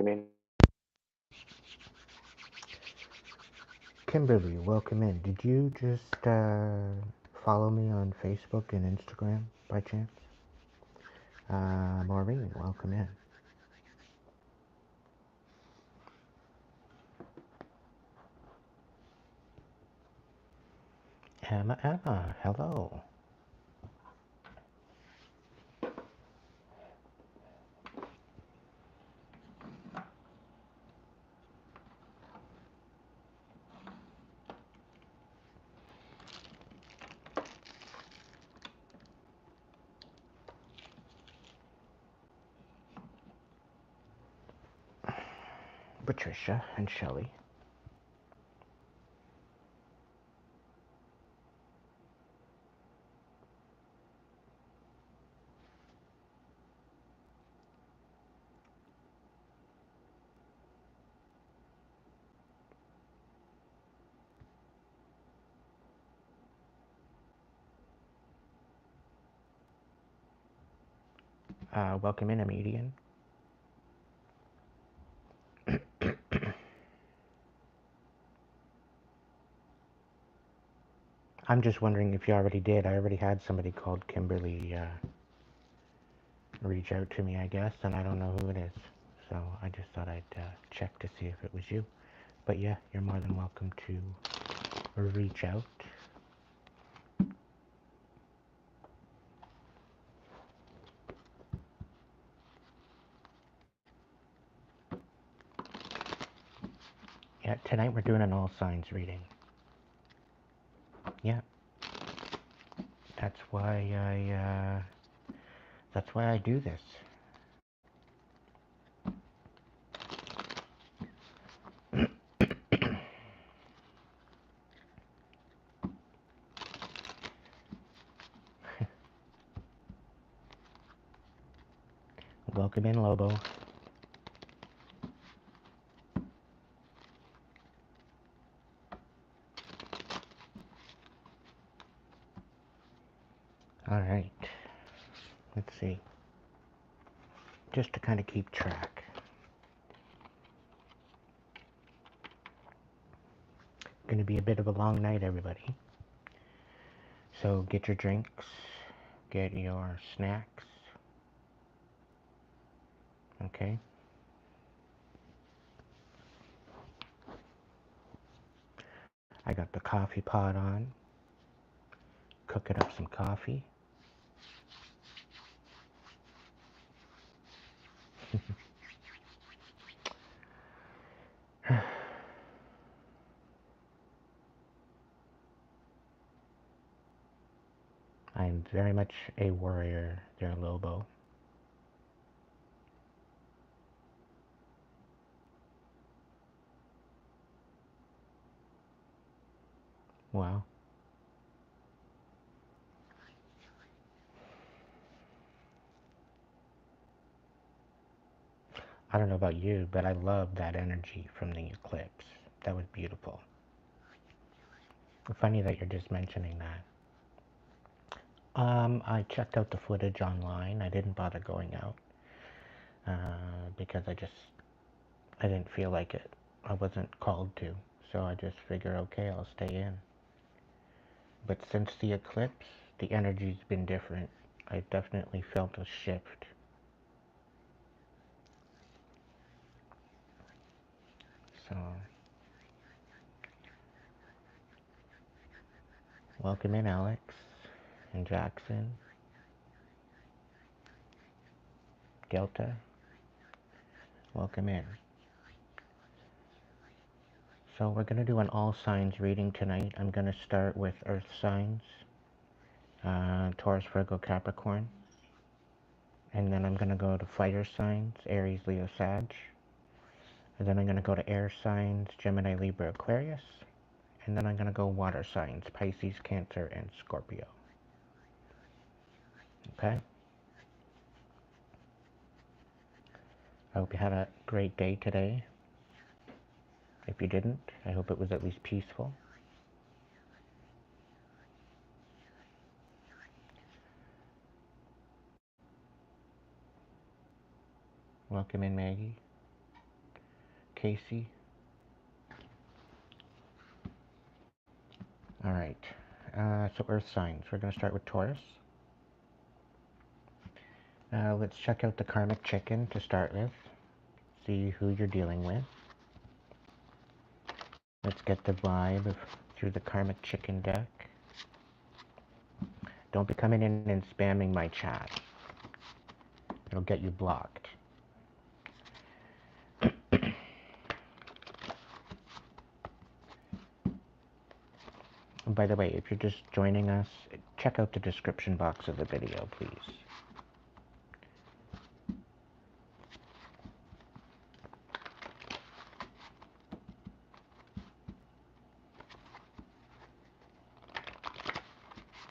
welcome in. Kimberly, welcome in. Did you just follow me on Facebook and Instagram by chance? Maureen, welcome in. Emma, hello. Patricia and Shelley. Welcome in, Imedian. I'm just wondering if you already did. I already had somebody called Kimberly reach out to me, I guess, and I don't know who it is. So I just thought I'd check to see if it was you. But yeah, you're more than welcome to reach out. Yeah, tonight we're doing an all signs reading. Yeah, that's why I do this. Welcome in, Lobo. All right. Let's see. Just to kind of keep track. Gonna be a bit of a long night, everybody. So get your drinks, get your snacks. Okay. I got the coffee pot on. Cooking up some coffee. I'm very much a warrior there, Lobo. Wow. I don't know about you, but I love that energy from the eclipse. That was beautiful. Funny that you're just mentioning that. I checked out the footage online. I didn't bother going out because I didn't feel like it. I wasn't called to, so I just figured, okay, I'll stay in. But since the eclipse, the energy's been different. I definitely felt a shift. So, welcome in, Alex and Jackson, Delta. Welcome in. So we're going to do an all signs reading tonight. I'm going to start with earth signs, Taurus, Virgo, Capricorn. And then I'm going to go to fire signs, Aries, Leo, Sag. And then I'm going to go to air signs, Gemini, Libra, Aquarius. And then I'm going to go water signs, Pisces, Cancer, and Scorpio. Okay? I hope you had a great day today. If you didn't, I hope it was at least peaceful. Welcome in, Maggie. Casey. Alright, so Earth signs. We're going to start with Taurus. Let's check out the karmic chicken to start with. See who you're dealing with. Let's get the vibe through the karmic chicken deck. Don't be coming in and spamming my chat. It'll get you blocked. And by the way, if you're just joining us, check out the description box of the video, please.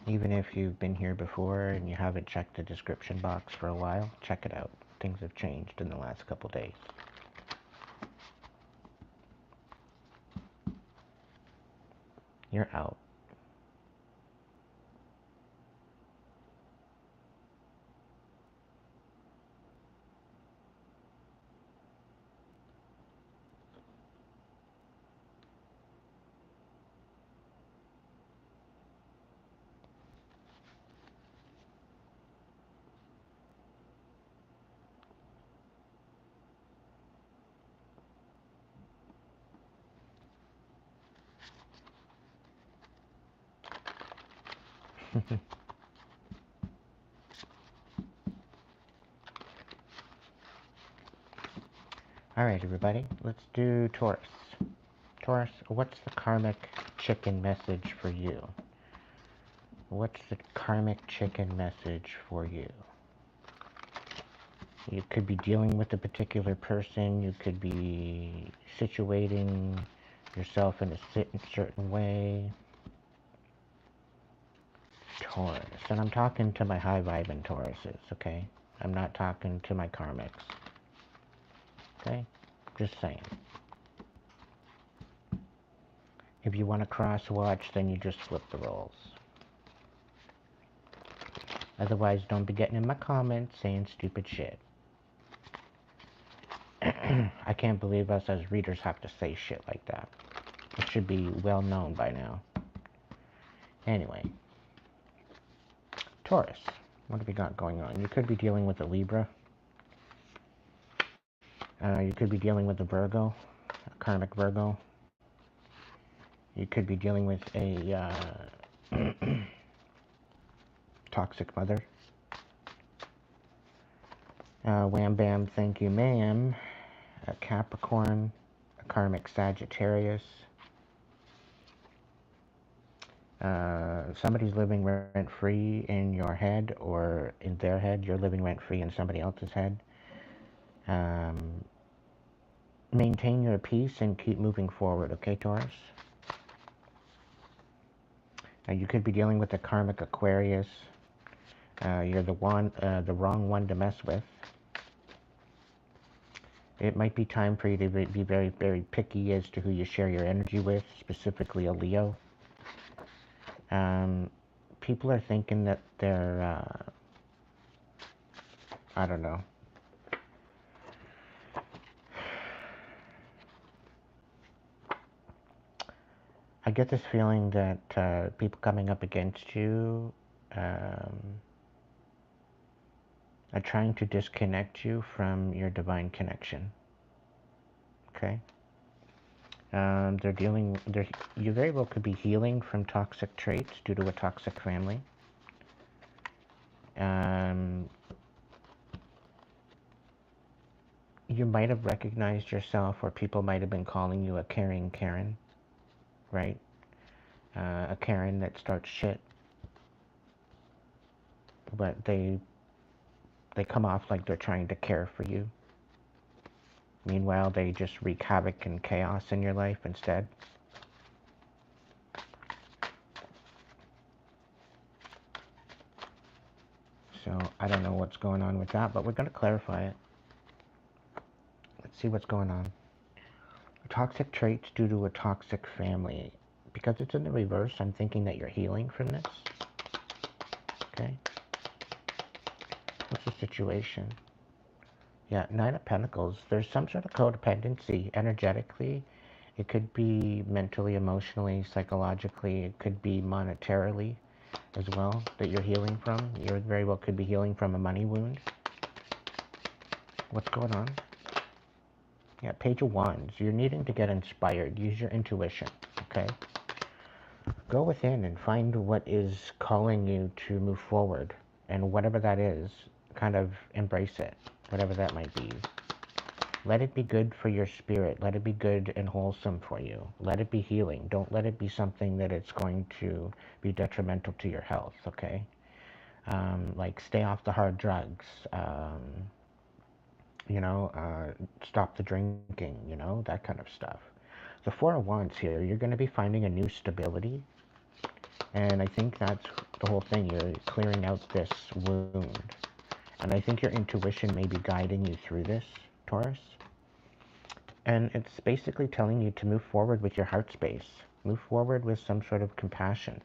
Even if you've been here before and you haven't checked the description box for a while, check it out. Things have changed in the last couple days. You're out. Alright, everybody, let's do Taurus. Taurus, what's the karmic chicken message for you? What's the karmic chicken message for you? You could be dealing with a particular person. You could be situating yourself in a certain way. Taurus. And I'm talking to my high-vibing Tauruses, okay? I'm not talking to my karmics. Okay? Just saying. If you want to cross-watch, then you just flip the roles. Otherwise, don't be getting in my comments saying stupid shit. I can't believe us as readers have to say shit like that. It should be well known by now. Anyway. Taurus. What have we got going on? You could be dealing with a Libra. You could be dealing with a Virgo. A karmic Virgo. You could be dealing with a toxic mother. Wham bam, thank you ma'am. A Capricorn. A karmic Sagittarius. Somebody's living rent-free in your head, or in their head. You're living rent-free in somebody else's head. Maintain your peace and keep moving forward, okay, Taurus? You could be dealing with a karmic Aquarius. You're the wrong one to mess with. It might be time for you to be very, very picky as to who you share your energy with, specifically a Leo. People are thinking that they're, I don't know. I get this feeling that people coming up against you are trying to disconnect you from your divine connection. Okay? You very well could be healing from toxic traits due to a toxic family. You might have recognized yourself, or people might have been calling you a caring Karen, right? A Karen that starts shit, but they come off like they're trying to care for you. Meanwhile, they just wreak havoc and chaos in your life instead. So, I don't know what's going on with that, but we're going to clarify it. Let's see what's going on. Toxic traits due to a toxic family. Because it's in the reverse, I'm thinking that you're healing from this. Okay? What's the situation? Yeah, Nine of Pentacles. There's some sort of codependency energetically. It could be mentally, emotionally, psychologically. It could be monetarily as well that you're healing from. You very well could be healing from a money wound. What's going on? Yeah, Page of Wands. You're needing to get inspired. Use your intuition, okay? Go within and find what is calling you to move forward. And whatever that is, kind of embrace it, whatever that might be. Let it be good for your spirit. Let it be good and wholesome for you. Let it be healing. Don't let it be something that it's going to be detrimental to your health, okay? Like stay off the hard drugs. Stop the drinking, that kind of stuff. The Four of Wands here, you're going to be finding a new stability. And I think that's the whole thing. You're clearing out this wound. And I think your intuition may be guiding you through this, Taurus. And it's basically telling you to move forward with your heart space. Move forward with some sort of compassion.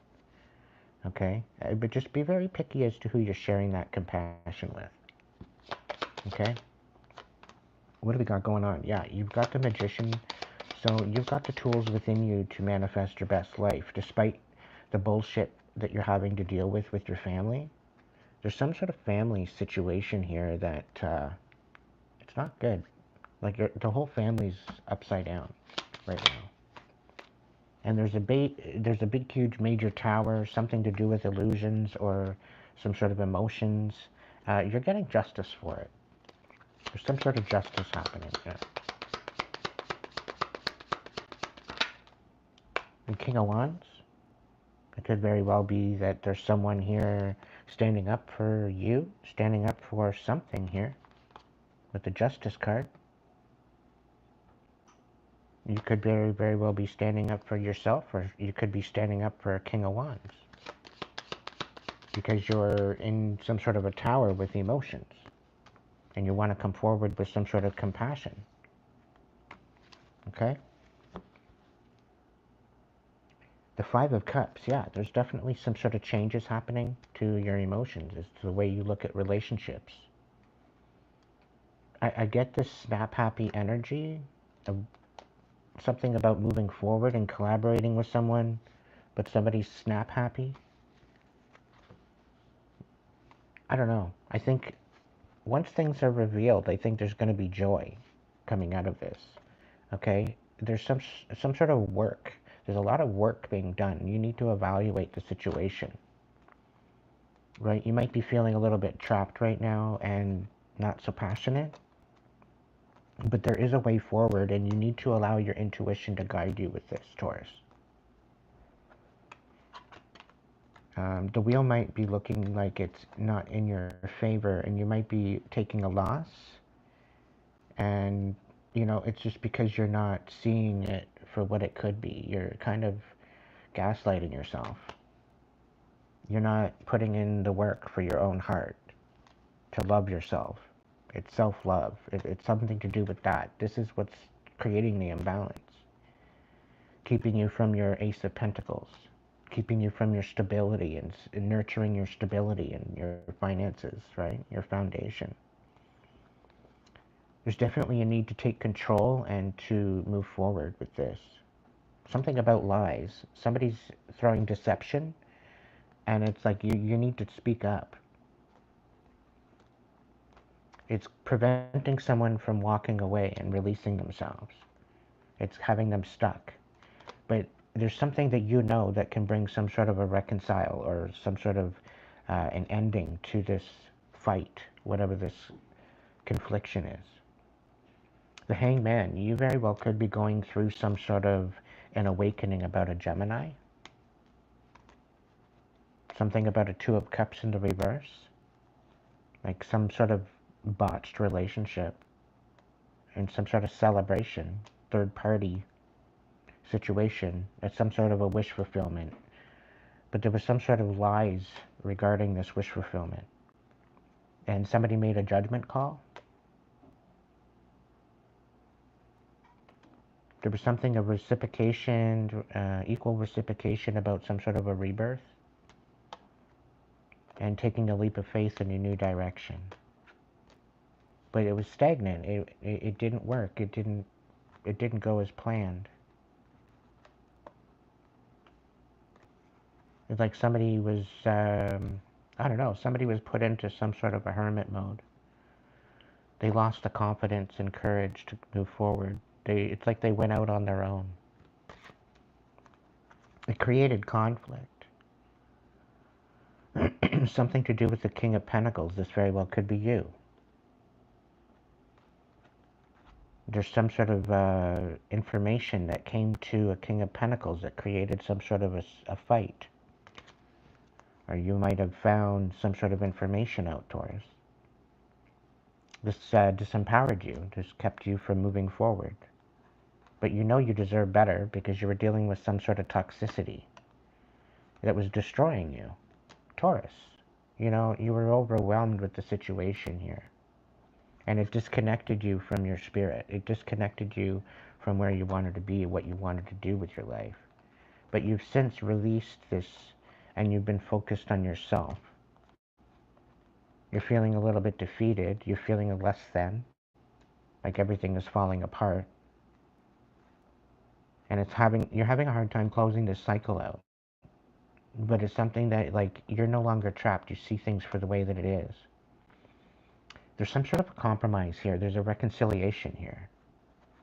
Okay? But just be very picky as to who you're sharing that compassion with. Okay? What do we got going on? Yeah, you've got the Magician. So you've got the tools within you to manifest your best life, despite the bullshit that you're having to deal with your family. There's some sort of family situation here that it's not good. Like the whole family's upside down right now. And there's a big, huge, major tower, something to do with illusions or some sort of emotions. You're getting justice for it. There's some sort of justice happening here. The King of Wands. It could very well be that there's someone here standing up for you, standing up for something here with the Justice card. You could very, very well be standing up for yourself, or you could be standing up for a King of Wands. Because you're in some sort of a tower with emotions. And you want to come forward with some sort of compassion. Okay? The Five of Cups, yeah, there's definitely some sort of changes happening to your emotions. It's the way you look at relationships. I get this snap-happy energy of something about moving forward and collaborating with someone, but somebody's snap-happy. I don't know. I think once things are revealed, I think there's going to be joy coming out of this. Okay? There's some sort of work. There's a lot of work being done. You need to evaluate the situation. Right? You might be feeling a little bit trapped right now and not so passionate. But there is a way forward, and you need to allow your intuition to guide you with this, Taurus. The wheel might be looking like it's not in your favor, and you might be taking a loss. And, it's just because you're not seeing it for what it could be. You're kind of gaslighting yourself. You're not putting in the work for your own heart to love yourself. It's self-love. It's something to do with that. This is what's creating the imbalance. Keeping you from your Ace of Pentacles. Keeping you from your stability and nurturing your stability and your finances, right? Your foundation. There's definitely a need to take control and to move forward with this. Something about lies. Somebody's throwing deception, and it's like you need to speak up. It's preventing someone from walking away and releasing themselves. It's having them stuck. But there's something that that can bring some sort of a reconcile or some sort of an ending to this fight, whatever this confliction is. The Hangman, you very well could be going through some sort of an awakening about a Gemini. Something about a Two of Cups in the reverse. Like some sort of botched relationship and some sort of celebration, third party situation. It's some sort of a wish fulfillment. But there was some sort of lies regarding this wish fulfillment. And somebody made a judgment call. There was something of reciprocation, equal reciprocation about some sort of a rebirth. And taking a leap of faith in a new direction. but it was stagnant. It didn't work. It didn't go as planned. It's like somebody was, I don't know, somebody was put into some sort of a hermit mode. They lost the confidence and courage to move forward. It's like they went out on their own. It created conflict. Something to do with the King of Pentacles. This very well could be you. There's some sort of information that came to a King of Pentacles that created some sort of a fight. Or you might have found some sort of information out, Taurus. This disempowered you. This kept you from moving forward. But you know you deserve better because you were dealing with some sort of toxicity that was destroying you. Taurus, you know, you were overwhelmed with the situation here. And it disconnected you from your spirit. It disconnected you from where you wanted to be, what you wanted to do with your life. But you've since released this and you've been focused on yourself. You're feeling a little bit defeated. You're feeling a less than, like everything is falling apart. And you're having a hard time closing this cycle out. But it's something that, like, you're no longer trapped. You see things for the way that it is. There's some sort of a compromise here. There's a reconciliation here.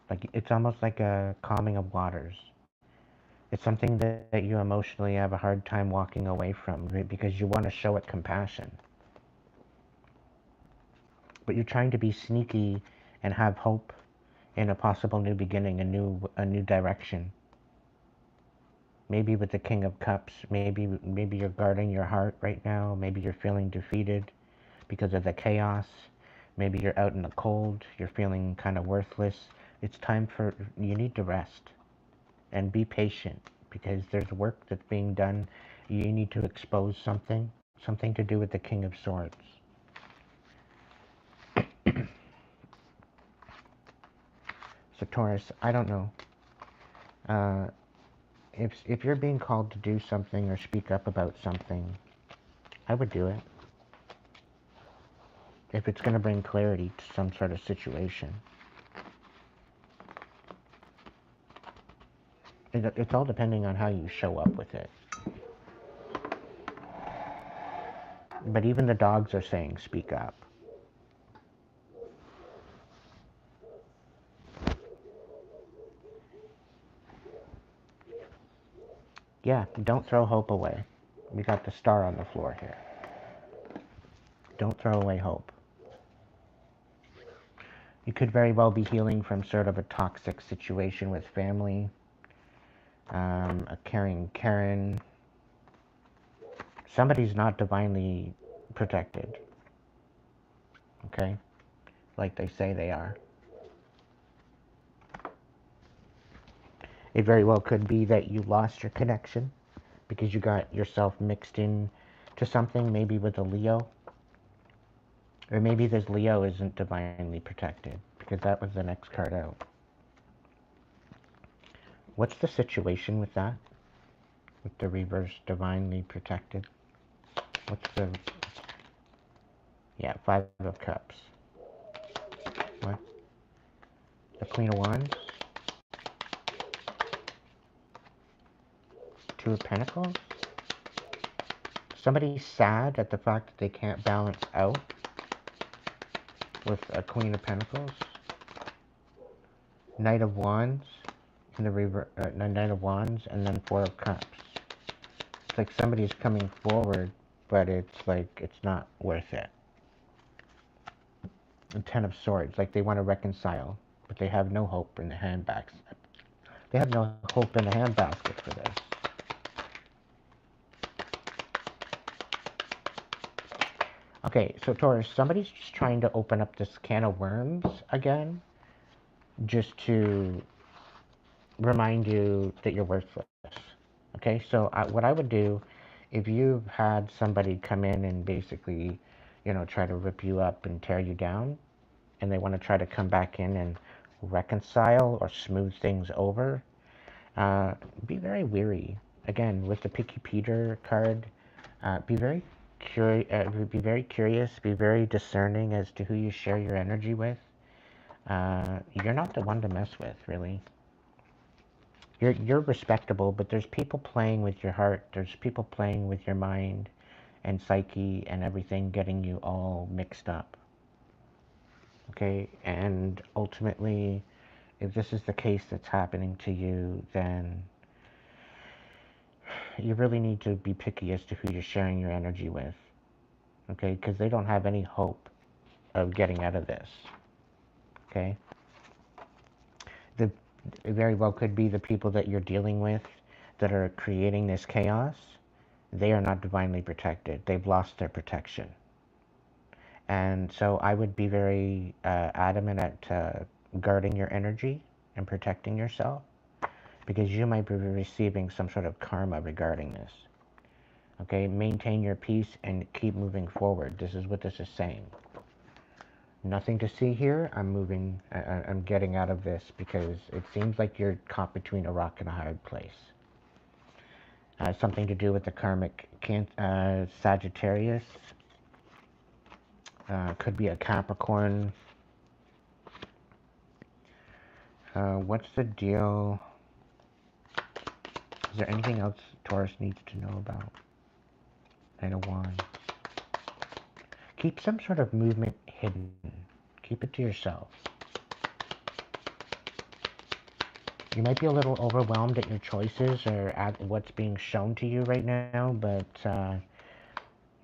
Like, it's almost like a calming of waters. It's something that you emotionally have a hard time walking away from, right? Because you want to show it compassion. But you're trying to be sneaky and have hope in a possible new beginning, a new direction. Maybe with the King of Cups, maybe you're guarding your heart right now. Maybe you're feeling defeated because of the chaos. Maybe you're out in the cold. You're feeling kind of worthless. It's time you need to rest and be patient because there's work that's being done. You need to expose something to do with the King of Swords. So Taurus, I don't know. If you're being called to do something or speak up about something, I would do it. If it's going to bring clarity to some sort of situation. It's all depending on how you show up with it. But even the dogs are saying, speak up. Yeah, don't throw hope away. We got the star on the floor here. Don't throw away hope. You could very well be healing from sort of a toxic situation with family, a caring Karen. Somebody's not divinely protected. Okay? Like they say they are. It very well could be that you lost your connection because you got yourself mixed in to something, maybe with a Leo. Or maybe this Leo isn't divinely protected because that was the next card out. What's the situation with that? With the reverse divinely protected? What's the... Yeah, 5 of Cups. What? The Queen of Wands? 2 of Pentacles? Somebody's sad at the fact that they can't balance out with a Queen of Pentacles. Knight of Wands in the Knight of Wands, and then 4 of Cups. It's like somebody's coming forward, but it's like it's not worth it. And 10 of Swords, like they want to reconcile, but they have no hope in the handbags. They have no hope in the handbasket for this. Okay, so Taurus, somebody's just trying to open up this can of worms again, just to remind you that you're worthless. Okay, so what I would do, if you've had somebody come in and basically, you know, try to rip you up and tear you down, and they want to try to come back in and reconcile or smooth things over, be very weary. Again, with the Picky Peter card, be very be very curious, be very discerning as to who you share your energy with. You're not the one to mess with, really. You're respectable, but there's people playing with your heart. There's people playing with your mind and psyche and everything, getting you all mixed up. Okay, and ultimately, if this is the case that's happening to you, then you really need to be picky as to who you're sharing your energy with. Okay, because they don't have any hope of getting out of this. Okay, the it very well could be the people that you're dealing with that are creating this chaos. They are not divinely protected. They've lost their protection. And so I would be very adamant at guarding your energy and protecting yourself, because you might be receiving some sort of karma regarding this. Okay, maintain your peace and keep moving forward. This is what this is saying. Nothing to see here. I'm moving, I'm getting out of this because it seems like you're caught between a rock and a hard place. Something to do with the karmic Sagittarius. Could be a Capricorn. What's the deal? Is there anything else Taurus needs to know about? Knight of Wands. Keep some sort of movement hidden. Keep it to yourself. You might be a little overwhelmed at your choices or at what's being shown to you right now, but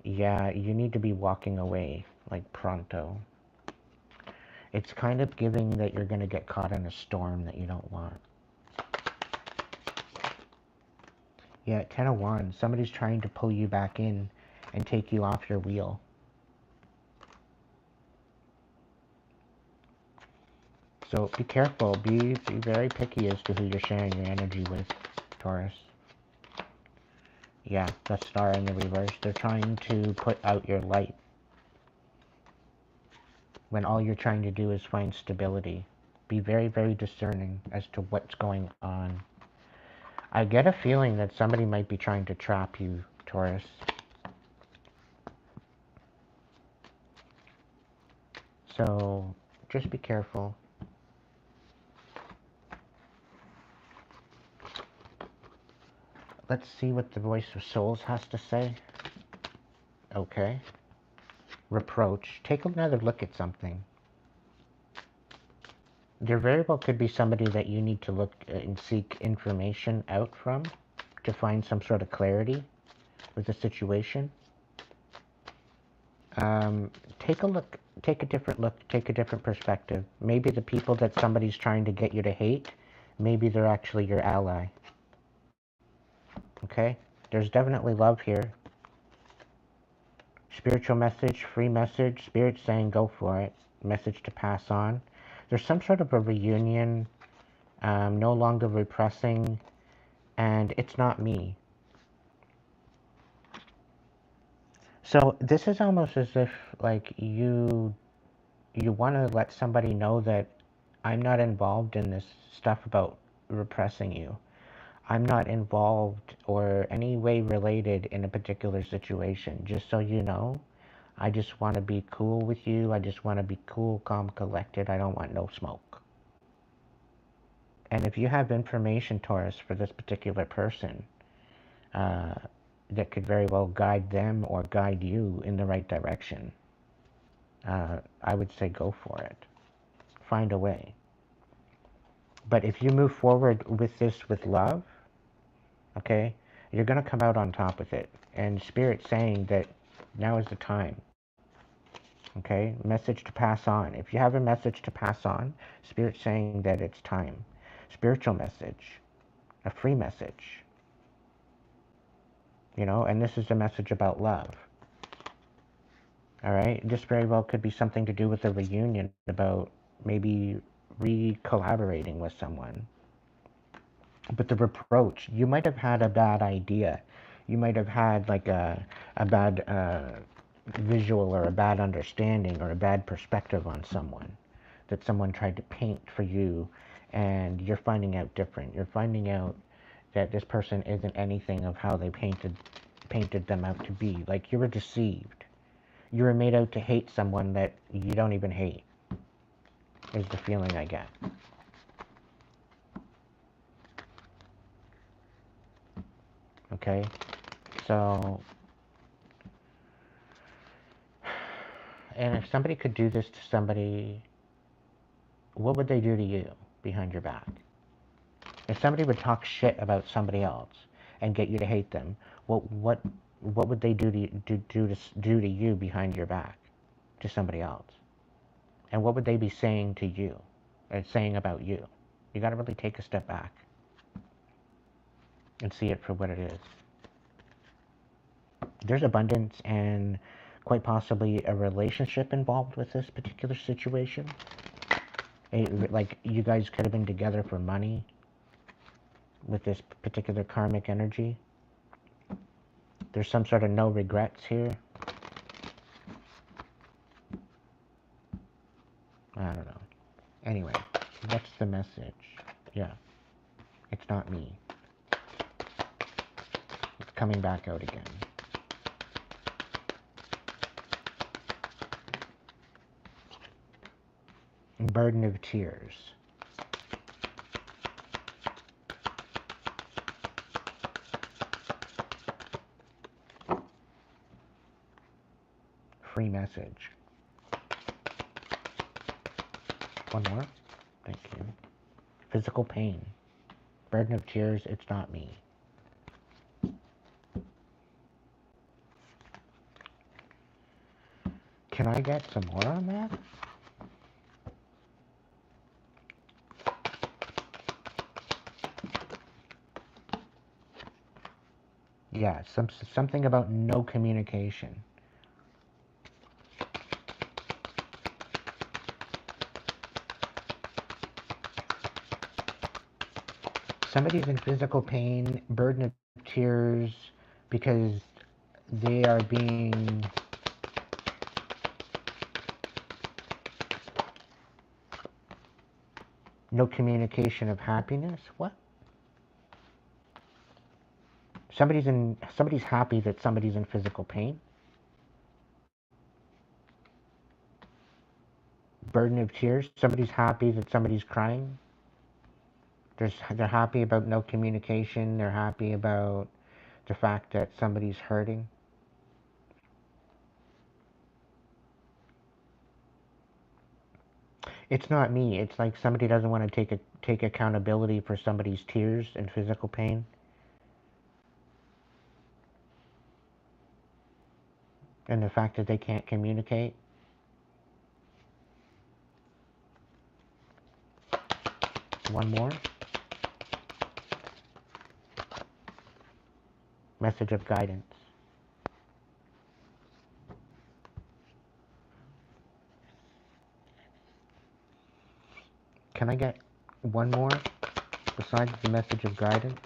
yeah, you need to be walking away, like pronto. It's kind of giving that you're going to get caught in a storm that you don't want. Yeah, 10 of Wands. Somebody's trying to pull you back in and take you off your wheel. So be careful. Be very picky as to who you're sharing your energy with, Taurus. Yeah, the Star in the reverse. They're trying to put out your light, when all you're trying to do is find stability. Be very, very discerning as to what's going on. I get a feeling that somebody might be trying to trap you, Taurus. So just be careful. Let's see what the Voice of Souls has to say. Okay. Reproach. Take another look at something. There very well could be somebody that you need to look and seek information out from to find some sort of clarity with the situation. Take a look. Take a different look. Take a different perspective. Maybe the people that somebody's trying to get you to hate, maybe they're actually your ally. Okay? There's definitely love here. Spiritual message, free message, Spirit saying go for it. Message to pass on. There's some sort of a reunion, no longer repressing, and it's not me. So this is almost as if like you want to let somebody know that I'm not involved in this stuff about repressing you. I'm not involved or any way related in a particular situation. Just so you know, I just want to be cool with you. I just want to be cool, calm, collected. I don't want no smoke. And if you have information, Taurus, for this particular person, that could very well guide them or guide you in the right direction, I would say go for it. Find a way. But if you move forward with this with love, okay, you're going to come out on top with it. And Spirit saying that now is the time. Okay, message to pass on. If you have a message to pass on, Spirit saying that it's time. Spiritual message, a free message. You know, and this is a message about love. All right, this very well could be something to do with a reunion, about maybe re-collaborating with someone. But the reproach, you might have had a bad idea. You might have had like a bad visual or a bad understanding or a bad perspective on someone that someone tried to paint for you, and you're finding out different. You're finding out that this person isn't anything of how they painted painted them out to be. Like, you were deceived. You were made out to hate someone that you don't even hate, is the feeling I get. Okay? So, and if somebody could do this to somebody, what would they do to you behind your back? If somebody would talk shit about somebody else and get you to hate them, what would they do to you behind your back to somebody else? And what would they be saying to you and saying about you? You got to really take a step back and see it for what it is. There's abundance and quite possibly a relationship involved with this particular situation. Like, you guys could have been together for money with this particular karmic energy. There's some sort of no regrets here. I don't know. Anyway, what's the message? Yeah, it's not me. It's coming back out again. Burden of tears. Free message. One more. Thank you. Physical pain. Burden of tears, it's not me. Can I get some more on that? Yeah, something about no communication. Somebody's in physical pain, burden of tears, because they are being no communication of happiness. What? Somebody's happy that somebody's in physical pain. Burden of tears. Somebody's happy that somebody's crying. They're happy about no communication. They're happy about the fact that somebody's hurting. It's not me. It's like somebody doesn't want to take accountability for somebody's tears and physical pain. And the fact that they can't communicate. One more. Message of guidance. Can I get one more besides the message of guidance?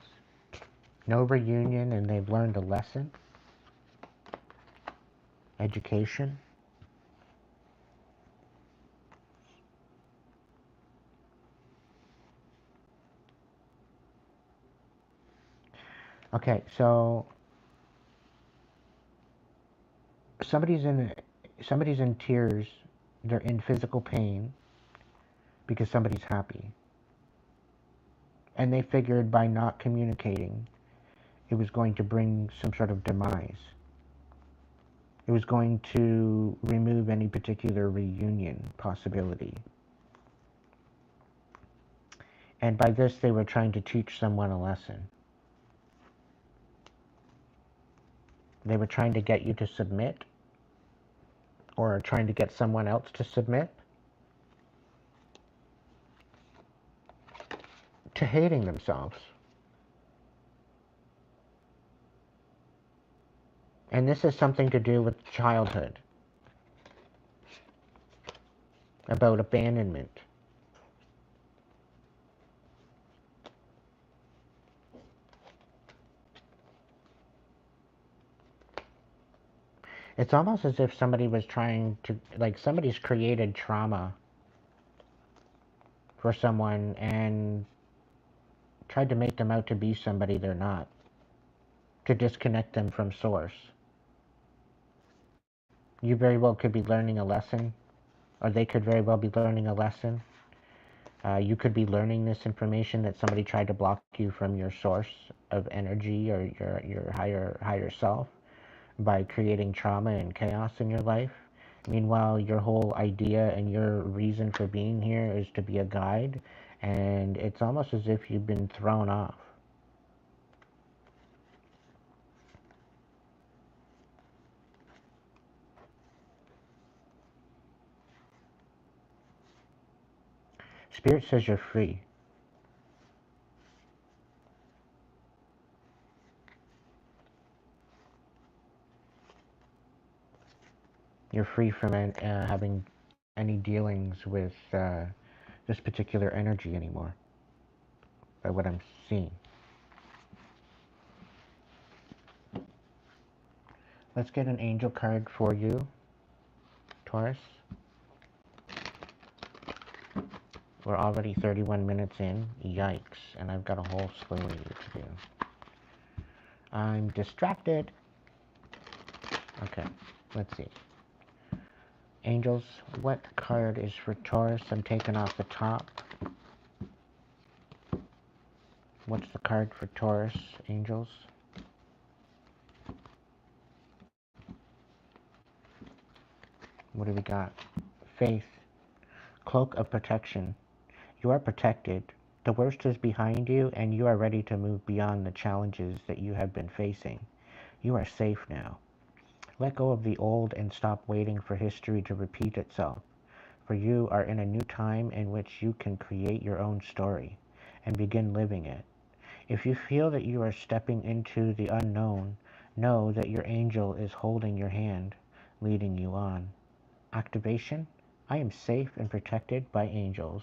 No reunion and they've learned a lesson. Education. Okay, so somebody's in tears. They're in physical pain because somebody's happy. And they figured by not communicating, it was going to bring some sort of demise. It was going to remove any particular reunion possibility. And by this, they were trying to teach someone a lesson. They were trying to get you to submit, or trying to get someone else to submit, to hating themselves. And this has something to do with childhood, about abandonment. It's almost as if somebody was trying to, like, somebody's created trauma for someone and tried to make them out to be somebody they're not. to disconnect them from source. You very well could be learning a lesson, or they could very well be learning a lesson. You could be learning this information that somebody tried to block you from your source of energy or your higher self by creating trauma and chaos in your life. Meanwhile, your whole idea and your reason for being here is to be a guide, and it's almost as if you've been thrown off. Spirit says you're free. You're free from having any dealings with this particular energy anymore, by what I'm seeing. Let's get an angel card for you, Taurus. We're already 31 minutes in. Yikes. And I've got a whole slew of you to do. I'm distracted. Okay, let's see. Angels, what card is for Taurus? I'm taking off the top. What's the card for Taurus, angels? What do we got? Faith. Cloak of protection. You are protected. The worst is behind you, and you are ready to move beyond the challenges that you have been facing. You are safe now. Let go of the old and stop waiting for history to repeat itself. For you are in a new time in which you can create your own story and begin living it. If you feel that you are stepping into the unknown, know that your angel is holding your hand, leading you on. Activation? I am safe and protected by angels.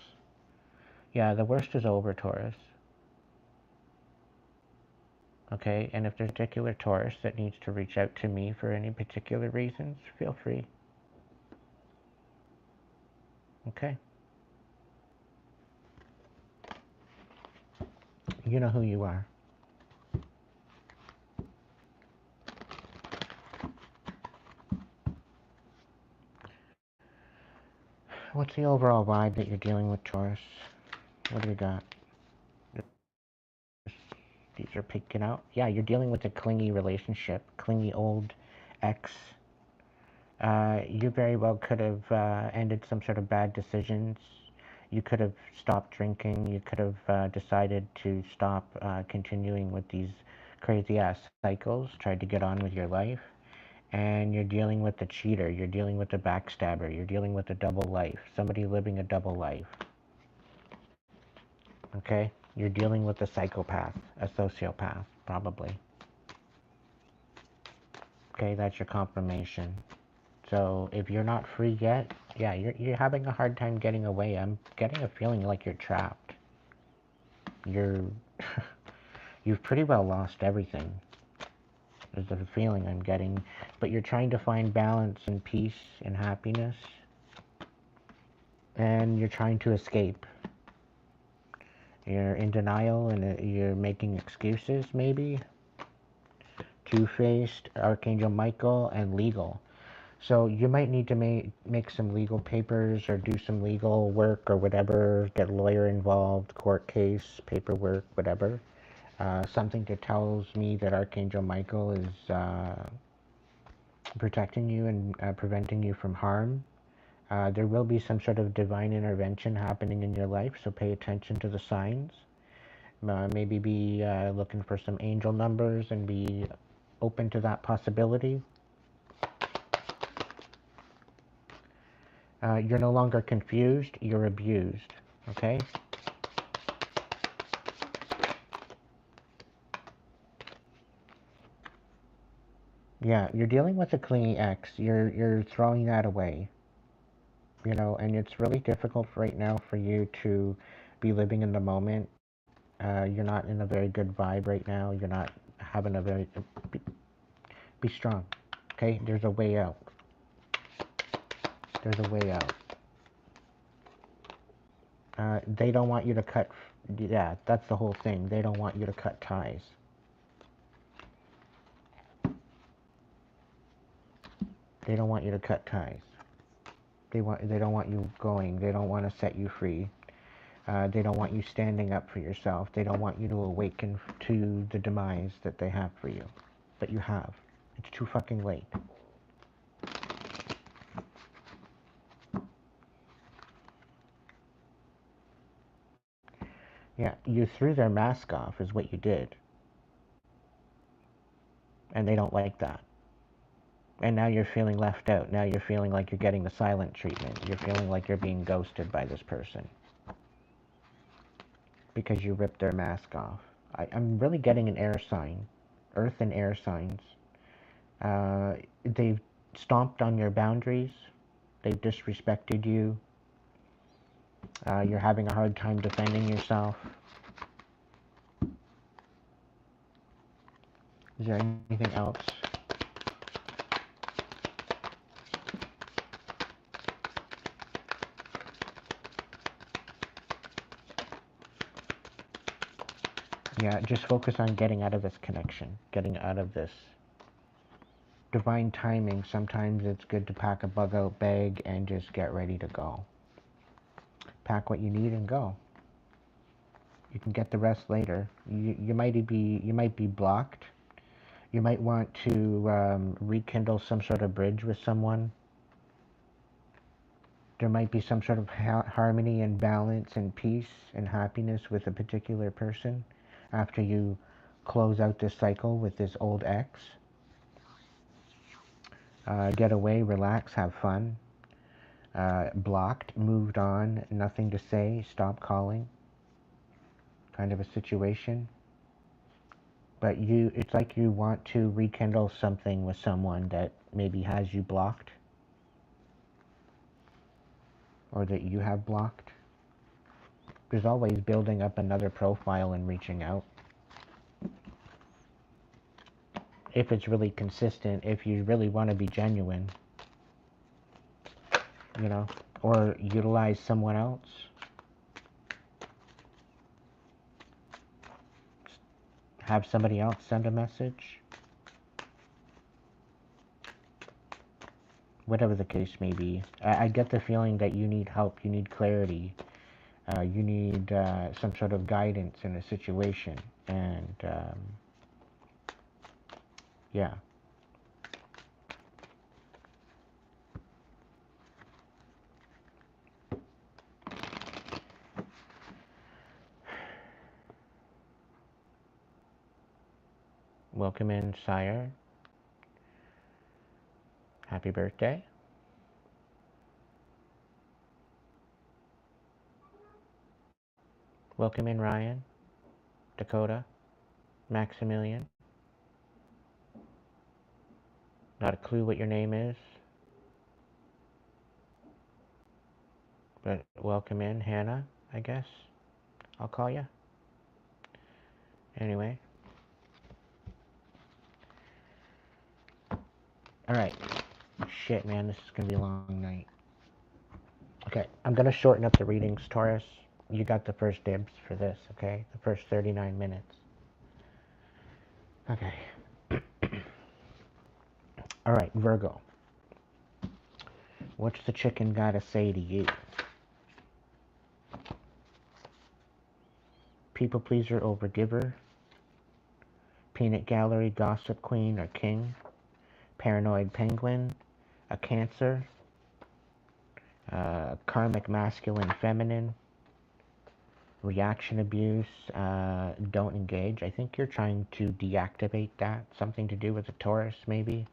Yeah, the worst is over, Taurus. Okay, and if there's a particular Taurus that needs to reach out to me for any particular reasons, feel free. Okay. You know who you are. What's the overall vibe that you're dealing with, Taurus? What do we got? These are picking out. Yeah, you're dealing with a clingy relationship, clingy old ex. You very well could have ended some sort of bad decisions. You could have stopped drinking. You could have decided to stop continuing with these crazy ass cycles, tried to get on with your life. And you're dealing with a cheater. You're dealing with a backstabber. You're dealing with a double life. Somebody living a double life. Okay? You're dealing with a psychopath, a sociopath, probably. Okay, that's your confirmation. So if you're not free yet, yeah, you're having a hard time getting away. I'm getting a feeling like you're trapped. You're you've pretty well lost everything. Is the feeling I'm getting, but you're trying to find balance and peace and happiness, and you're trying to escape. You're in denial and you're making excuses, maybe. Two-faced, Archangel Michael, and legal. So you might need to make some legal papers or do some legal work or whatever, get a lawyer involved, court case, paperwork, whatever. Something that tells me that Archangel Michael is protecting you and preventing you from harm. There will be some sort of divine intervention happening in your life, so pay attention to the signs. Maybe be looking for some angel numbers and be open to that possibility. You're no longer confused, you're abused, okay? Yeah, you're dealing with a clingy ex. You're throwing that away, you know, and it's really difficult right now for you to be living in the moment. You're not in a very good vibe right now. You're not having a very... Be strong, okay? There's a way out. There's a way out. They don't want you to cut... Yeah, that's the whole thing. They don't want you to cut ties. They don't want you to cut ties. They don't want you going. They don't want to set you free. They don't want you standing up for yourself. They don't want you to awaken to the demise that they have for you. But you have. It's too fucking late. Yeah, you threw their mask off is what you did. And they don't like that. And now you're feeling left out. Now you're feeling like you're getting the silent treatment. You're feeling like you're being ghosted by this person. Because you ripped their mask off. I'm really getting an air sign. Earth and air signs. They've stomped on your boundaries. They've disrespected you. You're having a hard time defending yourself. Is there anything else? Yeah, just focus on getting out of this connection. Getting out of this. Divine timing. Sometimes it's good to pack a bug-out bag and just get ready to go. Pack what you need and go. You can get the rest later. You might be blocked. You might want to rekindle some sort of bridge with someone. There might be some sort of harmony and balance and peace and happiness with a particular person after you close out this cycle with this old ex. Get away, relax, have fun. Blocked, moved on, nothing to say, stop calling. Kind of a situation. But it's like you want to rekindle something with someone that maybe has you blocked. Or that you have blocked. There's always building up another profile and reaching out. If it's really consistent, if you really want to be genuine, you know, or utilize someone else. Have somebody else send a message. Whatever the case may be. I get the feeling that you need help, you need clarity, you need some sort of guidance in a situation, and yeah. Welcome in, Sire. Happy birthday. Welcome in, Ryan, Dakota, Maximilian. Not a clue what your name is, but welcome in, Hannah, I guess. I'll call you. Anyway. Alright. Shit, man, this is gonna be a long night. Okay, I'm gonna shorten up the readings, Taurus. You got the first dibs for this, okay? The first 39 minutes. Okay. Alright, Virgo. What's the chicken gotta say to you? People pleaser, overgiver. Peanut gallery, gossip queen or king. Paranoid penguin. A Cancer. Karmic masculine, feminine. Reaction abuse. Don't engage. I think you're trying to deactivate that. Something to do with a Taurus, maybe.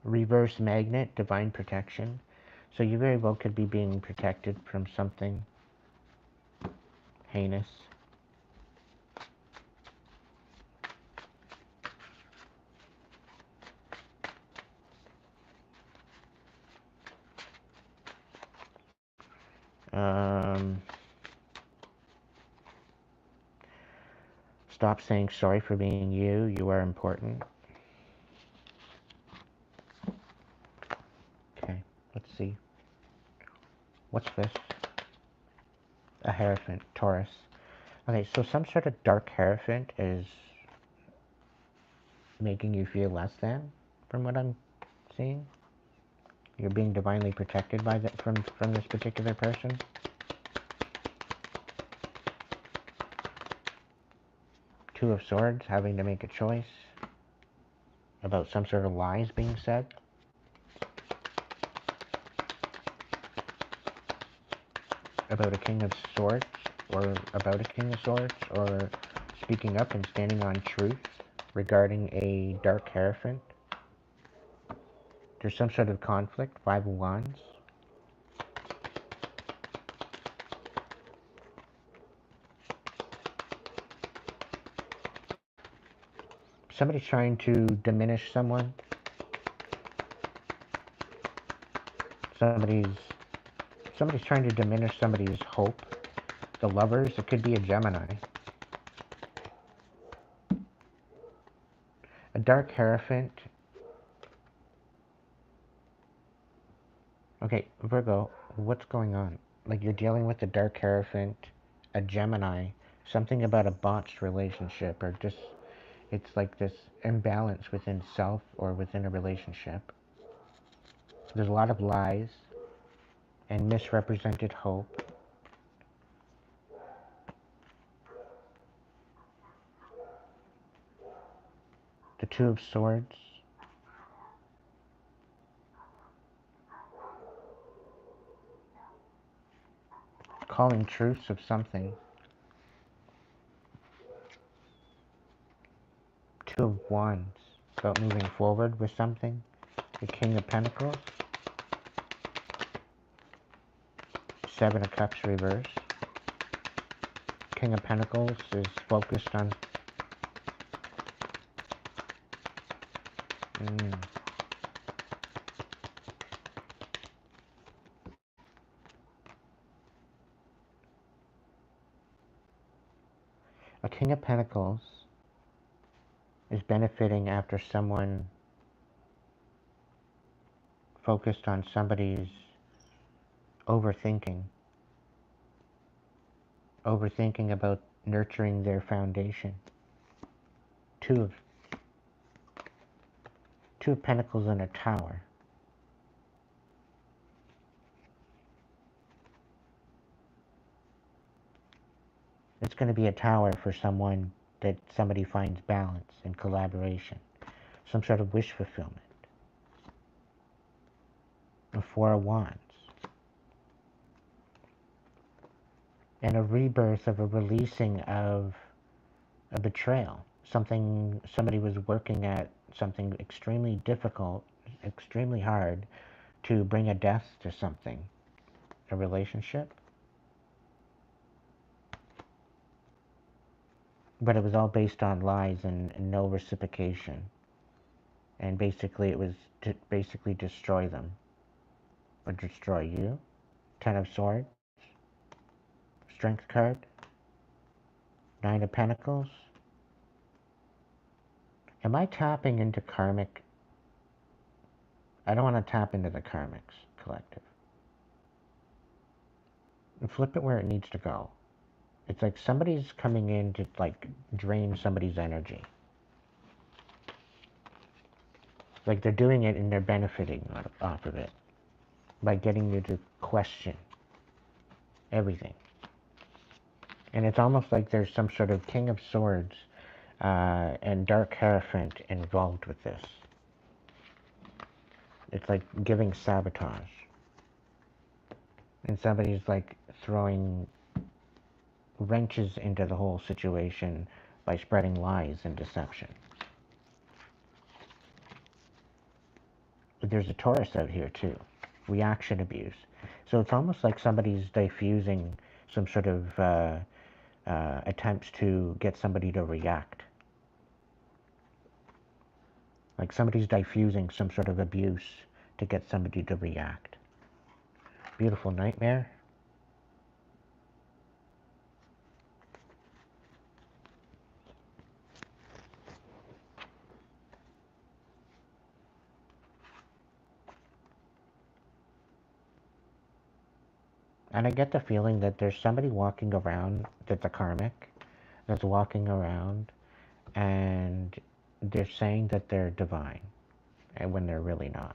Reverse magnet, divine protection. So you very well could be being protected from something heinous. Stop saying sorry for being you. You are important. Okay, let's see. What's this? A Hierophant, Taurus. Okay, so some sort of dark Hierophant is making you feel less than, from what I'm seeing. You're being divinely protected by from this particular person. Two of Swords, having to make a choice about some sort of lies being said. About a King of Swords, or about a King of Swords, or speaking up and standing on truth regarding a dark Hierophant. There's some sort of conflict, Five of Wands. Somebody's trying to diminish someone. Somebody's trying to diminish somebody's hope. The Lovers, it could be a Gemini. A dark Hierophant. Okay, Virgo, what's going on? Like, you're dealing with a dark Hierophant, a Gemini, something about a botched relationship, or just, it's like this imbalance within self or within a relationship. There's a lot of lies and misrepresented hope. The Two of Swords. Calling truce of something. Two of Wands. About moving forward with something. The King of Pentacles. Seven of Cups reverse. King of Pentacles is focused on... A King of Pentacles is benefiting after someone focused on somebody's overthinking about nurturing their foundation. Two of Pentacles in a Tower. It's going to be a tower for someone that somebody finds balance and collaboration. Some sort of wish fulfillment. A Four of Wands. And a rebirth of a releasing of a betrayal. Somebody was working at something extremely difficult, extremely hard to bring a death to something. A relationship. But it was all based on lies and no reciprocation. And basically it was to basically destroy them. Or destroy you. Ten of Swords. Strength card. Nine of Pentacles. Am I tapping into karmic? I don't want to tap into the karmics collective. And flip it where it needs to go. It's like somebody's coming in to like drain somebody's energy. Like they're doing it and they're benefiting off of it. By getting you to question everything. And it's almost like there's some sort of King of Swords and Dark Hierophant involved with this. It's like giving sabotage. And somebody's like throwing wrenches into the whole situation by spreading lies and deception. But there's a Taurus out here too. Reaction abuse. So it's almost like somebody's diffusing some sort of attempts to get somebody to react. Like somebody's diffusing some sort of abuse to get somebody to react. Beautiful nightmare. And I get the feeling that there's somebody walking around that's a karmic, that's walking around and they're saying that they're divine, and when they're really not.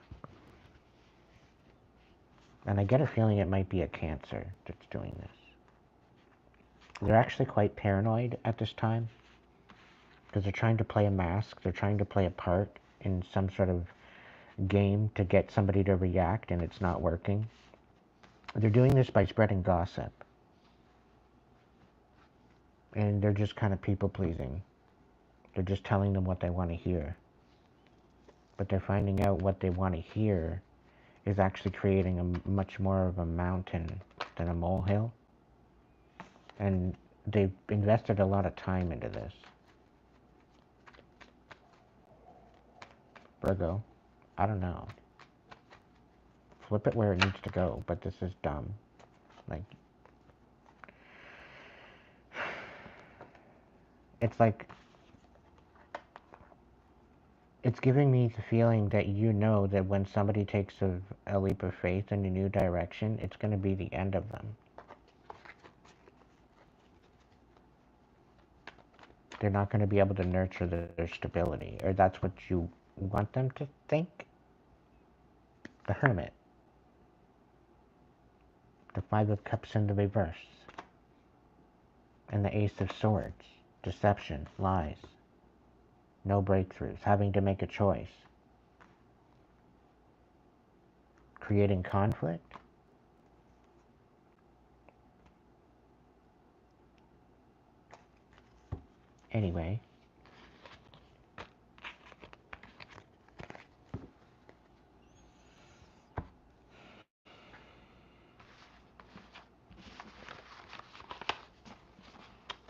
And I get a feeling it might be a Cancer that's doing this. They're actually quite paranoid at this time because they're trying to play a mask, they're trying to play a part in some sort of game to get somebody to react, and it's not working. They're doing this by spreading gossip. And they're just kind of people pleasing. They're just telling them what they want to hear. But they're finding out what they want to hear is actually creating a much more of a mountain than a molehill. And they've invested a lot of time into this. Virgo, I don't know. Flip it where it needs to go, but this is dumb. Like, it's like, it's giving me the feeling that you know that when somebody takes a leap of faith in a new direction, it's going to be the end of them. They're not going to be able to nurture their stability, or that's what you want them to think. The Hermit. The Five of Cups in the reverse. And the Ace of Swords. Deception, lies. No breakthroughs, having to make a choice. Creating conflict. Anyway.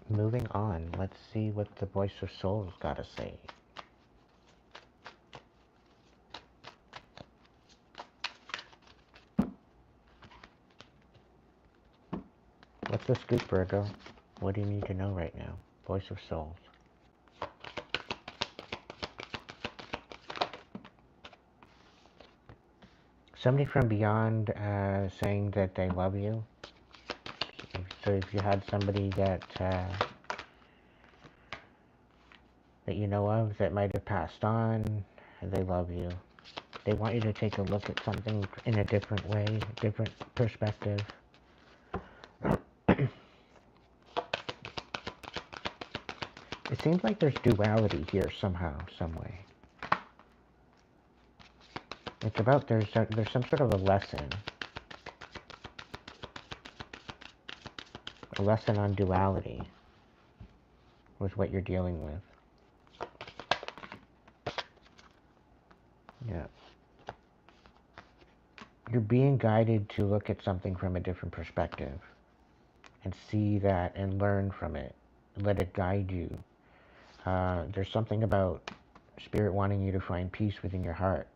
Moving on, let's see what the Voice of Soul's got to say. What's the scoop, Virgo? What do you need to know right now? Voice of Souls. Somebody from beyond saying that they love you. So if you had somebody that you know of that might have passed on, they love you. They want you to take a look at something in a different way, a different perspective. It seems like there's duality here somehow, some way. It's about there's some sort of a lesson on duality with what you're dealing with. Yeah. You're being guided to look at something from a different perspective and see that and learn from it. Let it guide you. There's something about Spirit wanting you to find peace within your heart.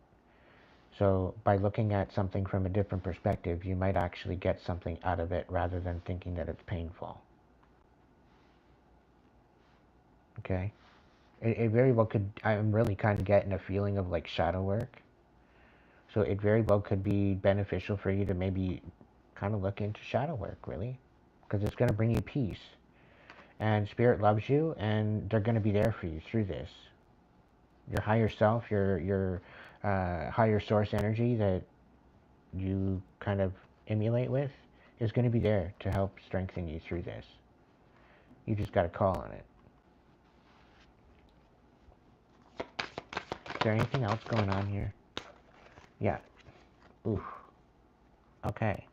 So by looking at something from a different perspective, you might actually get something out of it rather than thinking that it's painful. Okay? It very well could, I'm really kind of getting a feeling of like shadow work. So it very well could be beneficial for you to maybe kind of look into shadow work, really. Because it's going to bring you peace. And Spirit loves you, and they're going to be there for you through this. Your higher self, your higher source energy that you kind of emulate with is going to be there to help strengthen you through this. You just got to call on it. Is there anything else going on here? Yeah. Oof. Okay.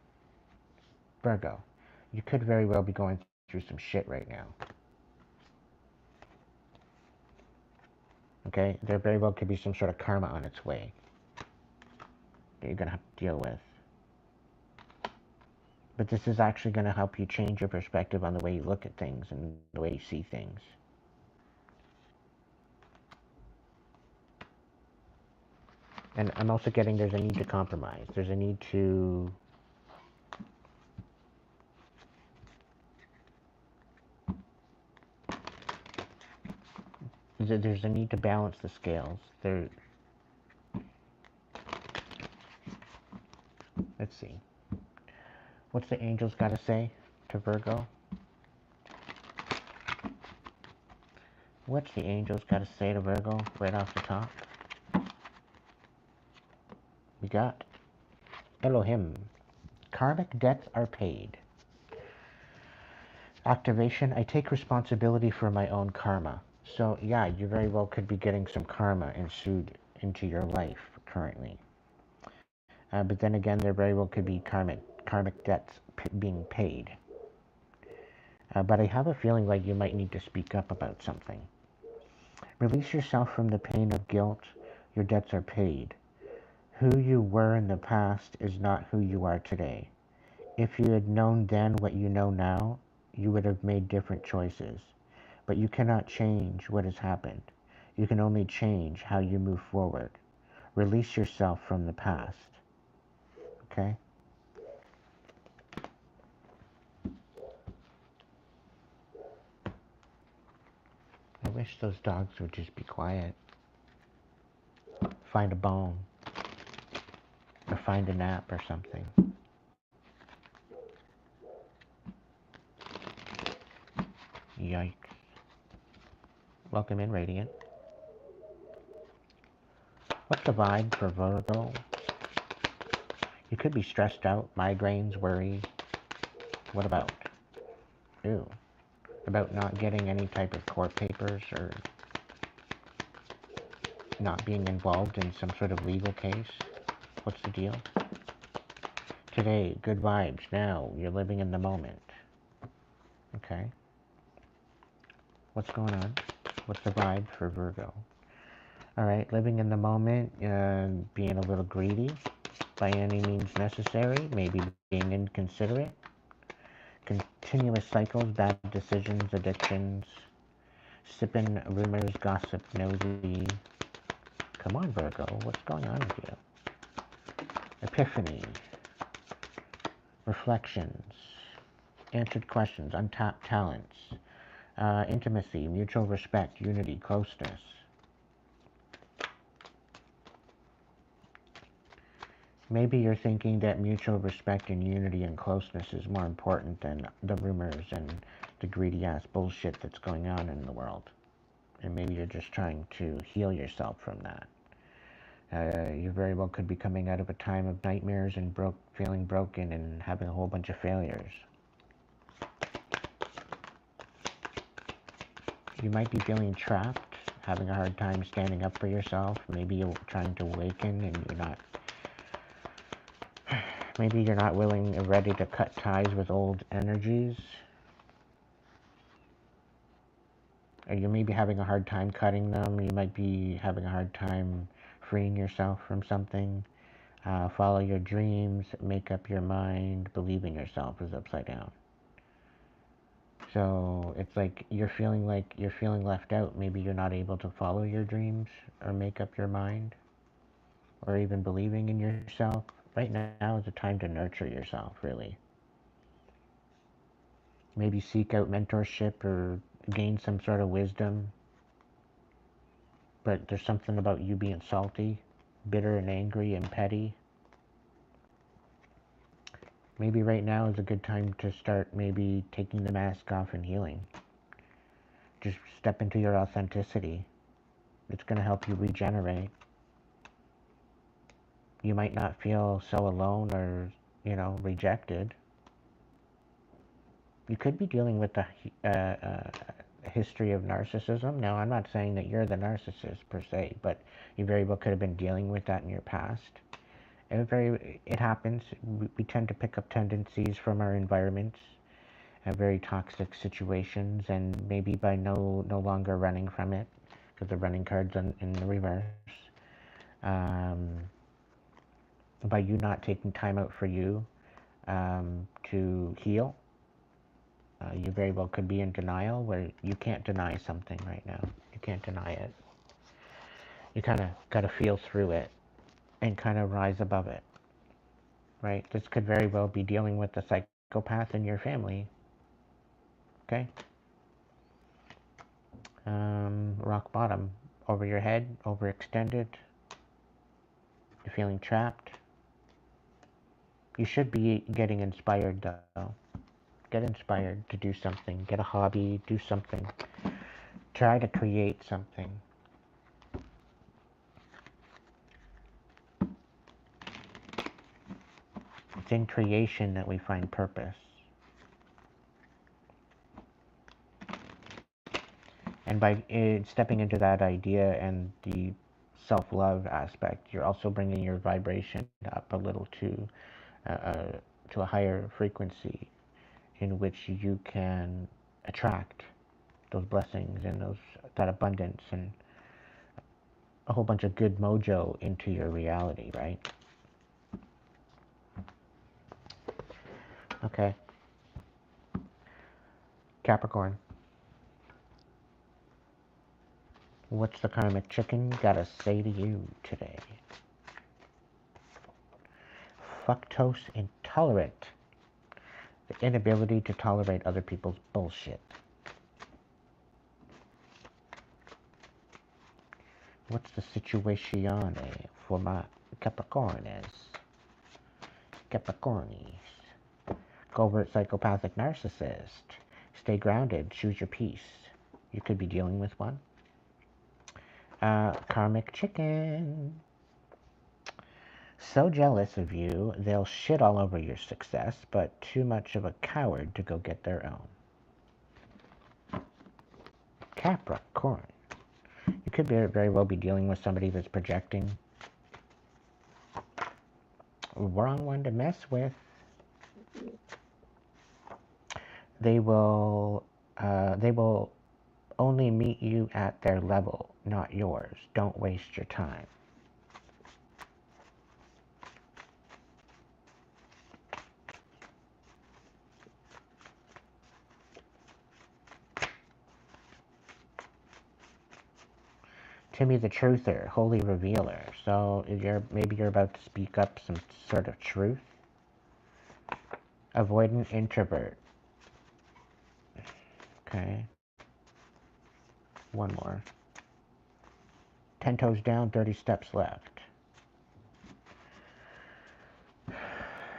Virgo, you could very well be going through some shit right now. Okay? There very well could be some sort of karma on its way that you're going to have to deal with. But this is actually going to help you change your perspective on the way you look at things and the way you see things. And I'm also getting there's a need to compromise. There's a need to... There's a need to balance the scales. Let's see. What's the angels got to say to Virgo? What's the angels got to say to Virgo right off the top? We got Elohim. Karmic debts are paid. Activation, I take responsibility for my own karma. So yeah, you very well could be getting some karma ensued into your life currently. But then again, there very well could be karmic debts being paid. But I have a feeling like you might need to speak up about something. Release yourself from the pain of guilt. Your debts are paid. Who you were in the past is not who you are today. If you had known then what you know now, you would have made different choices. But you cannot change what has happened. You can only change how you move forward. Release yourself from the past. Okay? I wish those dogs would just be quiet. Find a bone. Or find a nap or something. Yikes. Welcome in, Radiant. What's the vibe for Virgo? You could be stressed out, migraines, worry. What about? Ew. About not getting any type of court papers or not being involved in some sort of legal case. What's the deal? Today, good vibes. Now, you're living in the moment. Okay. What's going on? What's the vibe for Virgo? Alright, living in the moment, being a little greedy by any means necessary, maybe being inconsiderate, continuous cycles, bad decisions, addictions, sipping rumors, gossip, nosy. Come on, Virgo, what's going on with you? Epiphany, reflections, answered questions, untapped talents, intimacy, mutual respect, unity, closeness. Maybe you're thinking that mutual respect and unity and closeness is more important than the rumors and the greedy ass bullshit that's going on in the world. And maybe you're just trying to heal yourself from that. You very well could be coming out of a time of nightmares and feeling broken and having a whole bunch of failures. You might be feeling trapped, having a hard time standing up for yourself. Maybe you're trying to awaken and you're not. Maybe you're not willing or ready to cut ties with old energies. Or you may be having a hard time cutting them. You might be having a hard time freeing yourself from something. Follow your dreams, make up your mind, believe in yourself is upside down. So it's like you're feeling left out. Maybe you're not able to follow your dreams or make up your mind or even believing in yourself. Right now is the time to nurture yourself, really. Maybe seek out mentorship or gain some sort of wisdom. But there's something about you being salty, bitter and angry and petty. Maybe right now is a good time to start maybe taking the mask off and healing. Just step into your authenticity. It's going to help you regenerate. You might not feel so alone or, rejected. You could be dealing with a history of narcissism. Now, I'm not saying that you're the narcissist per se, but you very well could have been dealing with that in your past. It happens. We tend to pick up tendencies from our environments, very toxic situations, and maybe by no longer running from it, because the running card's in the reverse. By you not taking time out for you to heal, you very well could be in denial, where you can't deny something right now. You can't deny it. You kind of got to feel through it and kind of rise above it, right? This could very well be dealing with the psychopath in your family, okay? Rock bottom, over your head, overextended, you're feeling trapped, You should be getting inspired, though. Get inspired to do something. Get a hobby, do something. Try to create something. It's in creation that we find purpose. And by stepping into that idea and the self-love aspect, you're also bringing your vibration up a little to a higher frequency in which you can attract those blessings and that abundance and a whole bunch of good mojo into your reality, right? Okay. Capricorn. What's the karmic chicken gotta say to you today? Fructose intolerant. The inability to tolerate other people's bullshit. What's the situation for my Capricornis? Capricornis. Covert psychopathic narcissist. Stay grounded. Choose your peace. You could be dealing with one. Karmic chicken. So jealous of you, they'll shit all over your success, but too much of a coward to go get their own. Capricorn. You could very well be dealing with somebody that's projecting. Wrong one to mess with. They will only meet you at their level, not yours. Don't waste your time. Timmy the Truther, Holy Revealer. So maybe you're about to speak up some sort of truth. Avoidant introvert. Okay. One more. 10 toes down, 30 steps left.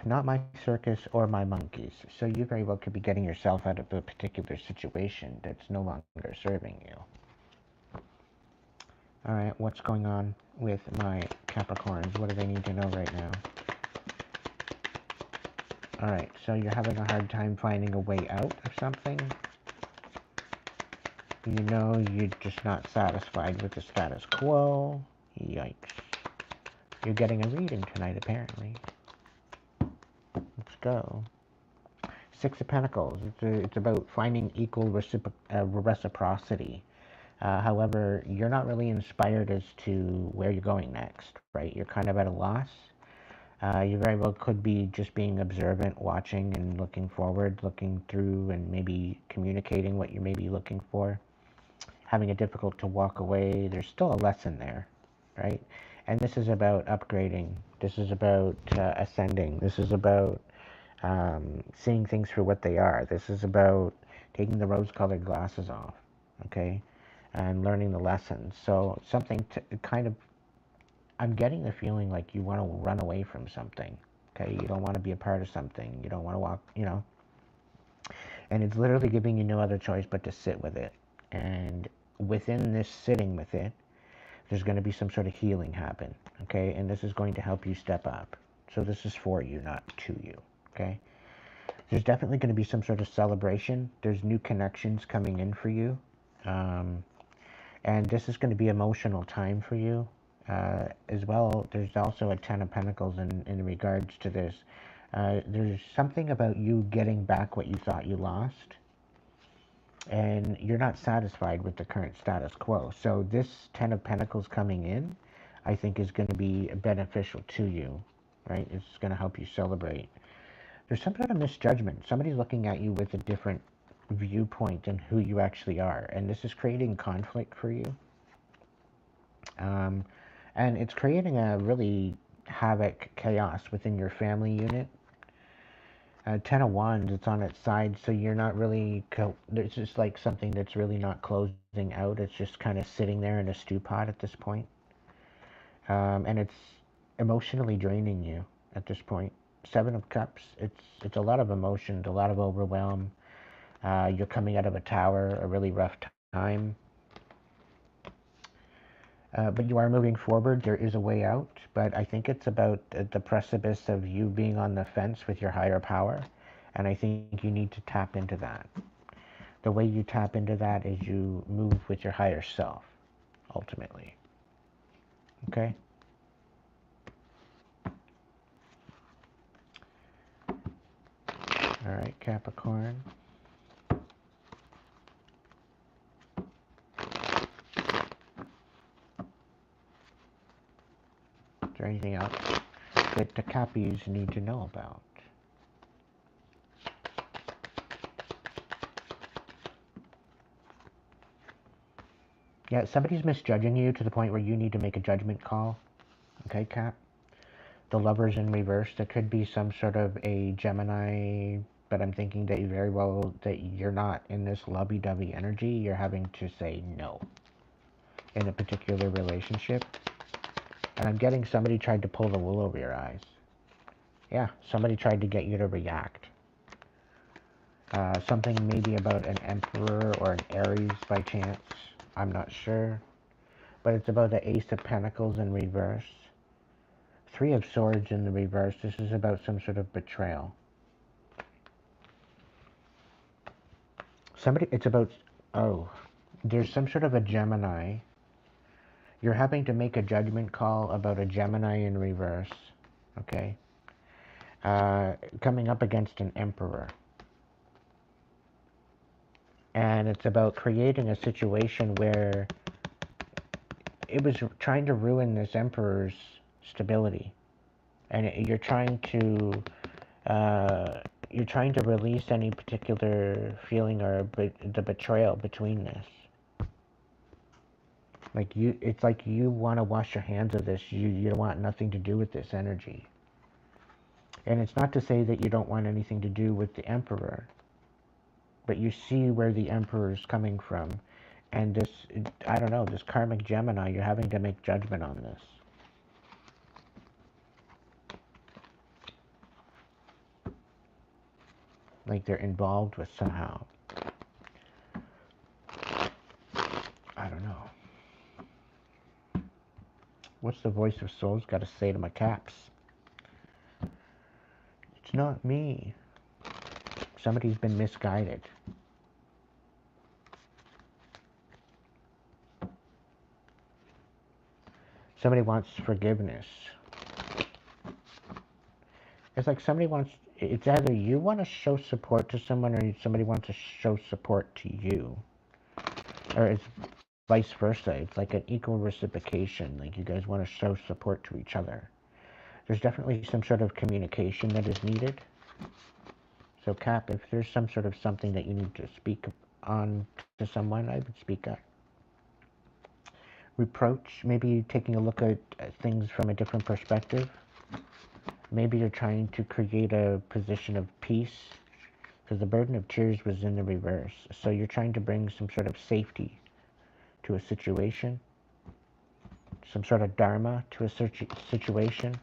Not my circus or my monkeys. So you very well could be getting yourself out of a particular situation that's no longer serving you. Alright, what's going on with my Capricorns? What do they need to know right now? Alright, so you're having a hard time finding a way out of something. You know you're just not satisfied with the status quo. Yikes. You're getting a reading tonight, apparently. Let's go. Six of Pentacles. It's about finding equal reciprocity. However, you're not really inspired as to where you're going next, right? You're kind of at a loss. You very well could be just being observant, watching and looking forward, looking through and maybe communicating what you may be looking for. Having it difficult to walk away. There's still a lesson there, right? And this is about upgrading. This is about ascending. This is about seeing things for what they are. This is about taking the rose-colored glasses off, okay? And learning the lessons. So something to kind of, I'm getting the feeling like you want to run away from something, okay? You don't want to be a part of something. You don't want to walk, you know. And it's literally giving you no other choice but to sit with it. And within this sitting with it, there's going to be some sort of healing happen, okay? And this is going to help you step up. So this is for you, not to you, okay? There's definitely going to be some sort of celebration. There's new connections coming in for you. And this is going to be emotional time for you. As well, there's also a Ten of Pentacles in regards to this. There's something about you getting back what you thought you lost. And you're not satisfied with the current status quo. So this Ten of Pentacles coming in, I think is going to be beneficial to you, right? It's going to help you celebrate. There's some sort of misjudgment. Somebody's looking at you with a different viewpoint than who you actually are. And this is creating conflict for you. And it's creating a really havoc, chaos within your family unit. Ten of Wands, it's on its side, so you're not really, it's just like something that's really not closing out. It's just kind of sitting there in a stew pot at this point. And it's emotionally draining you at this point. Seven of Cups. It's a lot of emotions, a lot of overwhelm. You're coming out of a tower, a really rough time. But you are moving forward. There is a way out, but I think it's about the precipice of you being on the fence with your higher power, and I think you need to tap into that. The way you tap into that is you move with your higher self, ultimately. Okay? All right, Capricorn. Is there anything else that the Cappies need to know about? Yeah, somebody's misjudging you to the point where you need to make a judgment call. Okay, Cap? The Lover's in reverse. There could be some sort of a Gemini, but I'm thinking that you're not in this lovey-dovey energy. You're having to say no in a particular relationship. And I'm getting somebody tried to pull the wool over your eyes. Yeah, somebody tried to get you to react. Something maybe about an Emperor or an Aries by chance. I'm not sure. But it's about the Ace of Pentacles in reverse. Three of Swords in the reverse. This is about some sort of betrayal. It's about, oh, there's some sort of a Gemini. You're having to make a judgment call about a Gemini in reverse. Okay. Coming up against an Emperor. And it's about creating a situation where it was trying to ruin this Emperor's stability. And you're trying to release any particular feeling or the betrayal between this. It's like you want to wash your hands of this. You don't want nothing to do with this energy. And it's not to say that you don't want anything to do with the Emperor, but you see where the Emperor is coming from. And this, I don't know, this karmic Gemini, you're having to make judgment on this. Like they're involved with somehow. I don't know. What's the voice of souls got to say to my Caps? It's not me. Somebody's been misguided. Somebody wants forgiveness. It's like it's either you want to show support to someone or somebody wants to show support to you. Or it's vice versa. It's like an equal reciprocation. Like you guys want to show support to each other. There's definitely some sort of communication that is needed. So Cap, if there's some sort of something that you need to speak on to someone, I would speak up. Reproach, maybe taking a look at things from a different perspective. Maybe you're trying to create a position of peace, because the burden of tears was in the reverse. So you're trying to bring some sort of safety to a situation, some sort of dharma to a situation.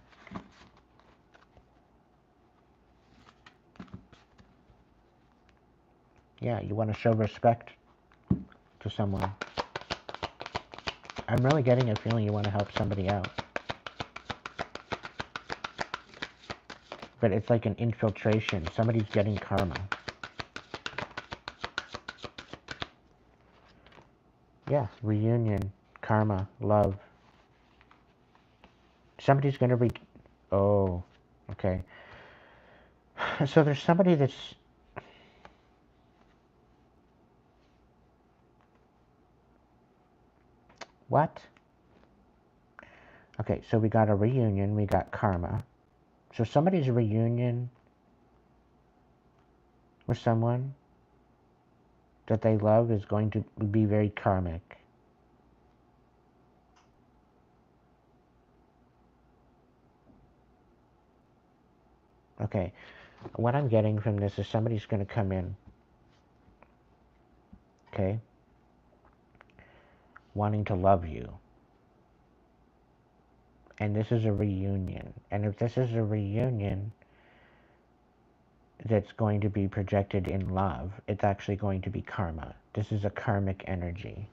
Yeah, you want to show respect to someone. I'm really getting a feeling you want to help somebody out. But it's like an infiltration. Somebody's getting karma. Yeah, reunion, karma, love. Somebody's going to oh, okay. So there's somebody that's... What? Okay, so we got a reunion, we got karma. So somebody's reunion with someone that they love is going to be very karmic. Okay, what I'm getting from this is somebody's going to come in, okay, wanting to love you. And this is a reunion. And if this is a reunion, that's going to be projected in love. It's actually going to be karma. This is a karmic energy.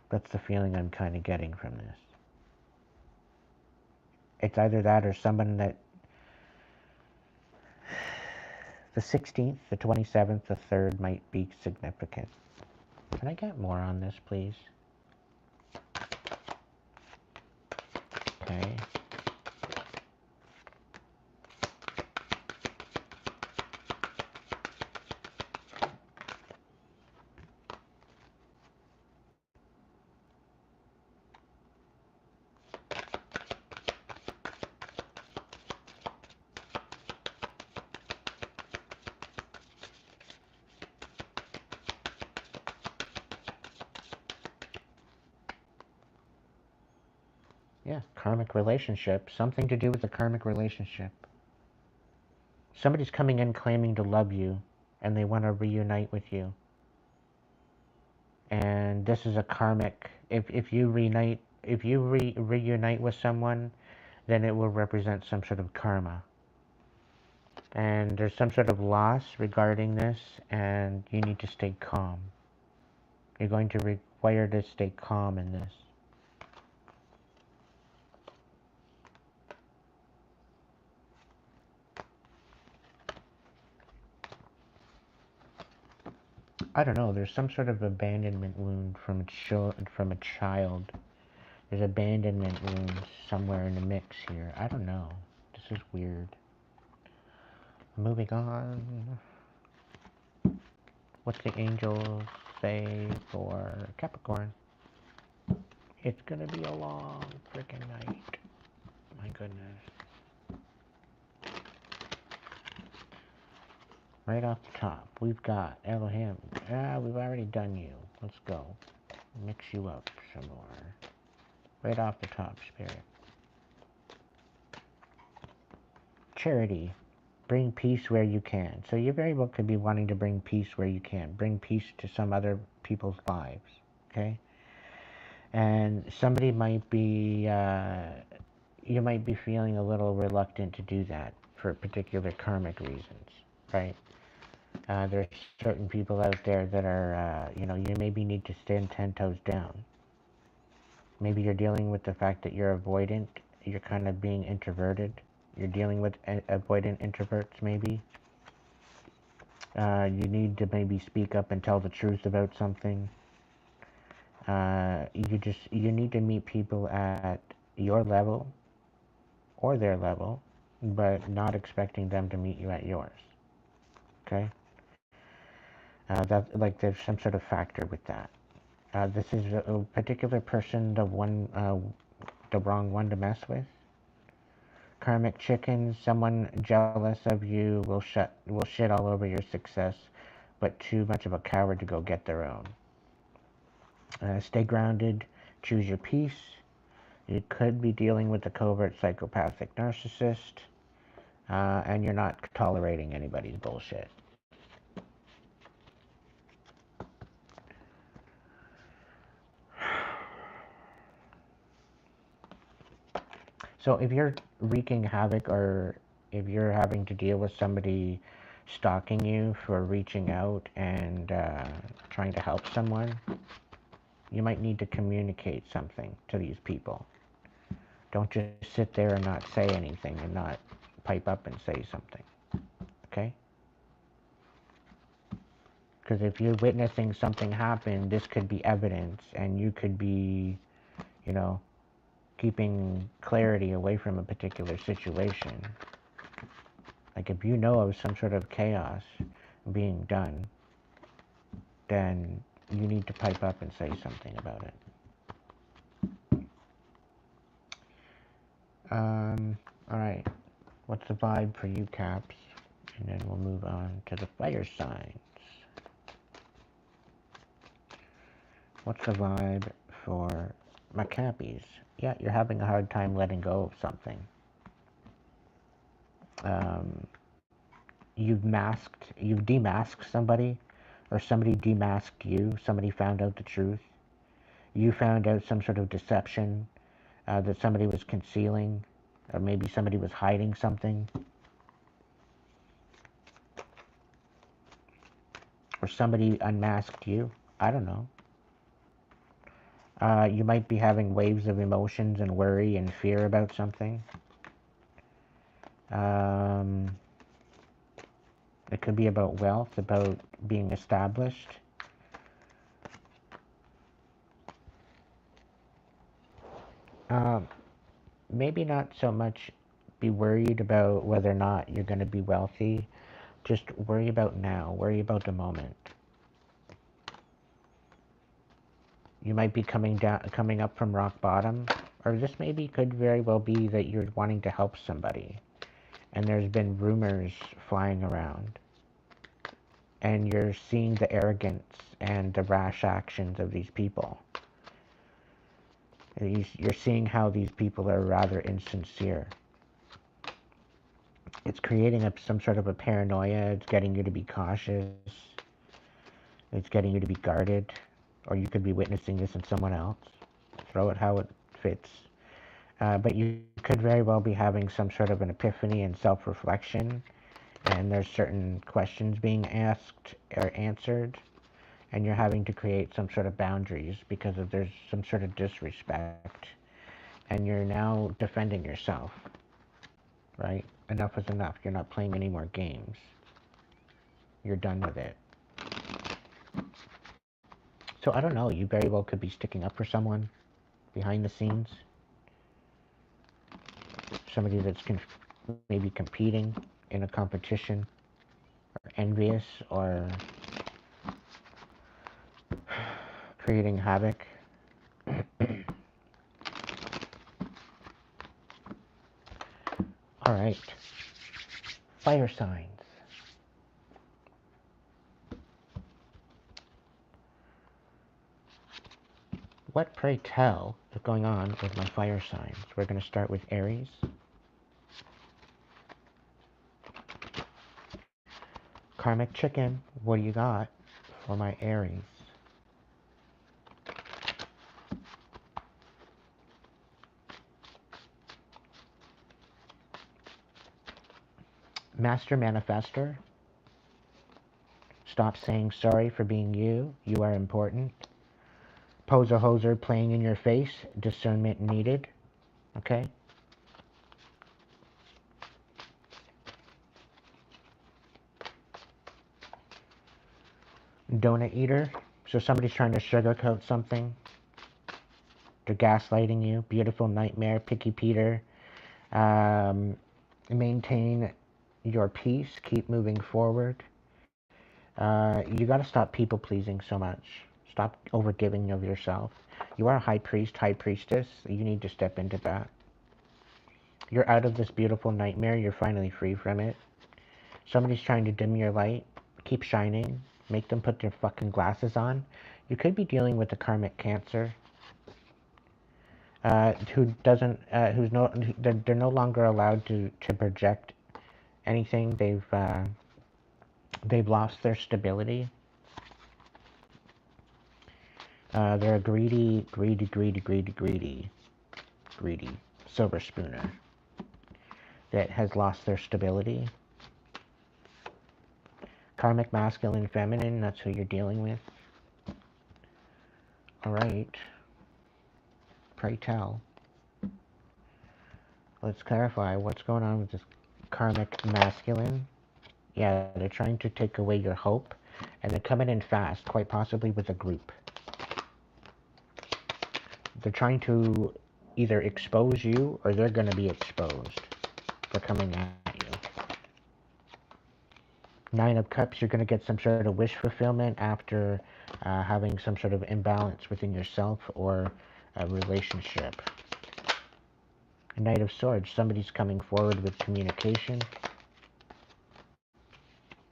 That's the feeling I'm kind of getting from this. It's either that or someone that the 16th, the 27th, the 3rd might be significant. Can I get more on this, please? Okay. Yeah, karmic relationship. Something to do with a karmic relationship. Somebody's coming in claiming to love you, and they want to reunite with you. And this is a karmic. If you reunite with someone, then it will represent some sort of karma. And there's some sort of loss regarding this, and you need to stay calm. You're going to require to stay calm in this. I don't know. There's some sort of abandonment wound from a child. There's abandonment wounds somewhere in the mix here. I don't know. This is weird. Moving on. What's the angels say for Capricorn? It's gonna be a long freaking night. My goodness. Right off the top, we've got Elohim. We've already done you. Let's go. Mix you up some more. Right off the top, Spirit. Charity. Bring peace where you can. So you very well could be wanting to bring peace where you can. Bring peace to some other people's lives. Okay? And somebody might be, you might be feeling a little reluctant to do that for particular karmic reasons, right? There's certain people out there that are, you maybe need to stand 10 toes down. Maybe you're dealing with the fact that you're avoidant. You're kind of being introverted. You're dealing with avoidant introverts, maybe. You need to maybe speak up and tell the truth about something. You need to meet people at your level or their level, but not expecting them to meet you at yours. Okay? There's some sort of factor with that. This is a particular person, the wrong one to mess with. Karmic chickens, someone jealous of you will shit all over your success, but too much of a coward to go get their own. Stay grounded, choose your peace. You could be dealing with a covert psychopathic narcissist, and you're not tolerating anybody's bullshit. So if you're wreaking havoc, or if you're having to deal with somebody stalking you for reaching out and trying to help someone, you might need to communicate something to these people. Don't just sit there and not say anything and not pipe up and say something. Okay? Because if you're witnessing something happen, this could be evidence, and you could be, keeping clarity away from a particular situation. Like if you know of some sort of chaos being done, then you need to pipe up and say something about it. Alright. What's the vibe for you, Caps? And then we'll move on to the fire signs. What's the vibe for my Cappies? Yeah, you're having a hard time letting go of something. You've demasked somebody, or somebody demasked you. Somebody found out the truth. You found out some sort of deception that somebody was concealing, or maybe somebody was hiding something, or somebody unmasked you. I don't know. You might be having waves of emotions and worry and fear about something. It could be about wealth, about being established. Maybe not so much be worried about whether or not you're going to be wealthy. Just worry about now. Worry about the moment. You might be coming up from rock bottom, or this maybe could very well be that you're wanting to help somebody, and there's been rumors flying around, and you're seeing the arrogance and the rash actions of these people. You're seeing how these people are rather insincere. It's creating some sort of a paranoia. It's getting you to be cautious. It's getting you to be guarded. Or you could be witnessing this in someone else. Throw it how it fits. But you could very well be having some sort of an epiphany and self-reflection. And there's certain questions being asked or answered. And you're having to create some sort of boundaries because there's some sort of disrespect. And you're now defending yourself. Right? Enough is enough. You're not playing any more games. You're done with it. So I don't know, you very well could be sticking up for someone behind the scenes. Somebody that's maybe competing in a competition, or envious, or creating havoc. Alright. Fire signs. What, pray tell, is going on with my fire signs? We're going to start with Aries. Karmic chicken, what do you got for my Aries? Master manifester. Stop saying sorry for being you. You are important. Poser hoser playing in your face. Discernment needed. Okay? Donut eater. So somebody's trying to sugarcoat something. They're gaslighting you. Beautiful nightmare. Picky Peter. Maintain your peace. Keep moving forward. You got to stop people pleasing so much. Stop overgiving of yourself. You are a high priest, high priestess. You need to step into that. You're out of this beautiful nightmare. You're finally free from it. Somebody's trying to dim your light. Keep shining. Make them put their fucking glasses on. You could be dealing with a karmic Cancer. They're no longer allowed to project anything. They've lost their stability. They're a greedy silver spooner that has lost their stability. Karmic masculine, feminine, that's who you're dealing with. Alright. Pray tell. Let's clarify what's going on with this karmic masculine. Yeah, they're trying to take away your hope, and they're coming in fast, quite possibly with a group. They're trying to either expose you, or they're going to be exposed for coming at you. Nine of Cups, you're going to get some sort of wish fulfillment after having some sort of imbalance within yourself or a relationship. Knight of Swords, somebody's coming forward with communication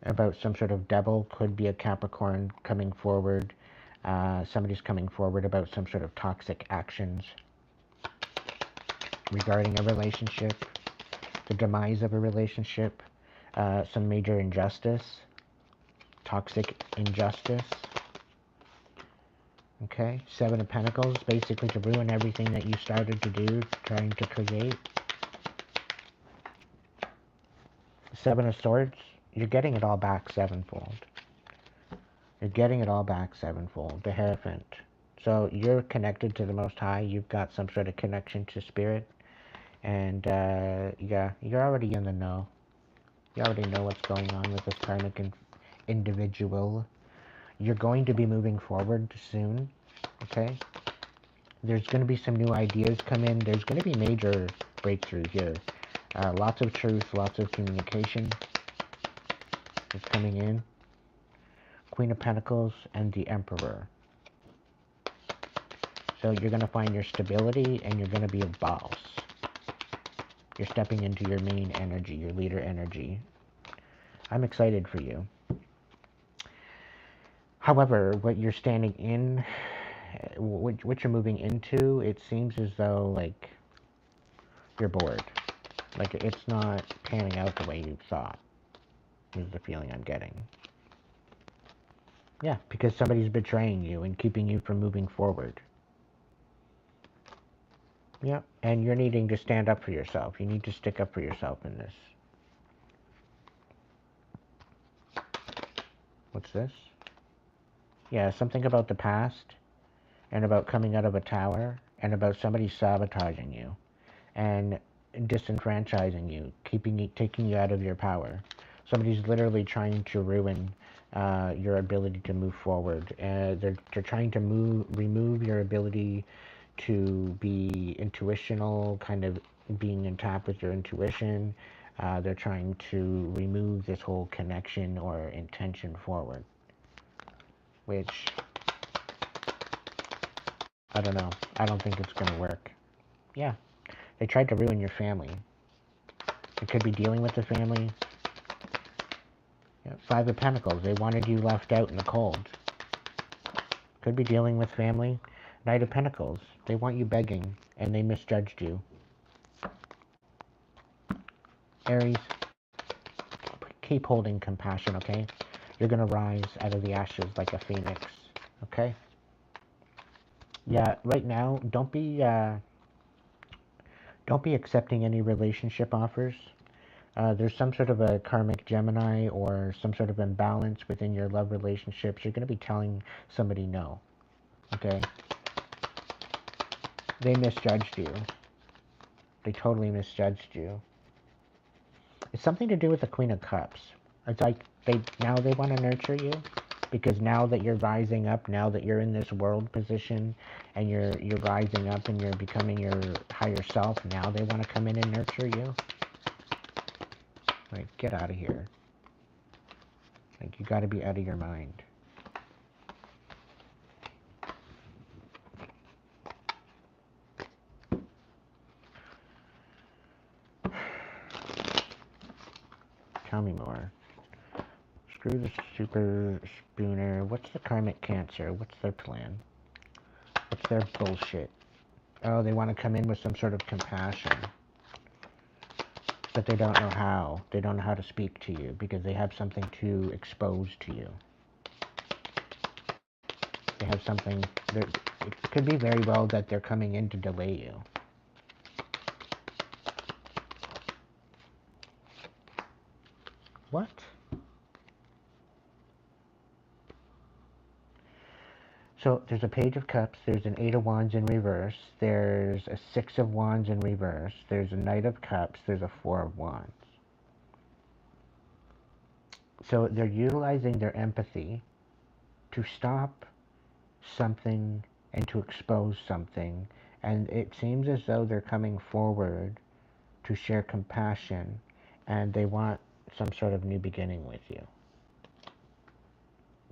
about some sort of devil. Could be a Capricorn coming forward. Somebody's coming forward about some sort of toxic actions regarding a relationship, the demise of a relationship, some major injustice, toxic injustice. Okay, Seven of Pentacles, basically to ruin everything that you started to do, trying to create. Seven of Swords, you're getting it all back sevenfold. You're getting it all back sevenfold. The Hierophant. So you're connected to the Most High. You've got some sort of connection to Spirit. And, yeah, you're already in the know. You already know what's going on with this karmic individual. You're going to be moving forward soon, okay? There's going to be some new ideas come in. There's going to be major breakthrough here. Lots of truth, lots of communication is coming in. Queen of Pentacles and the Emperor. So you're going to find your stability and you're going to be a boss. You're stepping into your main energy, your leader energy. I'm excited for you. However, what you're standing in, what you're moving into, it seems as though, like, you're bored. Like, it's not panning out the way you thought, is the feeling I'm getting. Yeah, because somebody's betraying you and keeping you from moving forward. Yeah, and you're needing to stand up for yourself. You need to stick up for yourself in this. What's this? Yeah, something about the past, and about coming out of a tower, and about somebody sabotaging you, and disenfranchising you, taking you out of your power. Somebody's literally trying to ruin your ability to move forward. They're trying to remove your ability to be intuitional, kind of being in tap with your intuition. They're trying to remove this whole connection or intention forward, which, I don't know. I don't think it's going to work. Yeah, they tried to ruin your family. It could be dealing with the family. Yeah, Five of Pentacles. They wanted you left out in the cold. Could be dealing with family. Knight of Pentacles. They want you begging, and they misjudged you. Aries, keep holding compassion, okay? You're going to rise out of the ashes like a phoenix, okay? Yeah, right now, don't be accepting any relationship offers. There's some sort of a karmic Gemini or some sort of imbalance within your love relationships. You're going to be telling somebody no, okay? They misjudged you. They totally misjudged you. It's something to do with the Queen of Cups. It's like now they want to nurture you, because now that you're rising up, now that you're in this world position and you're rising up and you're becoming your higher self, now they want to come in and nurture you. Like, get out of here. Like, you got to be out of your mind. Tell me more. Screw the super spooner. What's the karmic Cancer? What's their plan? What's their bullshit? Oh, they want to come in with some sort of compassion. But they don't know how. They don't know how to speak to you because they have something to expose to you. They have something. It could be very well that they're coming in to delay you. What? So there's a Page of Cups, there's an Eight of Wands in reverse, there's a Six of Wands in reverse, there's a Knight of Cups, there's a Four of Wands. So they're utilizing their empathy to stop something and to expose something. And it seems as though they're coming forward to share compassion, and they want some sort of new beginning with you.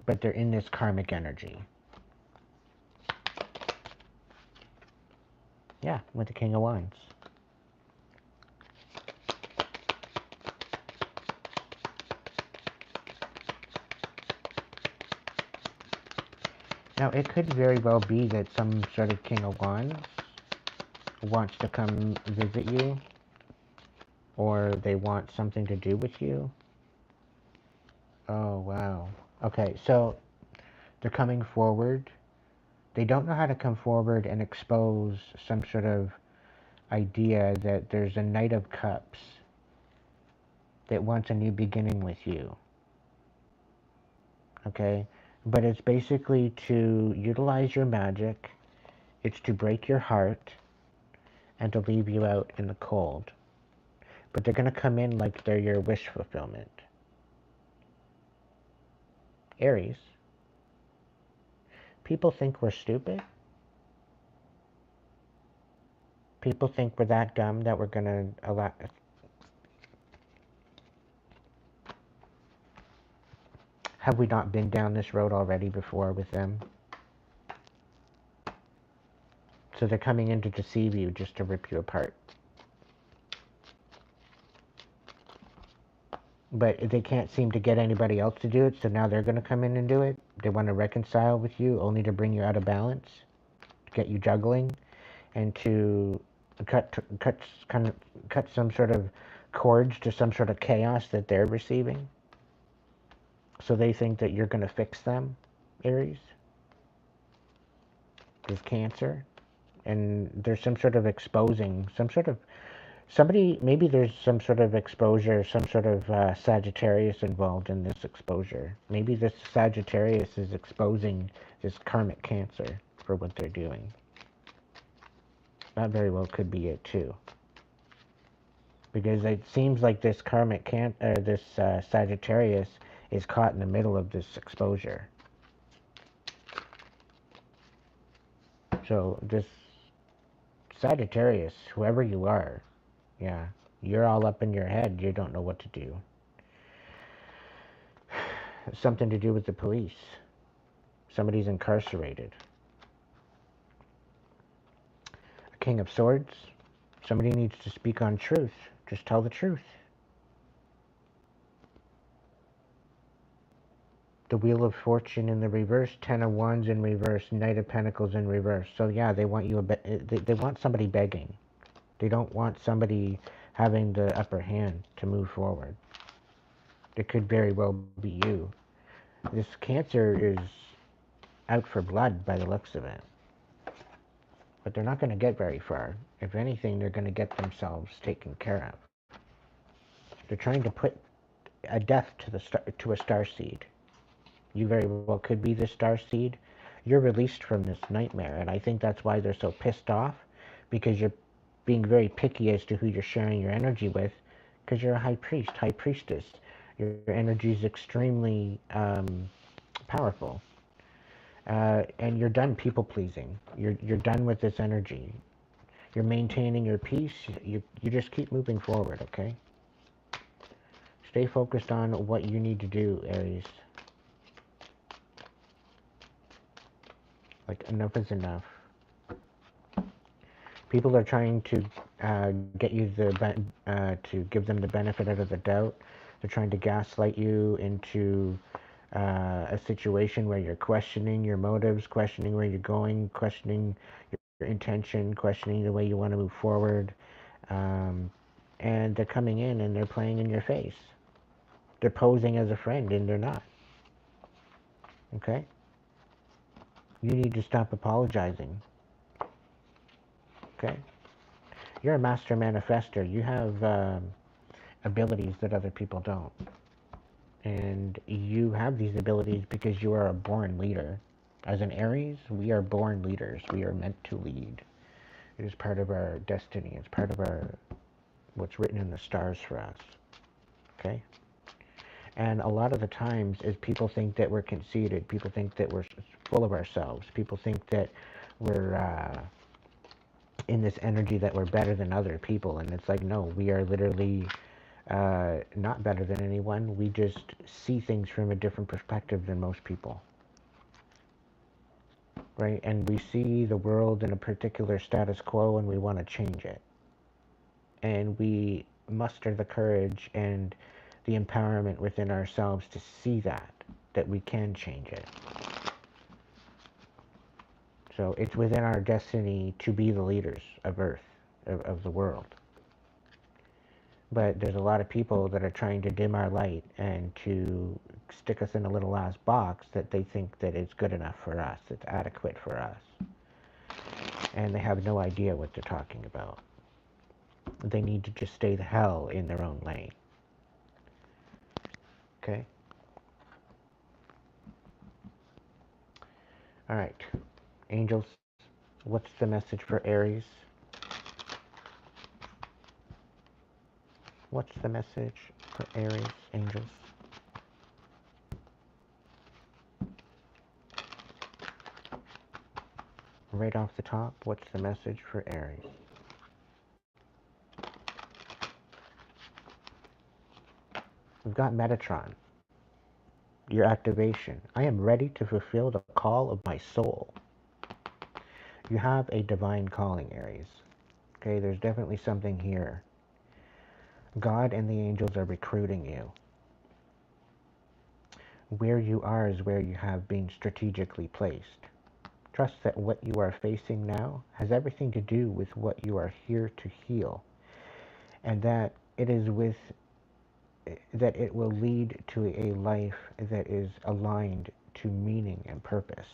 But they're in this karmic energy. Yeah, with the King of Wands. Now, it could very well be that some sort of King of Wands wants to come visit you, or they want something to do with you. Oh, wow. Okay, so they're coming forward They don't know how to come forward and expose some sort of idea that there's a Knight of Cups that wants a new beginning with you. Okay? But it's basically to utilize your magic, it's to break your heart, and to leave you out in the cold. But they're going to come in like they're your wish fulfillment. Aries, people think we're stupid. People think we're that dumb that we're going to allow... Have we not been down this road already before with them? So they're coming in to deceive you just to rip you apart. But they can't seem to get anybody else to do it, so now they're going to come in and do it. They want to reconcile with you, only to bring you out of balance, to get you juggling, and to cut some sort of cords to some sort of chaos that they're receiving. So they think that you're going to fix them, Aries. There's Cancer. And there's some sort of exposing, some sort of... Somebody, maybe there's some sort of exposure, some sort of Sagittarius involved in this exposure. Maybe this Sagittarius is exposing this karmic Cancer for what they're doing. That very well could be it too. Because it seems like this karmic Sagittarius is caught in the middle of this exposure. So this Sagittarius, whoever you are, yeah, you're all up in your head. You don't know what to do. Something to do with the police. Somebody's incarcerated. A King of Swords. Somebody needs to speak on truth. Just tell the truth. The Wheel of Fortune in the reverse, Ten of Wands in reverse, Knight of Pentacles in reverse. So yeah, they want you. They want somebody begging. They don't want somebody having the upper hand to move forward. It could very well be you. This Cancer is out for blood by the looks of it. But they're not going to get very far. If anything, they're going to get themselves taken care of. They're trying to put a death to a star seed. You very well could be the star seed. You're released from this nightmare, and I think that's why they're so pissed off, because you're being very picky as to who you're sharing your energy with, because you're a high priest, high priestess. Your energy is extremely powerful. And you're done people pleasing. You're done with this energy. You're maintaining your peace. You just keep moving forward, okay? Stay focused on what you need to do, Aries. Like, enough is enough. People are trying to get you to give them the benefit out of the doubt. They're trying to gaslight you into a situation where you're questioning your motives, questioning where you're going, questioning your intention, questioning the way you want to move forward. And they're coming in and they're playing in your face. They're posing as a friend and they're not. Okay? You need to stop apologizing. Okay? You're a master manifester. You have abilities that other people don't. And you have these abilities because you are a born leader. As an Aries, we are born leaders. We are meant to lead. It is part of our destiny. It's part of what's written in the stars for us. Okay? And a lot of the times is people think that we're conceited. People think that we're full of ourselves. People think that we're in this energy that we're better than other people. And it's like, no, we are literally not better than anyone. We just see things from a different perspective than most people. Right? And we see the world in a particular status quo and we want to change it. And we muster the courage and the empowerment within ourselves to see that we can change it. So it's within our destiny to be the leaders of Earth, of the world. But there's a lot of people that are trying to dim our light and to stick us in a little ass box that they think that it's good enough for us, it's adequate for us. And they have no idea what they're talking about. They need to just stay the hell in their own lane. Okay? Alright. Angels, what's the message for Aries? What's the message for Aries, angels? Right off the top, what's the message for Aries? We've got Metatron, your activation. I am ready to fulfill the call of my soul. You have a divine calling, Aries. Okay, there's definitely something here. God and the angels are recruiting you. Where you are is where you have been strategically placed. Trust that what you are facing now has everything to do with what you are here to heal, and that it will lead to a life that is aligned to meaning and purpose.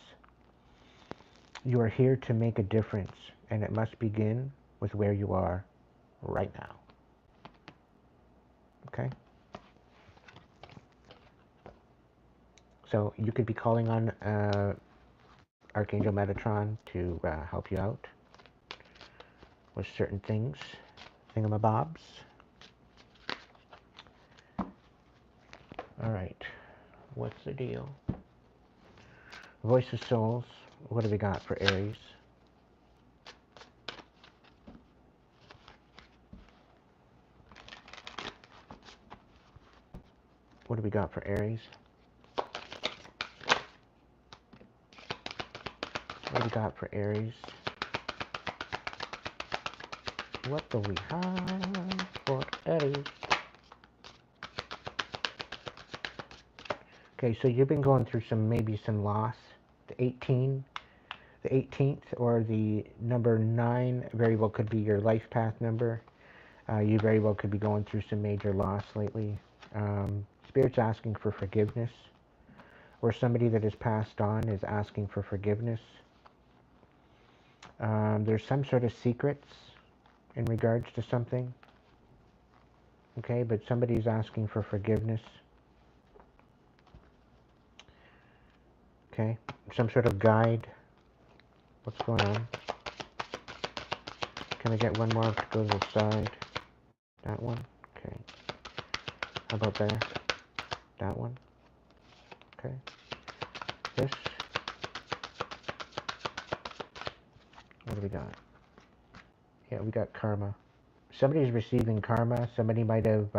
You are here to make a difference, and it must begin with where you are right now. Okay? So you could be calling on Archangel Metatron to help you out with certain things, thingamabobs. Alright, what's the deal? Voice of Souls, what have we got for Aries? What do we got for Aries? What do we got for Aries? What do we have for Aries? Okay, so you've been going through maybe some loss. The 18th, or the number 9 very well could be your life path number. You very well could be going through some major loss lately. Spirit's asking for forgiveness, or somebody that has passed on is asking for forgiveness. There's some sort of secrets in regards to something. Okay, but somebody's asking for forgiveness. Okay, some sort of guide. What's going on? Can I get one more to go to the side? That one? Okay. How about there? That one? Okay. This? What do we got? Yeah, we got karma. Somebody's receiving karma. Somebody might have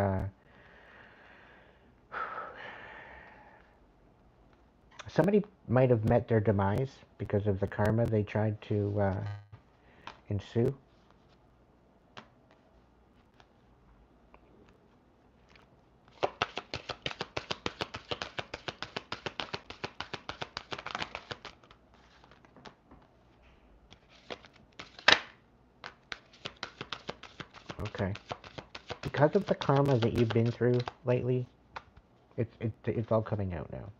met their demise because of the karma they tried to ensue. Okay. Because of the karma that you've been through lately, it's all coming out now.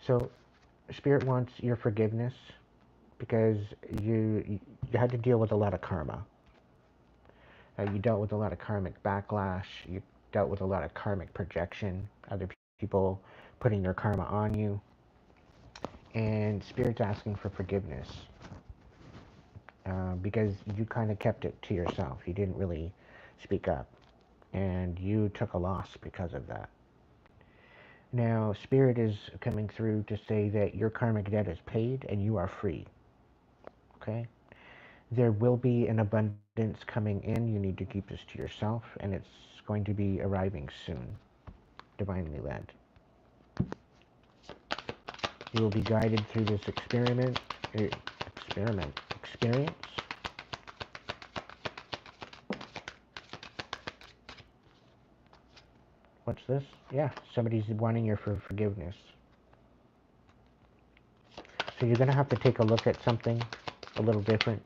So, Spirit wants your forgiveness because you had to deal with a lot of karma. You dealt with a lot of karmic backlash. You dealt with a lot of karmic projection. Other people putting their karma on you. And Spirit's asking for forgiveness. Because you kind of kept it to yourself. You didn't really speak up. And you took a loss because of that. Now, Spirit is coming through to say that your karmic debt is paid and you are free. Okay? There will be an abundance coming in. You need to keep this to yourself, and it's going to be arriving soon. Divinely led. You will be guided through this experience. What's this? Yeah, somebody's wanting your forgiveness. So you're going to have to take a look at something a little different.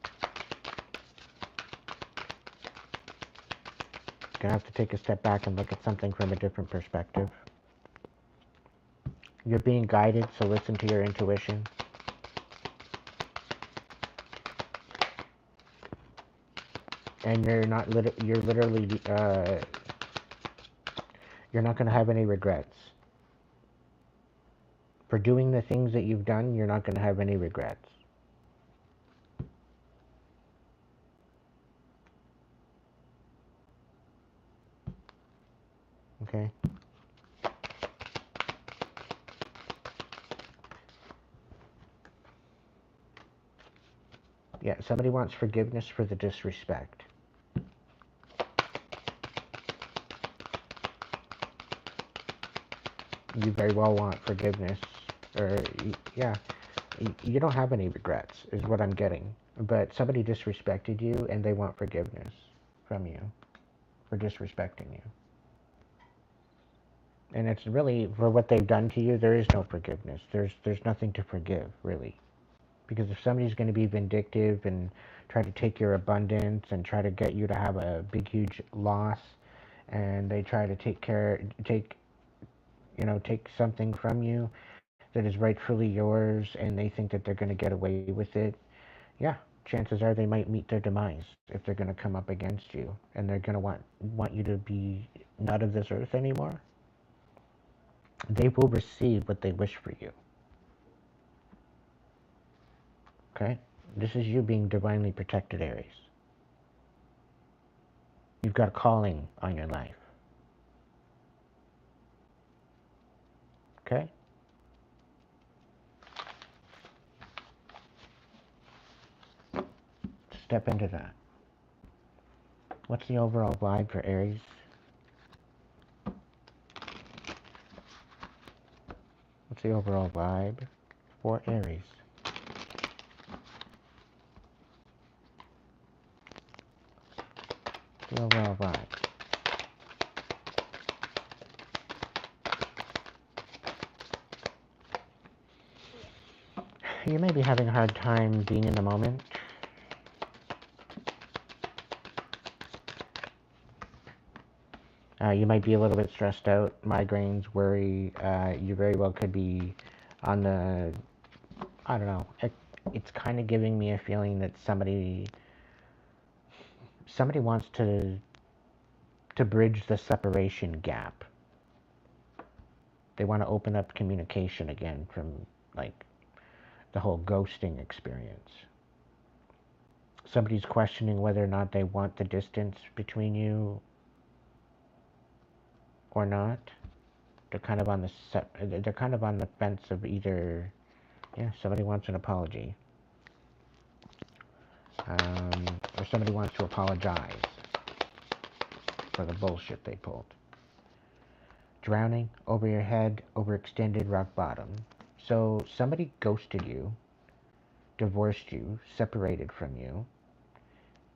going to have to take a step back and look at something from a different perspective. You're being guided, so listen to your intuition. And you're literally, you're not going to have any regrets. For doing the things that you've done, you're not going to have any regrets. Okay? Yeah, somebody wants forgiveness for the disrespect. You very well want forgiveness. Or, yeah, you don't have any regrets, is what I'm getting. But somebody disrespected you, and they want forgiveness from you for disrespecting you. And it's really, for what they've done to you, there is no forgiveness. There's nothing to forgive, really. Because if somebody's going to be vindictive and try to take your abundance and try to get you to have a big, huge loss, and they try to take something from you that is rightfully yours, and they think that they're going to get away with it, yeah, chances are they might meet their demise if they're going to come up against you, and they're going to want you to be not of this earth anymore. They will receive what they wish for you. Okay? This is you being divinely protected, Aries. You've got a calling on your life. Okay? Step into that. What's the overall vibe for Aries? What's the overall vibe for Aries? The overall vibe. You may be having a hard time being in the moment. You might be a little bit stressed out, migraines, worry. You very well could be on the, I don't know, it's kind of giving me a feeling that somebody wants to bridge the separation gap. They want to open up communication again from, like, the whole ghosting experience. Somebody's questioning whether or not they want the distance between you or not. They're kind of on the fence of either, yeah, somebody wants an apology, or somebody wants to apologize for the bullshit they pulled. Drowning, over your head, overextended, rock bottom. So somebody ghosted you, divorced you, separated from you,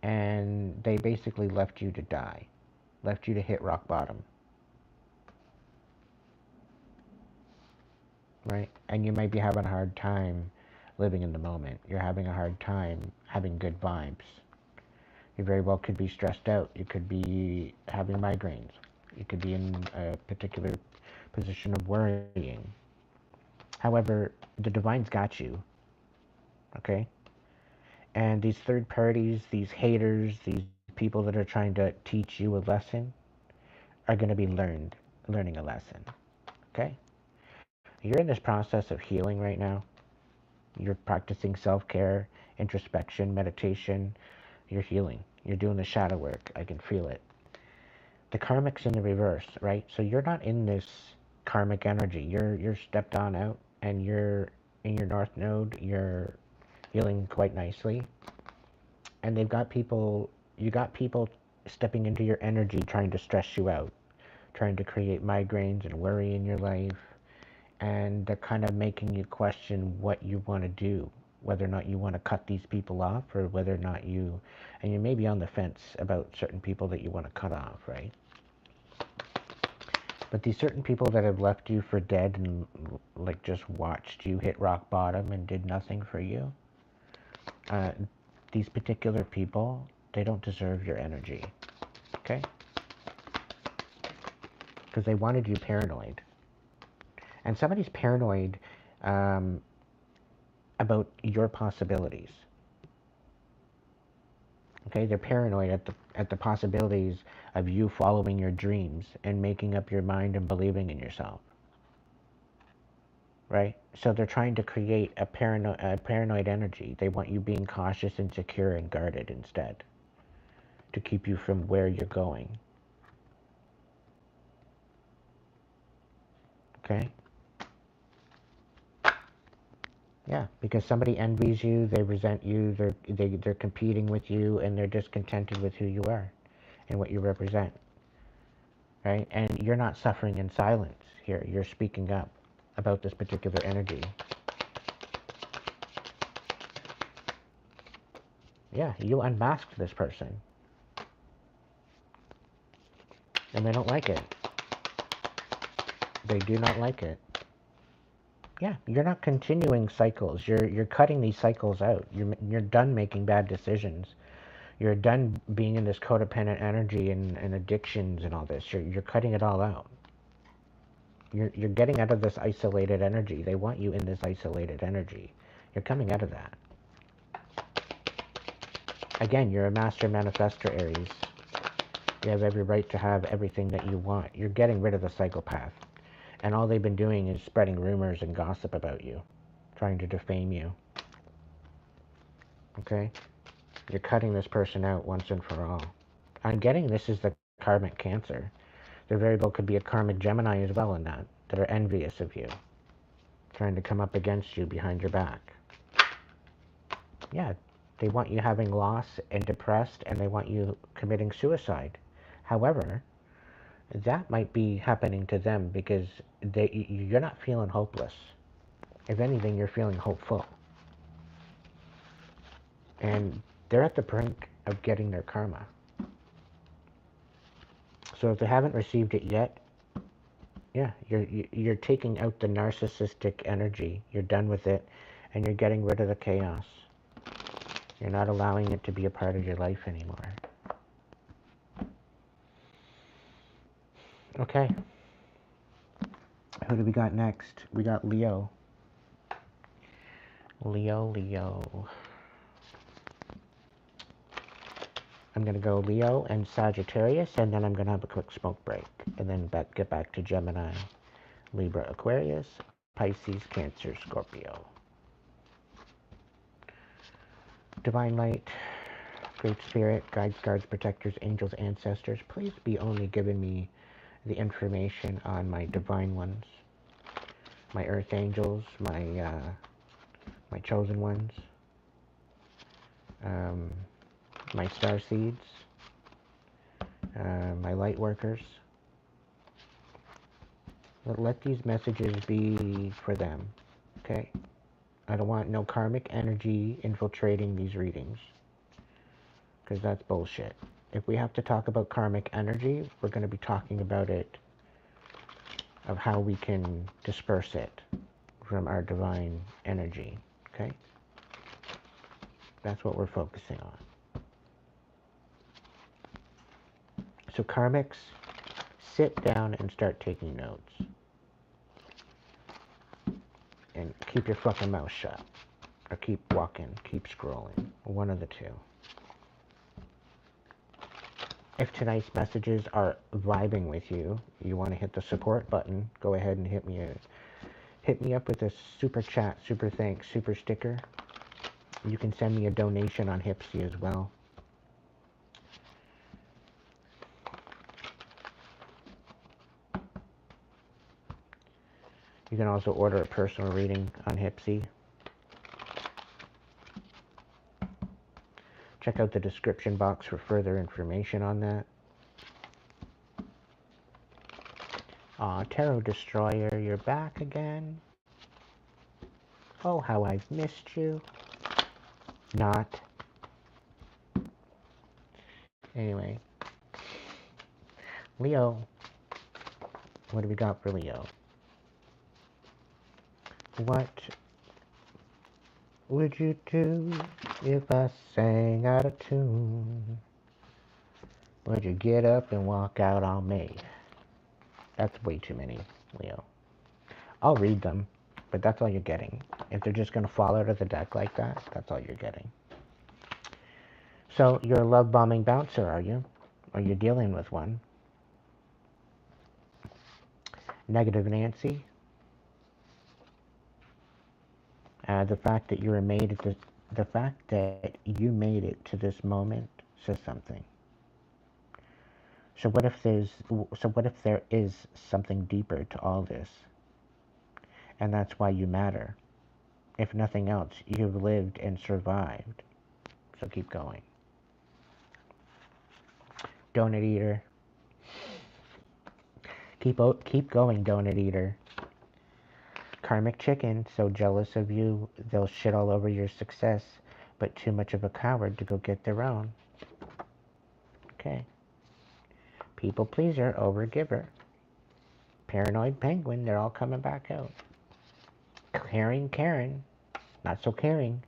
and they basically left you to die, left you to hit rock bottom. Right? And you might be having a hard time living in the moment. You're having a hard time having good vibes. You very well could be stressed out. You could be having migraines. You could be in a particular position of worrying. However, the divine's got you. Okay? And these third parties, these haters, these people that are trying to teach you a lesson are going to be learning a lesson. Okay? You're in this process of healing right now. You're practicing self-care, introspection, meditation. You're healing. You're doing the shadow work. I can feel it. The karmic's in the reverse, right? So you're not in this karmic energy. You're stepped on out, and you're in your north node. You're healing quite nicely. And you got people stepping into your energy, trying to stress you out, trying to create migraines and worry in your life. And they're kind of making you question what you want to do, whether or not you want to cut these people off, or whether or not you may be on the fence about certain people that you want to cut off, right? But these certain people that have left you for dead and, like, just watched you hit rock bottom and did nothing for you, these particular people, they don't deserve your energy, okay? because they wanted you paranoid. And somebody's paranoid about your possibilities. Okay, they're paranoid at the possibilities of you following your dreams and making up your mind and believing in yourself. Right? So they're trying to create a paranoid energy. They want you being cautious and secure and guarded instead, to keep you from where you're going. Okay? Yeah, because somebody envies you, they resent you, they're competing with you, and they're discontented with who you are and what you represent. Right? And you're not suffering in silence here. You're speaking up about this particular energy. Yeah, you unmasked this person. And they don't like it. They do not like it. Yeah, you're not continuing cycles. You're cutting these cycles out. You're done making bad decisions. You're done being in this codependent energy and addictions and all this. You're cutting it all out. You're getting out of this isolated energy. They want you in this isolated energy. You're coming out of that. Again, you're a master manifestor, Aries. You have every right to have everything that you want. You're getting rid of the psychopath. And all they've been doing is spreading rumors and gossip about you, trying to defame you. Okay? You're cutting this person out once and for all. I'm getting this is the karmic Cancer. Their variable could be a karmic Gemini as well in that are envious of you, trying to come up against you behind your back. Yeah, they want you having loss and depressed, and they want you committing suicide. However, that might be happening to them because you're not feeling hopeless. If anything, you're feeling hopeful. And they're at the brink of getting their karma. So if they haven't received it yet, yeah, you're taking out the narcissistic energy. You're done with it, and you're getting rid of the chaos. You're not allowing it to be a part of your life anymore. Okay. Who do we got next? We got Leo. Leo. I'm going to go Leo and Sagittarius, and then I'm going to have a quick smoke break. And then get back to Gemini, Libra, Aquarius, Pisces, Cancer, Scorpio. Divine Light, Great Spirit, guides, guards, protectors, angels, ancestors, please be only giving me the information on my divine ones, my earth angels, my chosen ones, my star seeds, my light workers. Let these messages be for them, okay? I don't want no karmic energy infiltrating these readings, because that's bullshit. If we have to talk about karmic energy, we're going to be talking about it, of how we can disperse it from our divine energy, okay? That's what we're focusing on. So karmics, sit down and start taking notes. And keep your fucking mouth shut. Or keep walking, keep scrolling. One of the two. If tonight's messages are vibing with you, you want to hit the support button, go ahead and hit me up with a super chat, super thanks, super sticker. You can send me a donation on Hipsy as well. You can also order a personal reading on Hipsy. Check out the description box for further information on that. Aw, Tarot Destroyer, you're back again. Oh, how I've missed you. Not. Anyway. Leo. What do we got for Leo? What would you do if I sang out of tune? Would you get up and walk out on me? That's way too many, Leo. I'll read them, but that's all you're getting. If they're just going to fall out of the deck like that, that's all you're getting. So you're a love bombing bouncer, are you? Or you're dealing with one? Negative Nancy. The fact that you're made it, the fact that you made it to this moment says something. So what if there is something deeper to all this? And that's why you matter. If nothing else, you've lived and survived. So keep going. Donut eater. Keep going, donut eater. Karmic chicken, so jealous of you, they'll shit all over your success, but too much of a coward to go get their own. Okay. People pleaser, over giver. Paranoid penguin, they're all coming back out. Caring Karen, not so caring.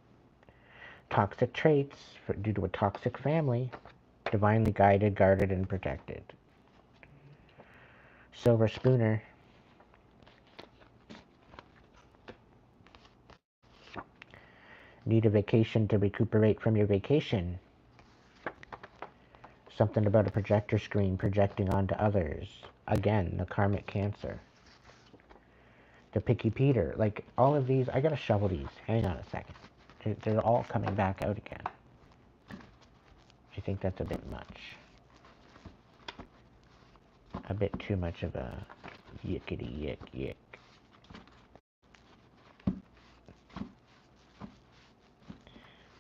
Toxic traits, due to a toxic family. Divinely guided, guarded, and protected. Silver spooner. Need a vacation to recuperate from your vacation. Something about a projector screen projecting onto others. Again, the karmic cancer. The picky Peter. Like, all of these, I gotta shovel these. Hang on a second. They're all coming back out again. I think that's a bit much. A bit too much of a yickety yick yick.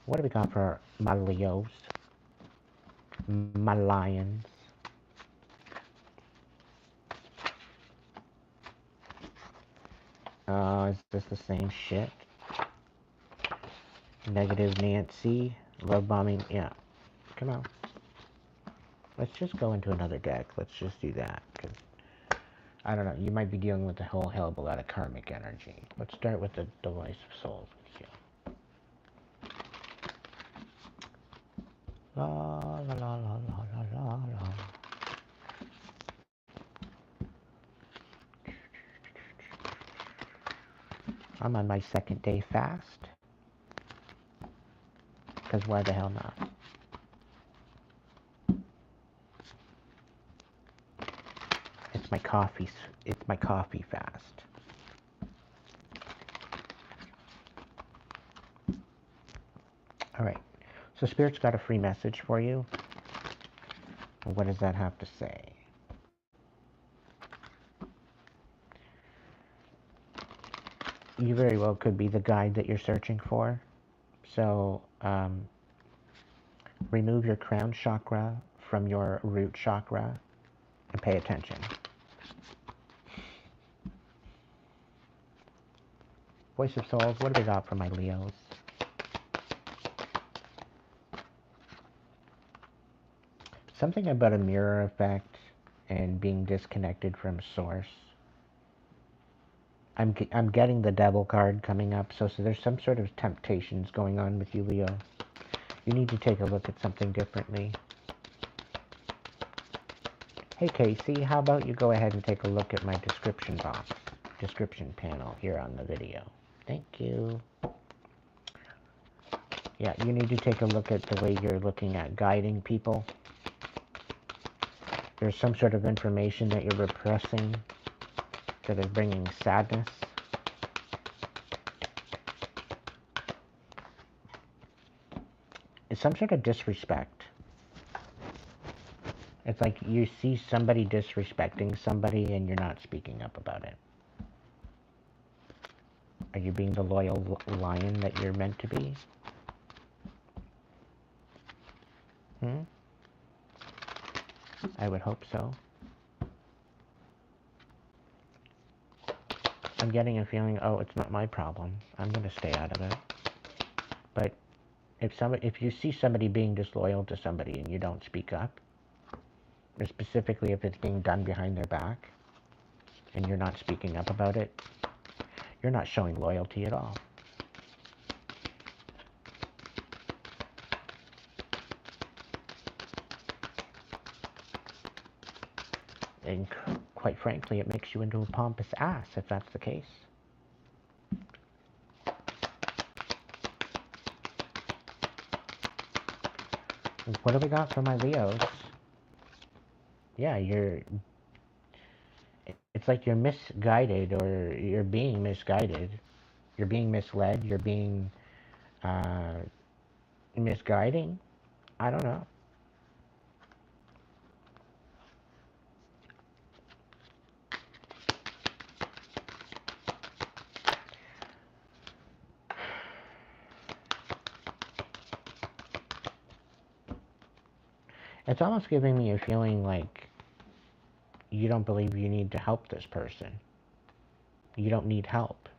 What do we got for my Leos? My lions. Is this the same shit? Negative Nancy. Love bombing. Yeah. Come on. Let's just go into another deck. Let's just do that. Because, I don't know. You might be dealing with a whole hell of a lot of karmic energy. Let's start with the Device of Souls. La la la la la la la. I'm on my second day fast. Because why the hell not? It's my coffee fast. Alright. So Spirit's got a free message for you. What does that have to say? You very well could be the guide that you're searching for. So, remove your crown chakra from your root chakra and pay attention. Voice of Souls, what do we got for my Leos? Something about a mirror effect and being disconnected from source. I'm getting the devil card coming up, so there's some sort of temptations going on with you, Leo. You need to take a look at something differently. Hey Casey, how about you go ahead and take a look at my description panel here on the video. Thank you. Yeah, you need to take a look at the way you're looking at guiding people. There's some sort of information that you're repressing that is bringing sadness. It's some sort of disrespect. It's like you see somebody disrespecting somebody and you're not speaking up about it. Are you being the loyal lion that you're meant to be? I would hope so. I'm getting a feeling, oh, it's not my problem. I'm going to stay out of it. But if you see somebody being disloyal to somebody and you don't speak up, or specifically if it's being done behind their back, and you're not speaking up about it, you're not showing loyalty at all. quite frankly, it makes you into a pompous ass if that's the case. What do we got for my Leos? Yeah, it's like you're misguided, or you're being misguided. You're being misled. You're being misguiding. I don't know. It's almost giving me a feeling like you don't believe you need to help this person. You don't need help.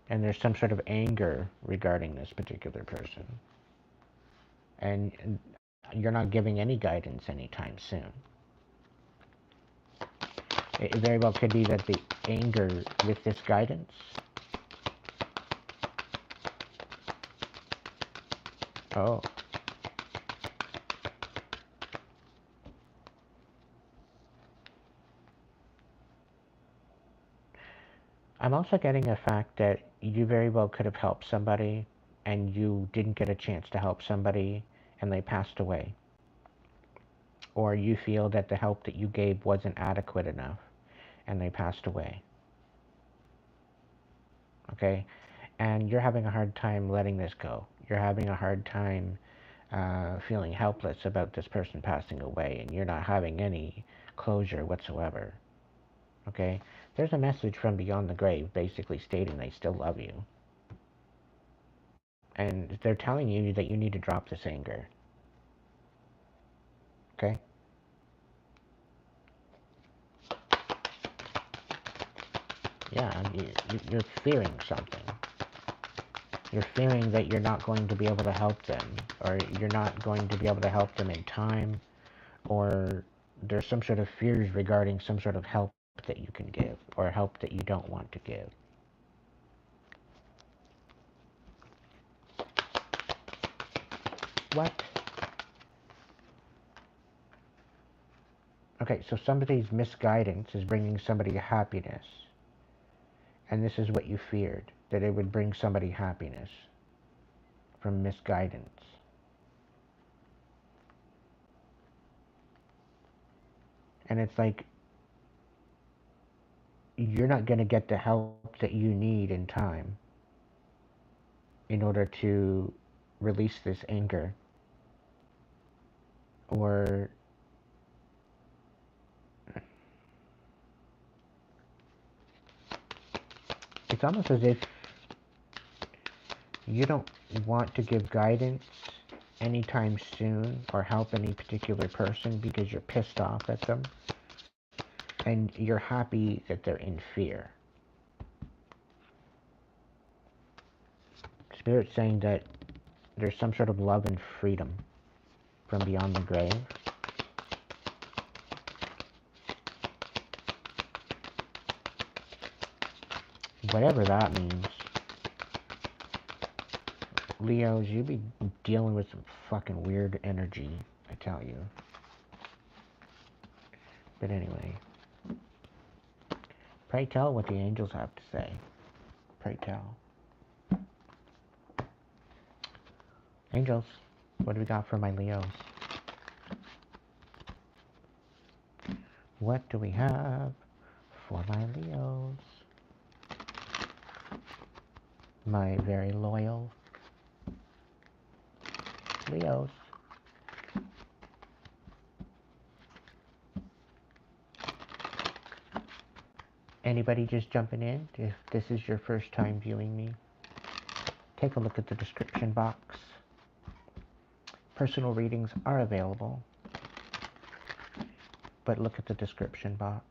And there's some sort of anger regarding this particular person. And you're not giving any guidance anytime soon. It very well could be that the anger with this guidance oh. I'm also getting a fact that you very well could have helped somebody and you didn't get a chance to help somebody and they passed away. Or you feel that the help that you gave wasn't adequate enough and they passed away. Okay? And you're having a hard time letting this go. You're having a hard time feeling helpless about this person passing away, and you're not having any closure whatsoever. Okay? There's a message from beyond the grave basically stating they still love you. And they're telling you that you need to drop this anger. Okay? Yeah, you're fearing something. You're fearing that you're not going to be able to help them, or you're not going to be able to help them in time, or there's some sort of fears regarding some sort of help that you can give, or help that you don't want to give. What? Okay, so somebody's misguidance is bringing somebody happiness. And this is what you feared, that it would bring somebody happiness from misguidance. And it's like, you're not going to get the help that you need in time in order to release this anger. Or it's almost as if you don't want to give guidance anytime soon or help any particular person because you're pissed off at them and you're happy that they're in fear. Spirit's saying that there's some sort of love and freedom from beyond the grave. Whatever that means. Leos, you be dealing with some fucking weird energy, I tell you. But anyway. Pray tell what the angels have to say. Pray tell. Angels, what do we got for my Leos? What do we have for my Leos? My very loyal Leos. Anybody just jumping in? If this is your first time viewing me, take a look at the description box. Personal readings are available, but look at the description box.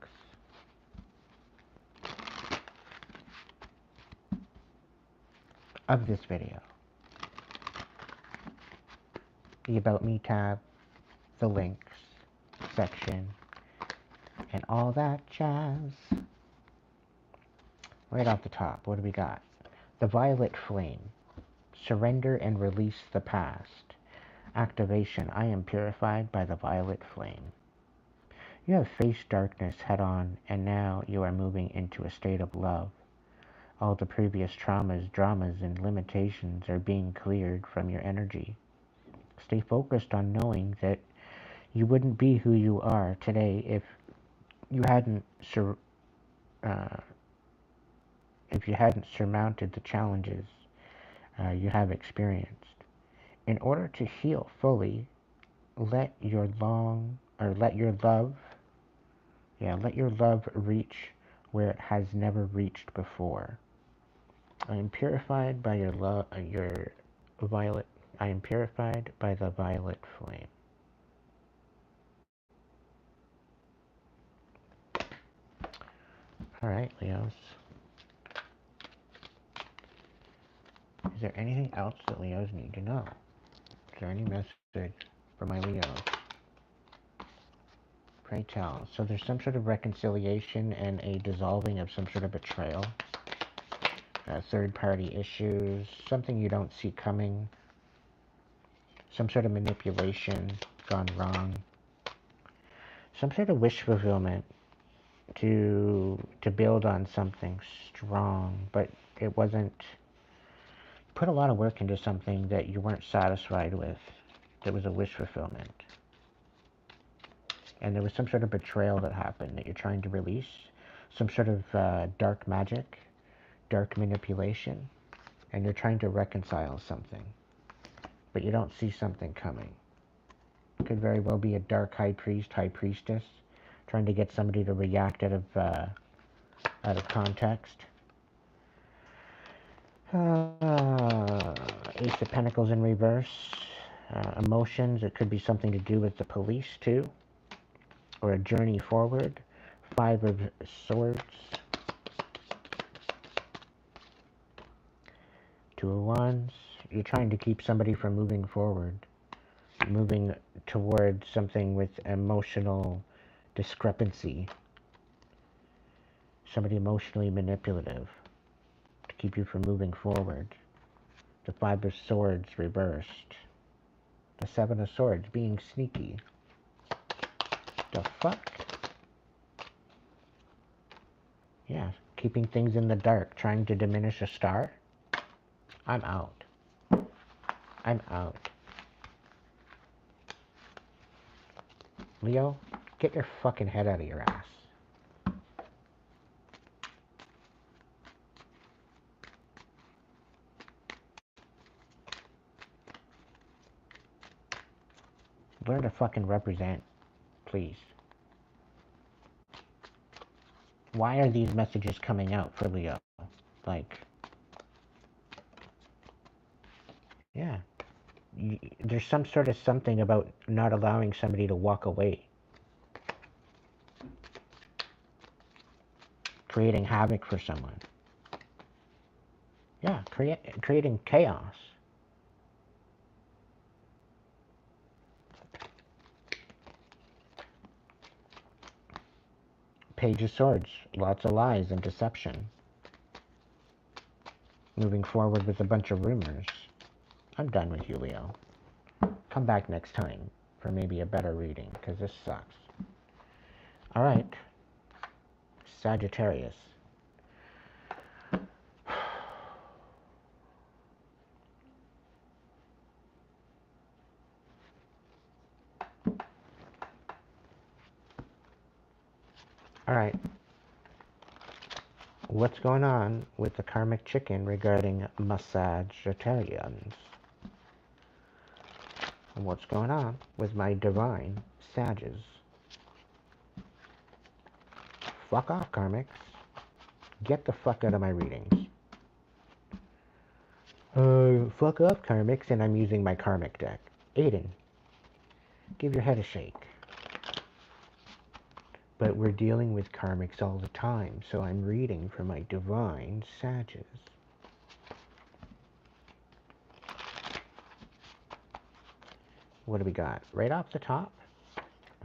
Of this video. The About Me tab, the links section, and all that jazz. Right off the top, what do we got? The Violet Flame. Surrender and release the past. Activation. I am purified by the Violet Flame. You have faced darkness head on, and now you are moving into a state of love. All the previous traumas, dramas, and limitations are being cleared from your energy. Stay focused on knowing that you wouldn't be who you are today you hadn't sur- uh, if you hadn't surmounted the challenges you have experienced. In order to heal fully, let your long or let your love reach where it has never reached before. I am purified by your love, your violet. I am purified by the violet flame. All right, Leos. Is there anything else that Leos need to know? Is there any message for my Leos? Pray tell. So there's some sort of reconciliation and a dissolving of some sort of betrayal. Third-party issues, something you don't see coming, some sort of manipulation gone wrong, some sort of wish fulfillment to build on something strong, but it wasn't. Put a lot of work into something that you weren't satisfied with. There was a wish fulfillment, and there was some sort of betrayal that happened that you're trying to release, some sort of dark magic, dark manipulation, and you're trying to reconcile something, but you don't see something coming. It could very well be a dark high priest, high priestess, trying to get somebody to react out of context. Ace of Pentacles in reverse. Emotions, it could be something to do with the police too, or a journey forward. Five of Swords. Two of Wands. You're trying to keep somebody from moving forward, moving towards something with emotional discrepancy. Somebody emotionally manipulative to keep you from moving forward. The Five of Swords reversed. The Seven of Swords being sneaky. The fuck? Yeah, keeping things in the dark, trying to diminish a star. I'm out. I'm out. Leo, get your fucking head out of your ass. Learn to fucking represent, please. Why are these messages coming out for Leo? Like, yeah. There's some sort of something about not allowing somebody to walk away. Creating havoc for someone. Yeah, creating chaos. Page of Swords. Lots of lies and deception. Moving forward with a bunch of rumors. I'm done with you, Leo. Come back next time for maybe a better reading, because this sucks. Alright. Sagittarius. Alright. What's going on with the karmic chicken regarding Sagittarians? And what's going on with my divine Sages? Fuck off, karmics. Get the fuck out of my readings. Fuck off, karmics, and I'm using my karmic deck. Aiden, give your head a shake. But we're dealing with karmics all the time, so I'm reading for my divine Sages. What do we got? Right off the top?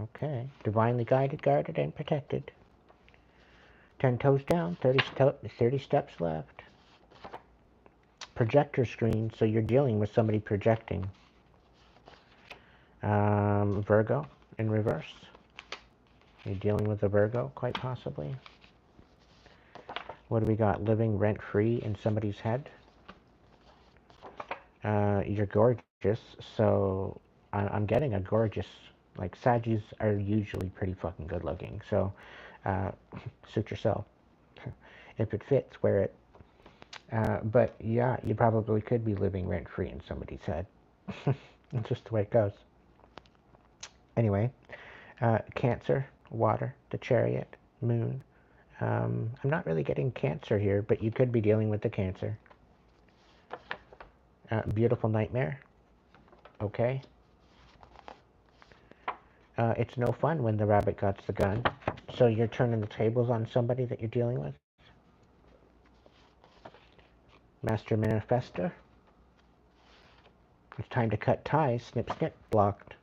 Okay. Divinely guided, guarded, and protected. 10 toes down, 30 steps left. Projector screen, so you're dealing with somebody projecting. Virgo in reverse. You're dealing with a Virgo, quite possibly. What do we got? Living rent-free in somebody's head. You're gorgeous, so I'm getting a gorgeous, like, Saggies are usually pretty fucking good looking, so uh, suit yourself. If it fits, wear it. But yeah, you probably could be living rent-free in somebody's head. It's just the way it goes. Anyway, Cancer, water, the Chariot, moon. I'm not really getting Cancer here, but you could be dealing with the Cancer. Beautiful nightmare. Okay. It's no fun when the rabbit got the gun. So you're turning the tables on somebody that you're dealing with. Master Manifester. It's time to cut ties. Snip, snip. Blocked.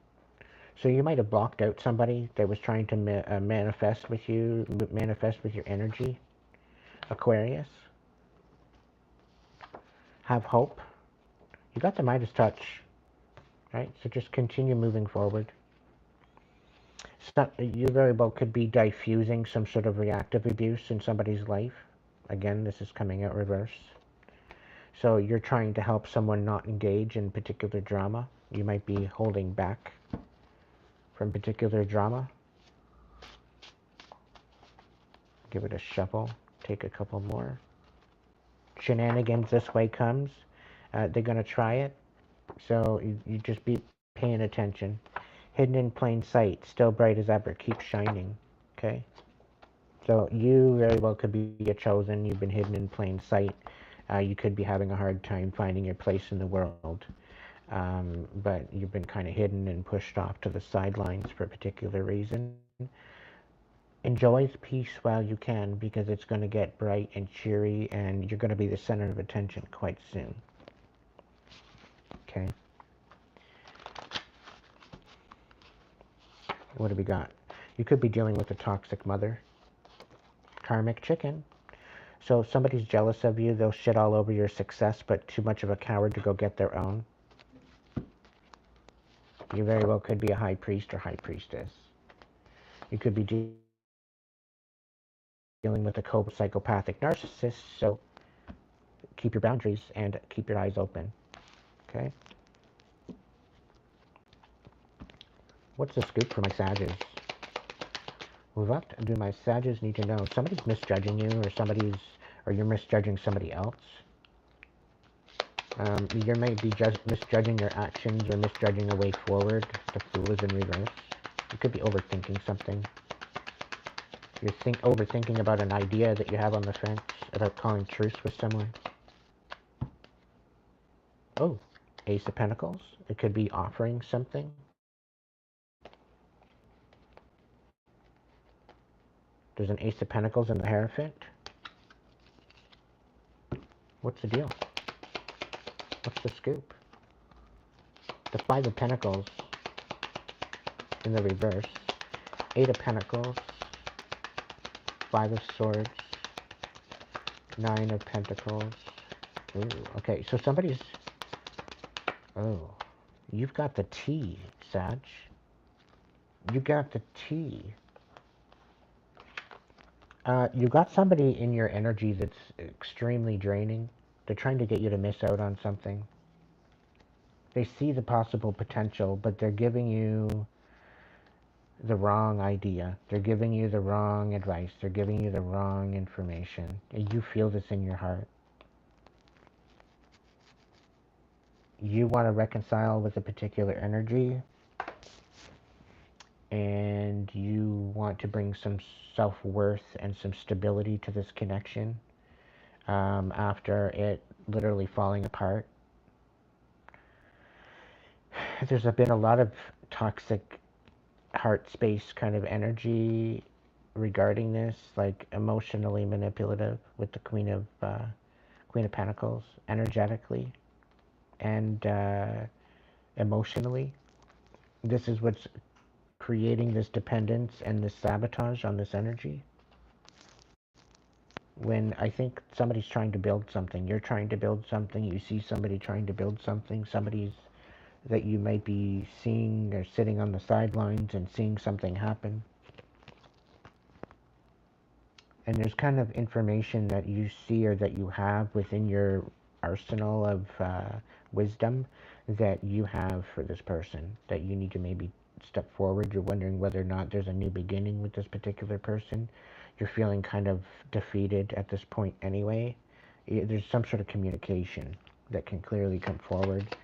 So you might have blocked out somebody that was trying to manifest with you, manifest with your energy. Aquarius. Have hope. You got the Midas touch, right? So just continue moving forward. You very well could be diffusing some sort of reactive abuse in somebody's life. Again, this is coming out reverse. So you're trying to help someone not engage in particular drama. You might be holding back from particular drama. Give it a shuffle. Take a couple more. Shenanigans this way comes. They're going to try it. So you just be paying attention. Hidden in plain sight. Still bright as ever. Keep shining. Okay? So you very well could be a chosen. You've been hidden in plain sight. You could be having a hard time finding your place in the world. But you've been kind of hidden and pushed off to the sidelines for a particular reason. Enjoy the peace while you can, because it's going to get bright and cheery, and you're going to be the center of attention quite soon. Okay. What do we got? You could be dealing with a toxic mother. Karmic chicken. So somebody's jealous of you. They'll shit all over your success, but too much of a coward to go get their own. You very well could be a high priest or high priestess. You could be dealing with a psychopathic narcissist, so keep your boundaries and keep your eyes open. Okay? What's the scoop for my Sages? What do my Sages need to know? Somebody's misjudging you, or you're misjudging somebody else. You may be misjudging your actions or misjudging a way forward. The Fool is in reverse. You could be overthinking something. You're overthinking about an idea that you have on the fence, about calling truce with someone. Oh, Ace of Pentacles. It could be offering something. There's an Ace of Pentacles in the Hierophant. What's the deal? What's the scoop? The Five of Pentacles in the reverse. Eight of Pentacles. Five of Swords. Nine of Pentacles. Ooh, okay, so somebody's... Oh, you've got the tea, Sag. You got the tea. You got somebody in your energy that's extremely draining. They're trying to get you to miss out on something. They see the possible potential, but they're giving you the wrong idea. They're giving you the wrong advice. They're giving you the wrong information. And you feel this in your heart. You want to reconcile with a particular energy, and you want to bring some self-worth and some stability to this connection after it literally falling apart. There's been a lot of toxic heart space kind of energy regarding this, like emotionally manipulative with the Queen of Pentacles, energetically and emotionally. This is what's creating this dependence and this sabotage on this energy. When I think somebody's trying to build something, you're trying to build something, you see somebody trying to build something, somebody's that you might be seeing or sitting on the sidelines and seeing something happen. And there's kind of information that you see or that you have within your arsenal of wisdom that you have for this person that you need to maybe step forward. You're wondering whether or not there's a new beginning with this particular person. You're feeling kind of defeated at this point anyway. There's some sort of communication that can clearly come forward.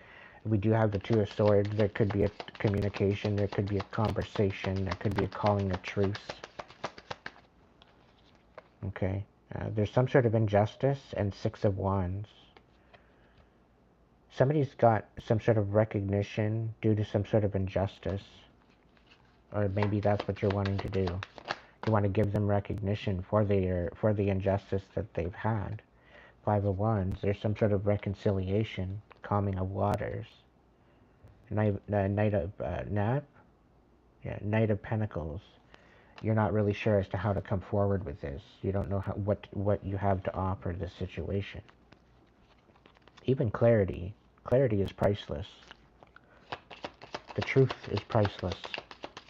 We do have the Two of Swords. There could be a communication. There could be a conversation. There could be a calling a truce. Okay. There's some sort of injustice and Six of Wands. Somebody's got some sort of recognition due to some sort of injustice. Or maybe that's what you're wanting to do. You want to give them recognition for the injustice that they've had. Five of Wands. There's some sort of reconciliation, calming of waters. Knight of Knight of Pentacles. You're not really sure as to how to come forward with this. You don't know what you have to offer this situation. Even clarity. Clarity is priceless. The truth is priceless.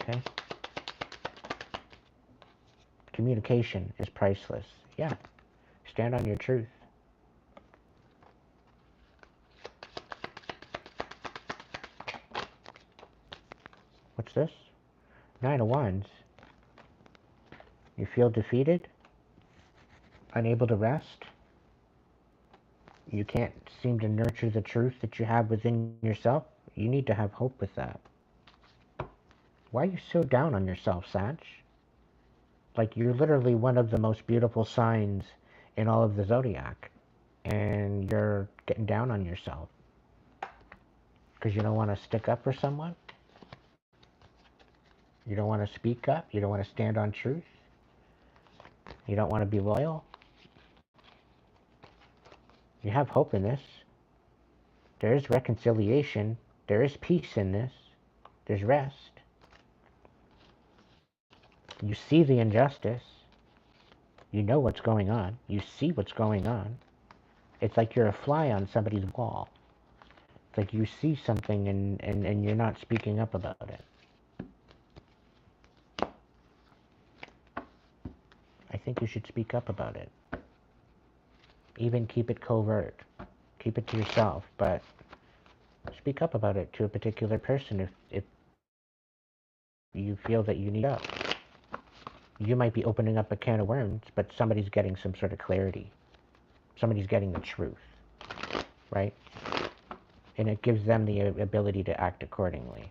Okay? Communication is priceless. Yeah. Stand on your truth. What's this? Nine of Wands. You feel defeated? Unable to rest? You can't seem to nurture the truth that you have within yourself? You need to have hope with that. Why are you so down on yourself, Sag? Like, you're literally one of the most beautiful signs in all of the Zodiac. And you're getting down on yourself. Because you don't want to stick up for someone? You don't want to speak up? You don't want to stand on truth? You don't want to be loyal? You have hope in this. There is reconciliation. There is peace in this. There's rest. You see the injustice. You know what's going on. You see what's going on. It's like you're a fly on somebody's wall. It's like you see something and you're not speaking up about it. I think you should speak up about it. Even keep it covert. Keep it to yourself, but speak up about it to a particular person if you feel that you need help. You might be opening up a can of worms, but somebody's getting some sort of clarity. Somebody's getting the truth, right? And it gives them the ability to act accordingly.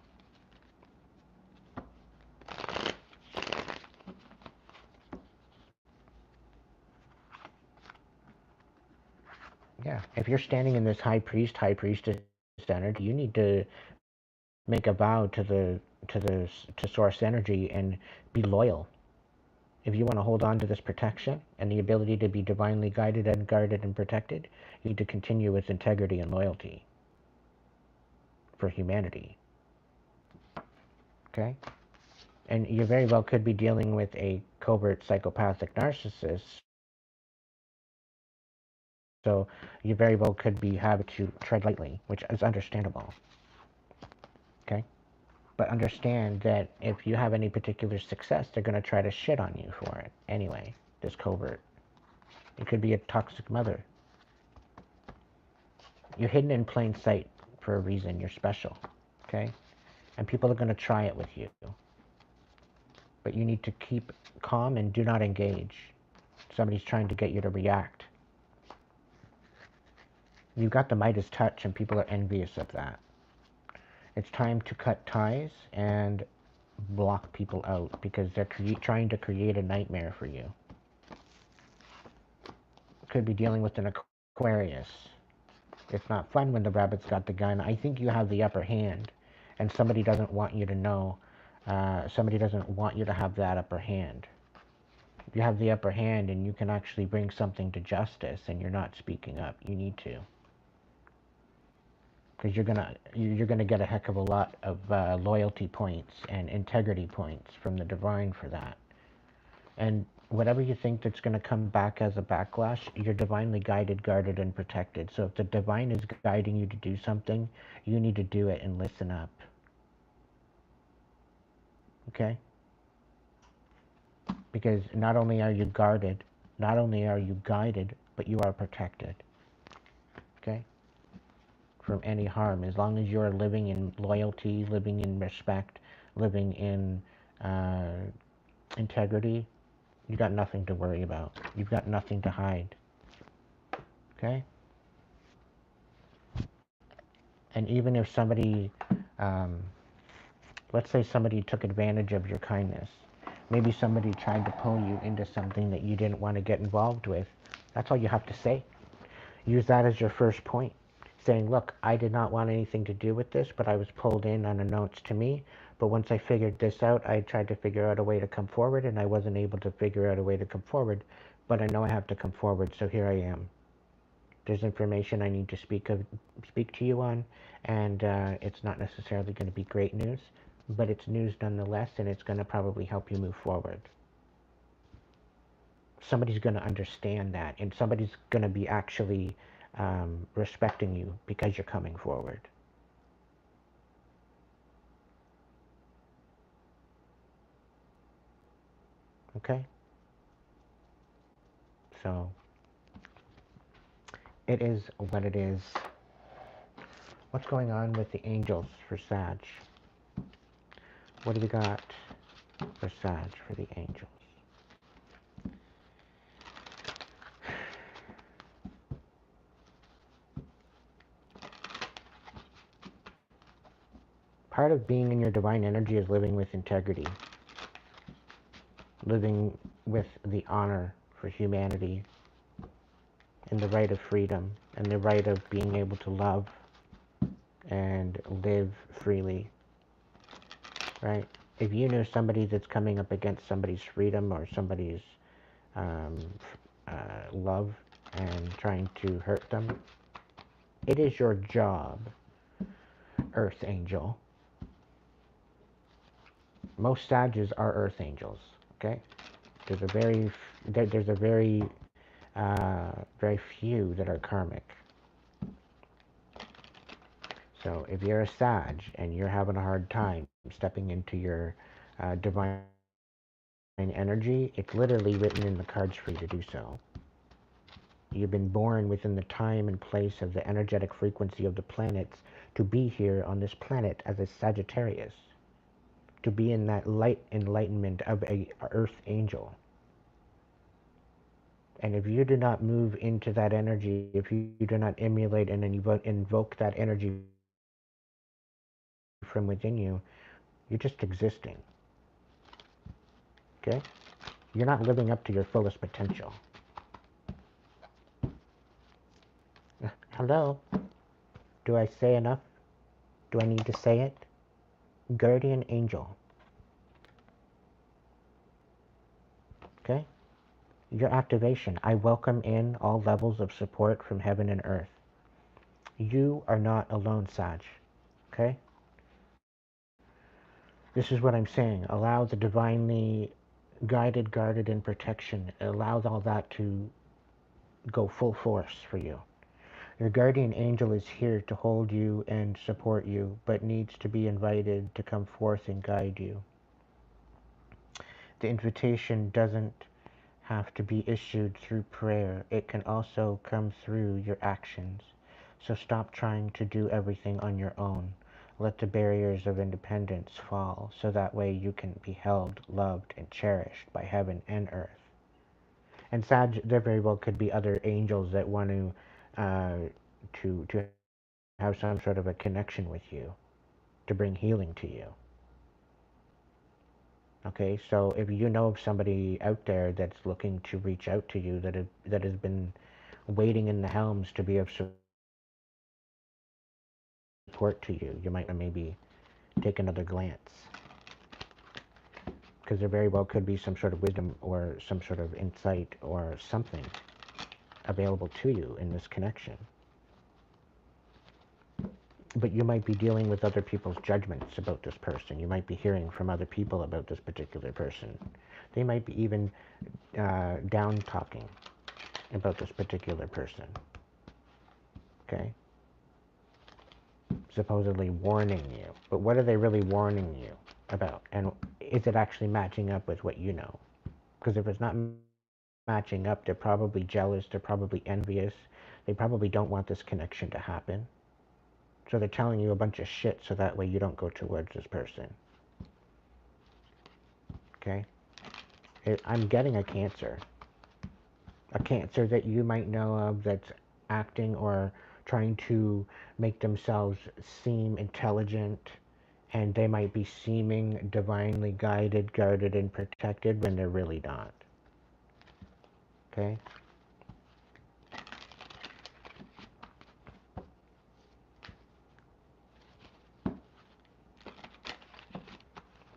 Yeah, if you're standing in this high priestess energy, you need to make a vow to source energy and be loyal. If you want to hold on to this protection and the ability to be divinely guided and guarded and protected, you need to continue with integrity and loyalty for humanity. Okay? And you very well could be dealing with a covert psychopathic narcissist. So you very well could be having to tread lightly, which is understandable. Okay? But understand that if you have any particular success, they're going to try to shit on you for it anyway, this covert. It could be a toxic mother. You're hidden in plain sight for a reason. You're special. Okay? And people are going to try it with you. But you need to keep calm and do not engage. Somebody's trying to get you to react. You've got the Midas touch and people are envious of that. It's time to cut ties and block people out because they're trying to create a nightmare for you. Could be dealing with an Aquarius. It's not fun when the rabbit's got the gun. I think you have the upper hand and somebody doesn't want you to know. Somebody doesn't want you to have that upper hand. You have the upper hand and you can actually bring something to justice and you're not speaking up. You need to. Because you're gonna get a heck of a lot of loyalty points and integrity points from the divine for that. And whatever you think that's gonna come back as a backlash, you're divinely guided, guarded, and protected. So if the divine is guiding you to do something, you need to do it and listen up. Okay? Because not only are you guarded, Not only are you guided, but you are protected, okay, from any harm. As long as you're living in loyalty, living in respect, living in integrity, you got nothing to worry about. You've got nothing to hide, okay? And even if somebody, um, let's say somebody took advantage of your kindness, maybe somebody tried to pull you into something that you didn't want to get involved with, that's all you have to say. Use that as your first point, saying, look, I did not want anything to do with this, but I was pulled in unbeknownst to me. But once I figured this out, I tried to figure out a way to come forward, and I wasn't able to figure out a way to come forward. But I know I have to come forward, so here I am. There's information I need to speak to you on, and it's not necessarily going to be great news, but it's news nonetheless, and it's going to probably help you move forward. Somebody's going to understand that, and somebody's going to be actually respecting you because you're coming forward. Okay? So, it is what it is. What's going on with the angels for Sag? What do we got for Sag for the angels? Part of being in your divine energy is living with integrity, living with the honor for humanity, and the right of freedom, and the right of being able to love and live freely, right? If you know somebody that's coming up against somebody's freedom or somebody's um, love and trying to hurt them, it is your job, Earth Angel. Most Sages are Earth Angels, okay? There's a very few that are karmic. So if you're a Sag and you're having a hard time stepping into your divine energy, it's literally written in the cards for you to do so. You've been born within the time and place of the energetic frequency of the planets to be here on this planet as a Sagittarius, to be in that light enlightenment of a Earth Angel. And if you do not move into that energy, if you do not emulate and invoke that energy from within you, you're just existing. Okay? You're not living up to your fullest potential. Hello? Do I say enough? Do I need to say it? Guardian Angel. Okay? Your activation. I welcome in all levels of support from heaven and earth. You are not alone, Sag. Okay? This is what I'm saying. Allow the divinely guided, guarded, and protection. Allow all that to go full force for you. Your guardian angel is here to hold you and support you, but needs to be invited to come forth and guide you. The invitation doesn't have to be issued through prayer. It can also come through your actions. So stop trying to do everything on your own. Let the barriers of independence fall, so that way you can be held, loved, and cherished by heaven and earth. And Sag, there very well could be other angels that want to have some sort of a connection with you, to bring healing to you. Okay, so if you know of somebody out there that's looking to reach out to you, that has been waiting in the helms to be of support to you, you might maybe take another glance. Because there very well could be some sort of wisdom or some sort of insight or something available to you in this connection. But you might be dealing with other people's judgments about this person. You might be hearing from other people about this particular person. They might be even down talking about this particular person. Okay? Supposedly warning you. But what are they really warning you about? And is it actually matching up with what you know? Because if it's not matching up. They're probably jealous. They're probably envious. They probably don't want this connection to happen. So they're telling you a bunch of shit so that way you don't go towards this person. Okay? I'm getting a Cancer. A Cancer that you might know of that's acting or trying to make themselves seem intelligent, and they might be seeming divinely guided, guarded, and protected when they're really not. Okay?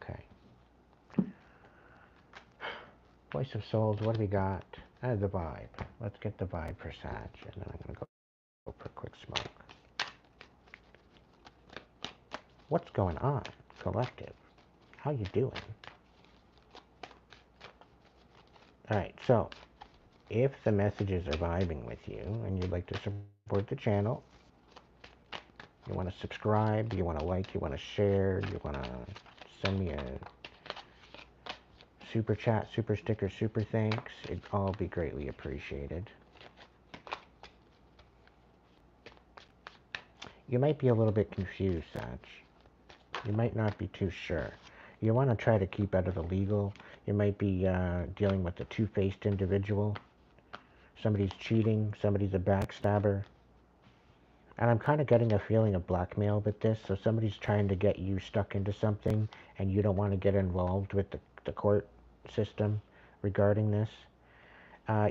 Okay. Voice of Souls, what do we got? The vibe. Let's get the vibe for Sag, and then I'm going to go for a quick smoke. What's going on, Collective? How you doing? Alright, so, if the messages are vibing with you, and you'd like to support the channel, you want to subscribe, you want to like, you want to share, you want to send me a super chat, super sticker, super thanks, it'd all be greatly appreciated. You might be a little bit confused, Sag. You might not be too sure. You want to try to keep out of the legal. You might be dealing with a two-faced individual. Somebody's cheating, somebody's a backstabber. And I'm kind of getting a feeling of blackmail with this, so somebody's trying to get you stuck into something, and you don't want to get involved with the court system regarding this.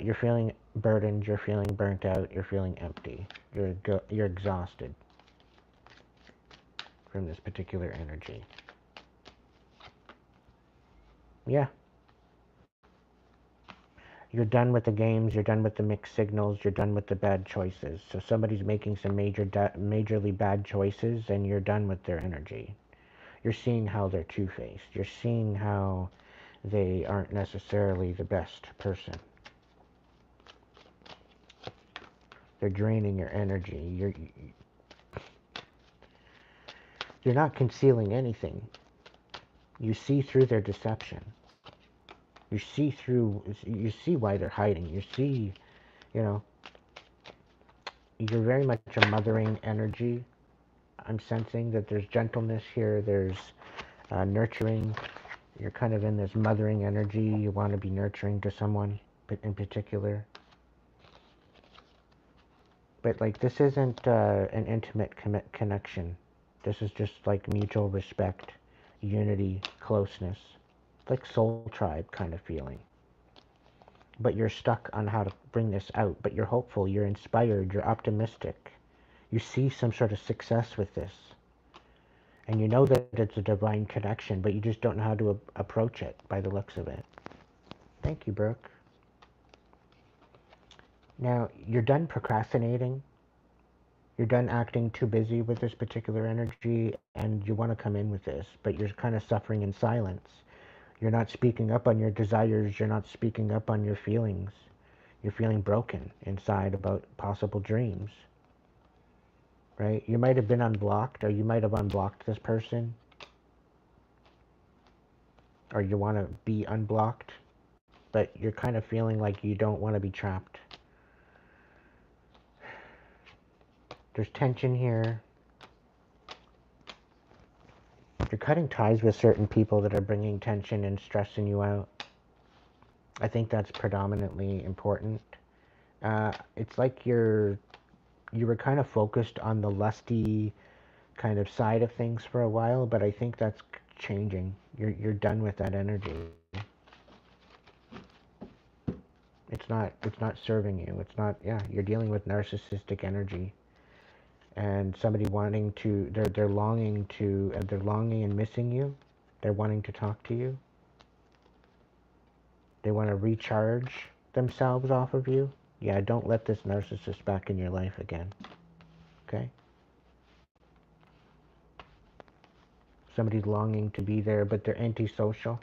You're feeling burdened, you're feeling burnt out, you're feeling empty. You're exhausted from this particular energy. Yeah. You're done with the games, you're done with the mixed signals, you're done with the bad choices. So somebody's making some majorly bad choices, and you're done with their energy. You're seeing how they're two-faced. You're seeing how they aren't necessarily the best person. They're draining your energy. You're not concealing anything. You see through their deception. You see why they're hiding. You see, you're very much a mothering energy. I'm sensing that there's gentleness here, there's nurturing. You're kind of in this mothering energy. You want to be nurturing to someone in particular. But like, this isn't an intimate connection. This is just like mutual respect, unity, closeness. Like soul tribe kind of feeling. But you're stuck on how to bring this out. But you're hopeful, you're inspired, you're optimistic. You see some sort of success with this. And you know that it's a divine connection, but you just don't know how to approach it by the looks of it. Thank you, Brooke. Now, you're done procrastinating. You're done acting too busy with this particular energy, and you want to come in with this, but you're kind of suffering in silence. You're not speaking up on your desires. You're not speaking up on your feelings. You're feeling broken inside about possible dreams. Right? You might have been unblocked, or you might have unblocked this person, or you want to be unblocked, but you're kind of feeling like you don't want to be trapped. There's tension here. You're cutting ties with certain people that are bringing tension and stressing you out. I think that's predominantly important. It's like you were kind of focused on the lusty kind of side of things for a while, but I think that's changing. You're done with that energy. It's not serving you. It's not, you're dealing with narcissistic energy. And somebody wanting to, they're longing and missing you. They're wanting to talk to you. They want to recharge themselves off of you. Yeah, don't let this narcissist back in your life again. Okay? Somebody's longing to be there, but they're antisocial.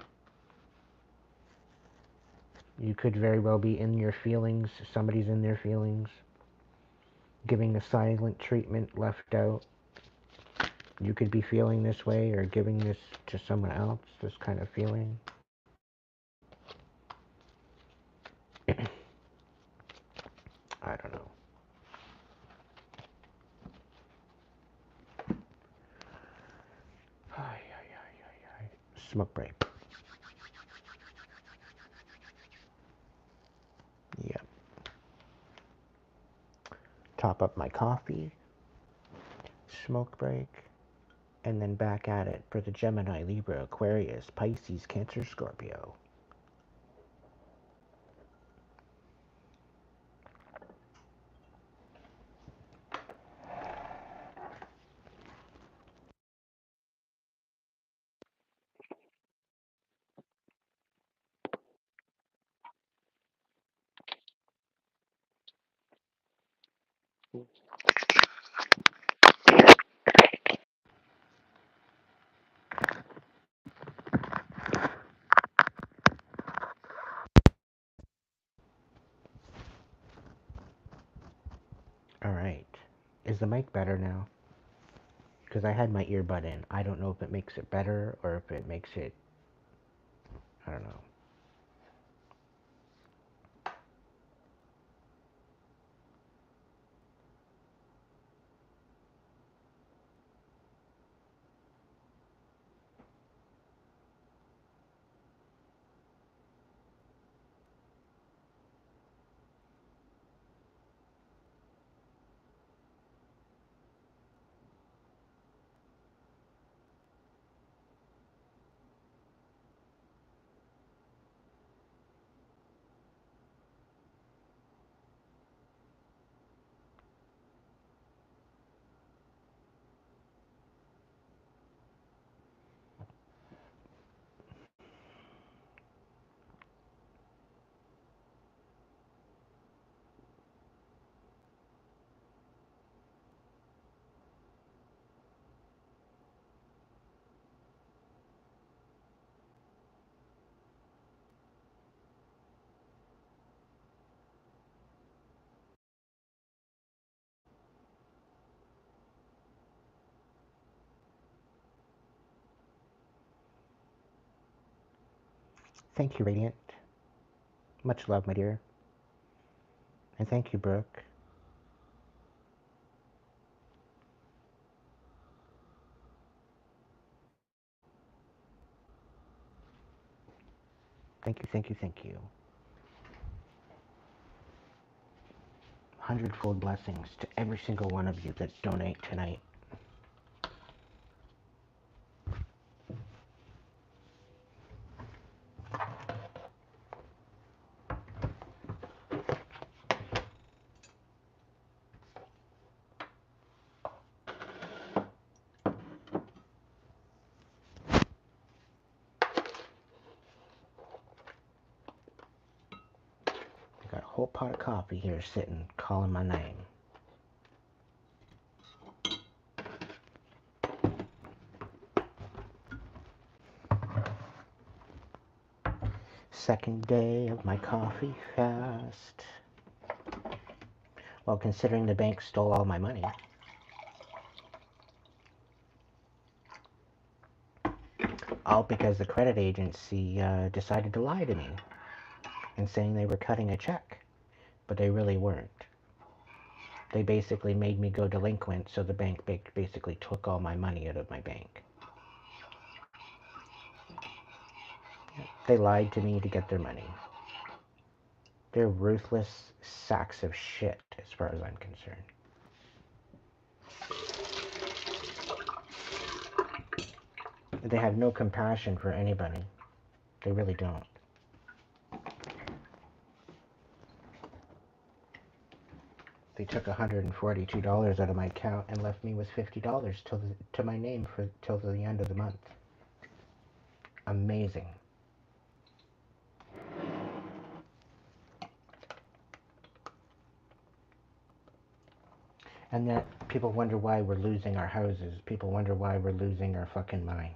You could very well be in your feelings. Somebody's in their feelings. Giving the silent treatment, left out. You could be feeling this way or giving this to someone else, this kind of feeling. I don't know. Smoke break. Yep. Top up my coffee. Smoke break. And then back at it for the Gemini, Libra, Aquarius, Pisces, Cancer, Scorpio. Alright. Is the mic better now? Because I had my earbud in. I don't know if it makes it better or if it makes it... I don't know. Thank you, Radiant. Much love, my dear. And thank you, Brooke. Thank you, thank you, thank you. 100-fold blessings to every single one of you that donate tonight. I got a whole pot of coffee here sitting, calling my name. Second day of my coffee fast. Well, considering the bank stole all my money. All because the credit agency decided to lie to me and saying they were cutting a check, but they really weren't. They basically made me go delinquent, so the bank basically took all my money out of my bank. They lied to me to get their money. They're ruthless sacks of shit, as far as I'm concerned. They have no compassion for anybody. They really don't. They took $142 out of my account and left me with $50 to my name till the end of the month. Amazing. And that people wonder why we're losing our houses. People wonder why we're losing our fucking minds.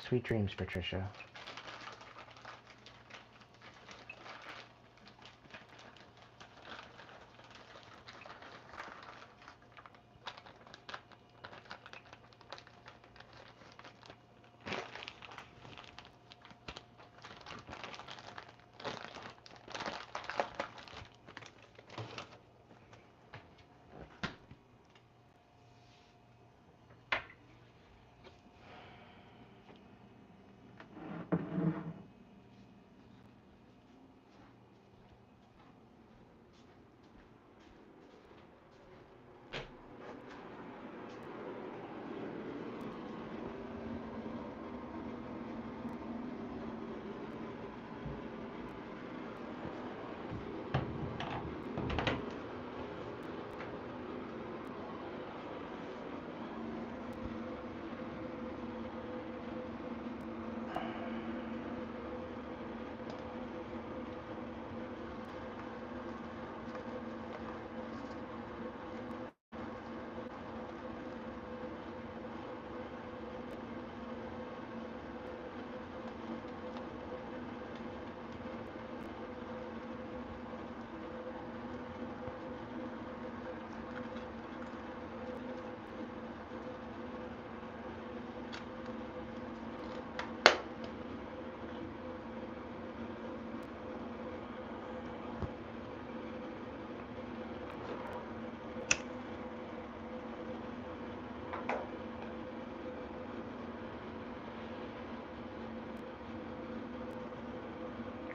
Sweet dreams, Patricia.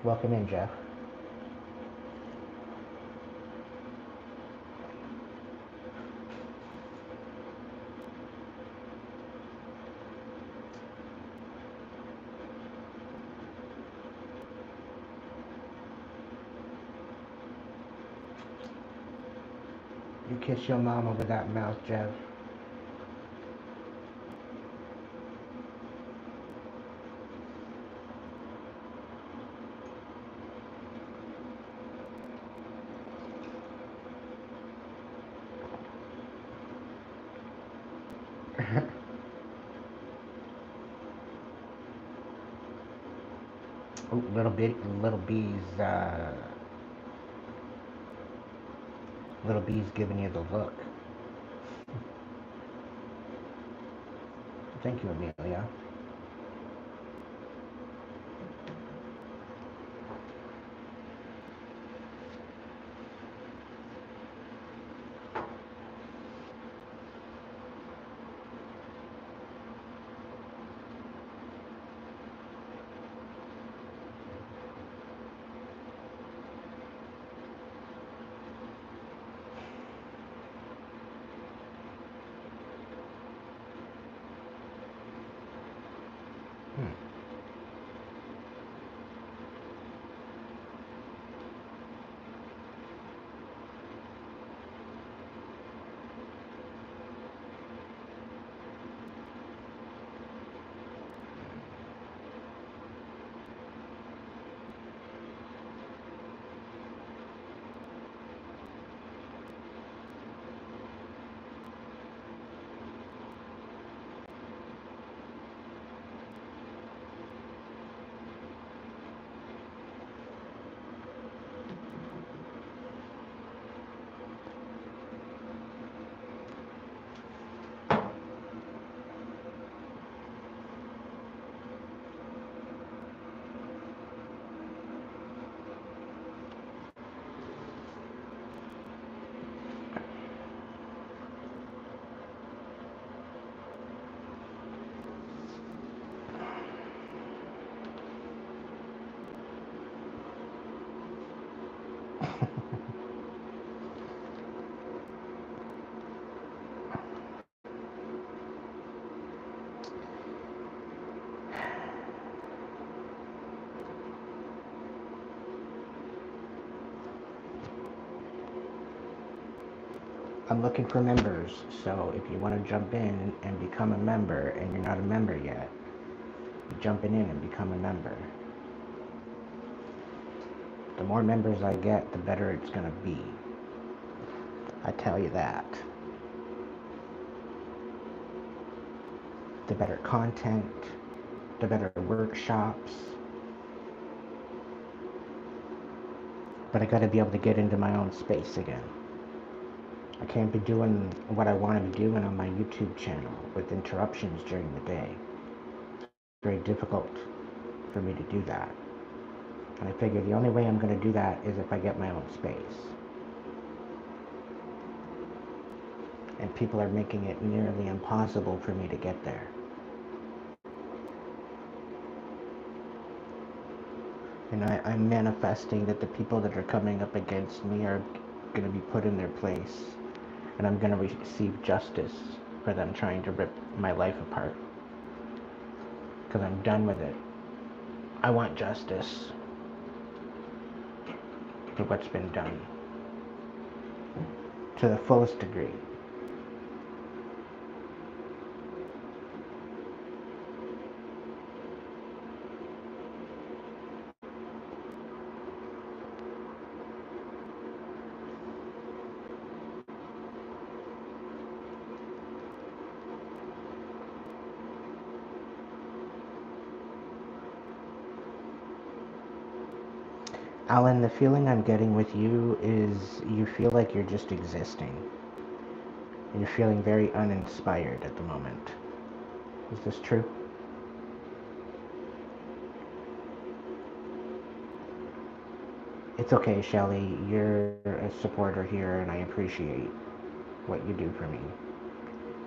Welcome in, Jeff. You kiss your mama with that mouth, Jeff. Ooh, little bees giving you the look. Thank you, Amelia. I'm looking for members, so if you want to jump in and become a member and you're not a member yet, you're jumping in and become a member. The more members I get, the better it's going to be. I tell you that. The better content, the better workshops. But I got to be able to get into my own space again. I can't be doing what I want to be doing on my YouTube channel with interruptions during the day. It's very difficult for me to do that. And I figure the only way I'm going to do that is if I get my own space. And people are making it nearly impossible for me to get there. And I'm manifesting that the people that are coming up against me are going to be put in their place. And I'm going to receive justice for them trying to rip my life apart. Because I'm done with it. I want justice for what's been done. To the fullest degree. Alan, the feeling I'm getting with you is you feel like you're just existing. And you're feeling very uninspired at the moment. Is this true? It's okay, Shelly. You're a supporter here, and I appreciate what you do for me.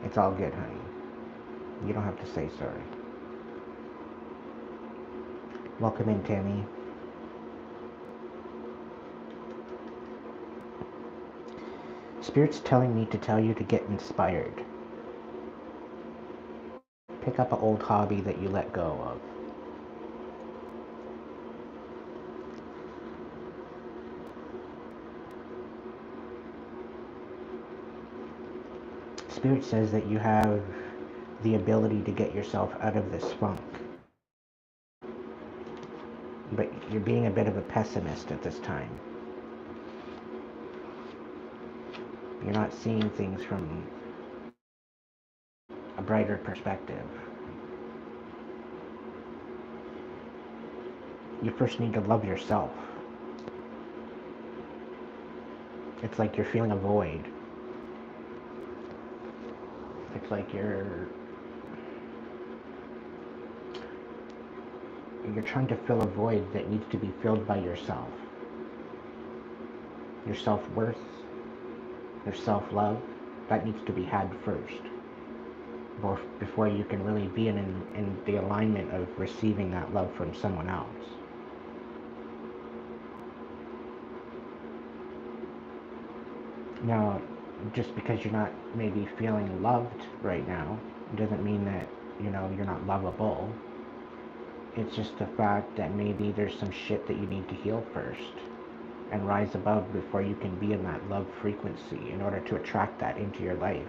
It's all good, honey. You don't have to say sorry. Welcome in, Tammy. Spirit's telling me to tell you to get inspired. Pick up an old hobby that you let go of. Spirit says that you have the ability to get yourself out of this funk. But you're being a bit of a pessimist at this time. You're not seeing things from a brighter perspective. You first need to love yourself. It's like you're feeling a void. It's like you're trying to fill a void that needs to be filled by yourself. Your self-worth, your self-love, that needs to be had first. Before you can really be in the alignment of receiving that love from someone else. Now, just because you're not maybe feeling loved right now, doesn't mean that, you're not lovable. It's just the fact that maybe there's some shit that you need to heal first and rise above before you can be in that love frequency in order to attract that into your life.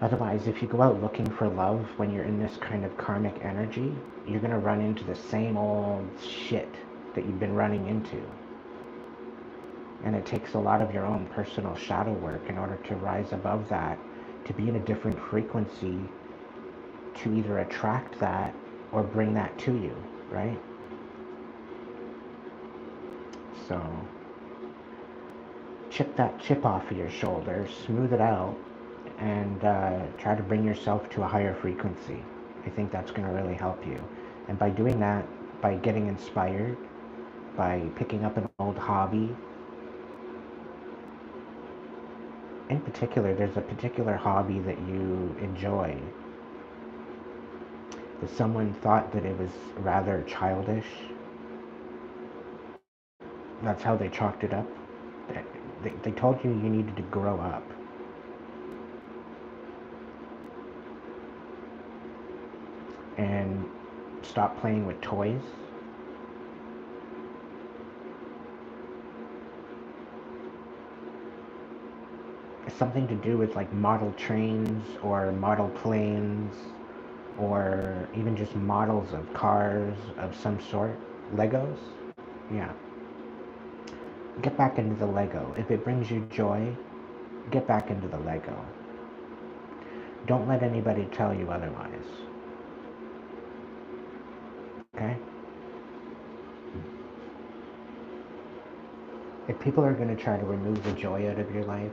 Otherwise, if you go out looking for love when you're in this kind of karmic energy, you're going to run into the same old shit that you've been running into. And it takes a lot of your own personal shadow work in order to rise above that, to be in a different frequency, to either attract that or bring that to you, right? So, chip that chip off of your shoulder, smooth it out, and try to bring yourself to a higher frequency. I think that's going to really help you. And by doing that, by getting inspired, by picking up an old hobby, in particular, there's a particular hobby that you enjoy, that someone thought that it was rather childish. That's how they chalked it up. They told you you needed to grow up. And stop playing with toys. It's something to do with like model trains or model planes or even just models of cars of some sort. Legos? Yeah. Get back into the Lego. If it brings you joy, get back into the Lego. Don't let anybody tell you otherwise. Okay? If people are going to try to remove the joy out of your life,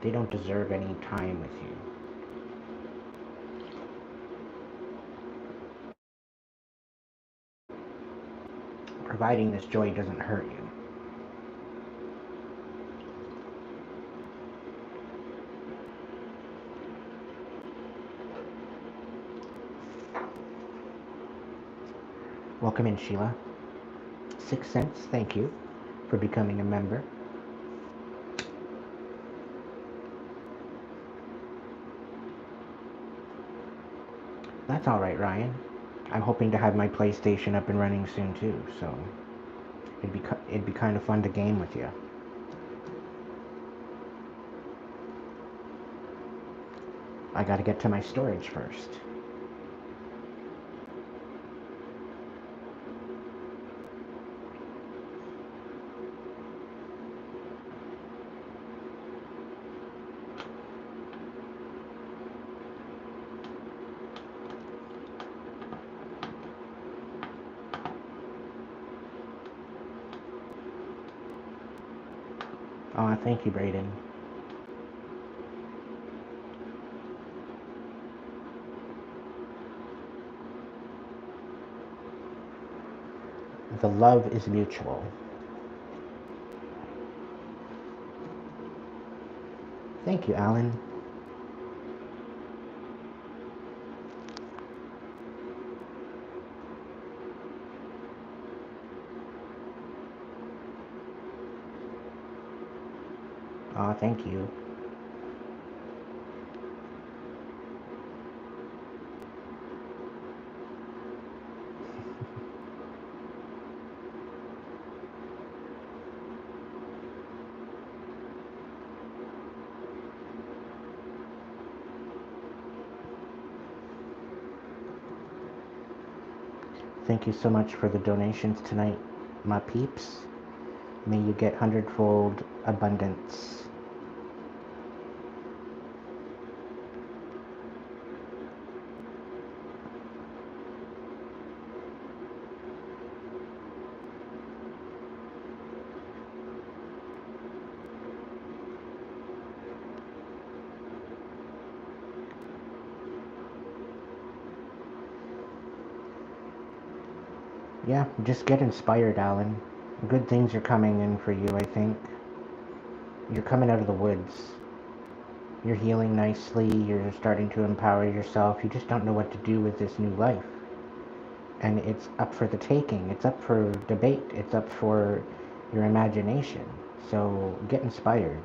they don't deserve any time with you. Providing this joy doesn't hurt you. Welcome in, Sheila. 6 cents, thank you for becoming a member. That's alright, Ryan. I'm hoping to have my PlayStation up and running soon too, so it'd be kind of fun to game with you. I gotta get to my storage first. Aw, thank you, Brayden. The love is mutual. Thank you, Alan. Aw, thank you. Thank you so much for the donations tonight, my peeps. May you get hundredfold abundance. Yeah, just get inspired, Alan. Good things are coming in for you, I think. You're coming out of the woods. You're healing nicely. You're starting to empower yourself. You just don't know what to do with this new life. And it's up for the taking. It's up for debate. It's up for your imagination. So get inspired.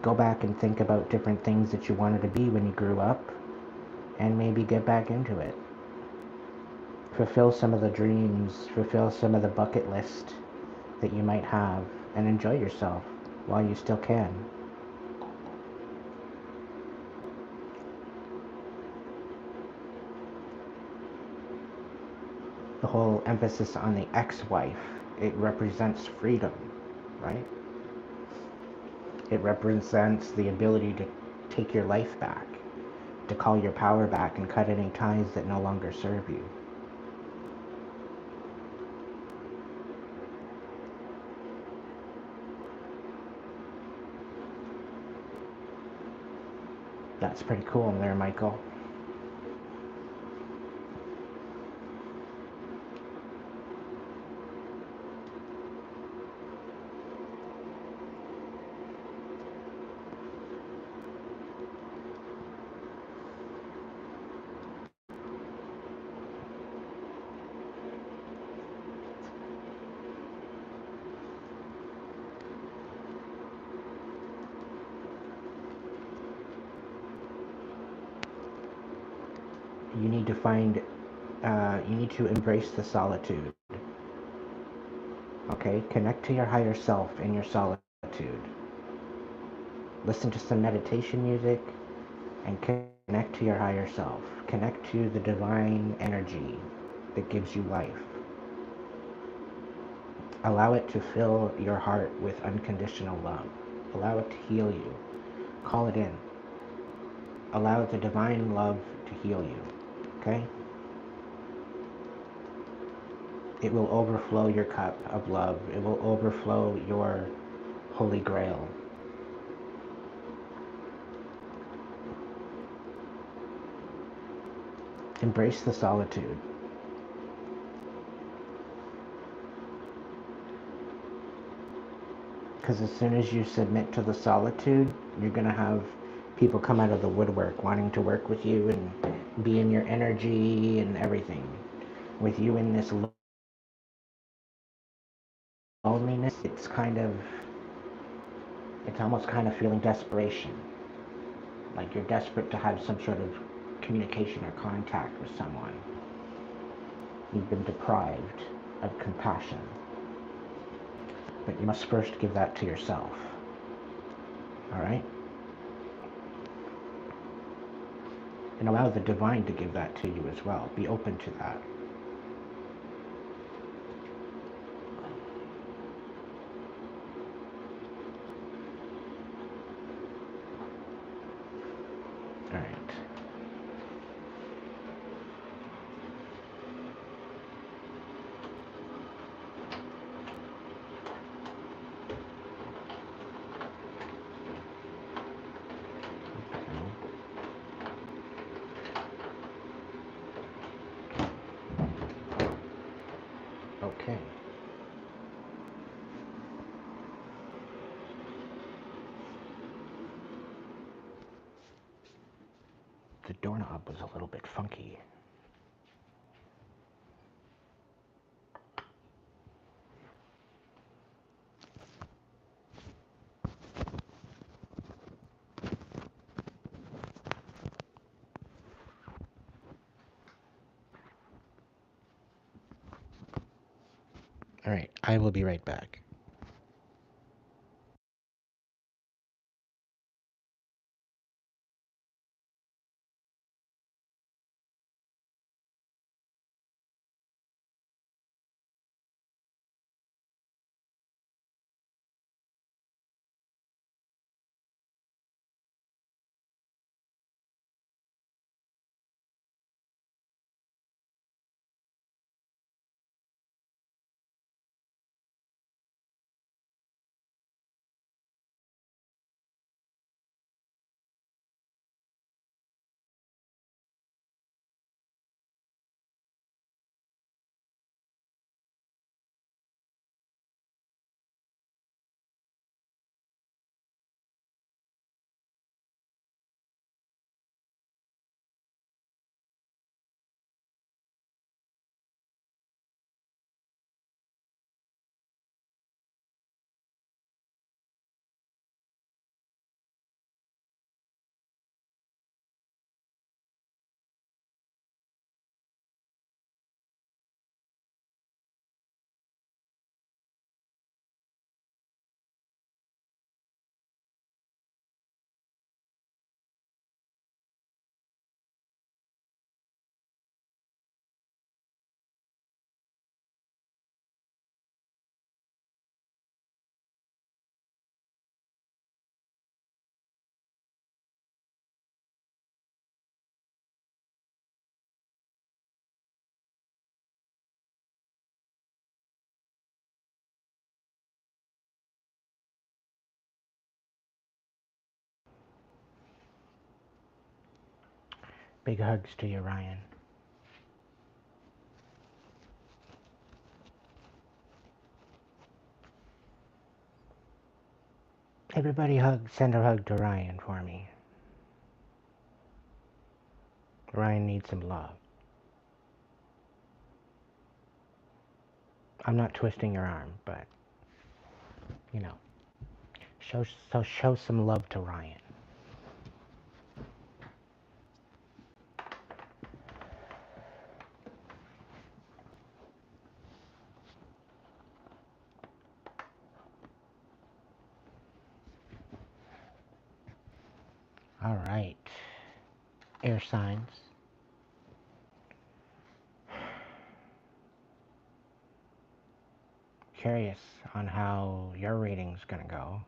Go back and think about different things that you wanted to be when you grew up, and maybe get back into it. Fulfill some of the dreams, fulfill some of the bucket list that you might have, and enjoy yourself while you still can. The whole emphasis on the ex-wife, it represents freedom, right? It represents the ability to take your life back, to call your power back and cut any ties that no longer serve you. That's pretty cool there, Michael. You need to find, you need to embrace the solitude. Okay? Connect to your higher self in your solitude. Listen to some meditation music and connect to your higher self. Connect to the divine energy that gives you life. Allow it to fill your heart with unconditional love. Allow it to heal you. Call it in. Allow the divine love to heal you. Okay? It will overflow your cup of love. It will overflow your holy grail. Embrace the solitude. Because as soon as you submit to the solitude, you're going to have people come out of the woodwork wanting to work with you and be in your energy and everything. With you in this loneliness, it's almost kind of feeling desperation. Like you're desperate to have some sort of communication or contact with someone. You've been deprived of compassion. But you must first give that to yourself. Alright? And allow the divine to give that to you as well. Be open to that. Alright. Okay. The doorknob was a little bit funky. I will be right back. Big hugs to you, Ryan. Everybody send a hug to Ryan for me. Ryan needs some love. I'm not twisting your arm, but, you know, show some love to Ryan. All right. Air signs. Curious on how your reading's gonna go.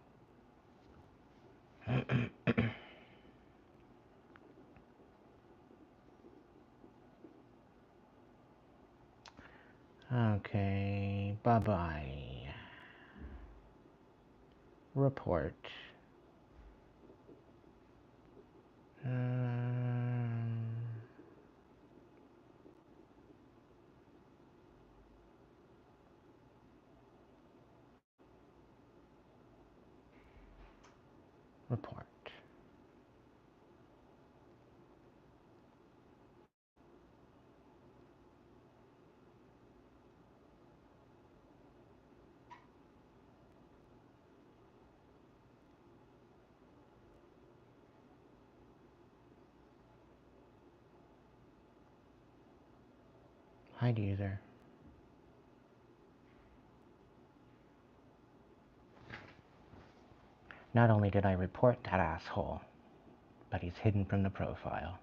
Okay, bye-bye. Report. Report. Hi, user. Not only did I report that asshole, but he's hidden from the profile.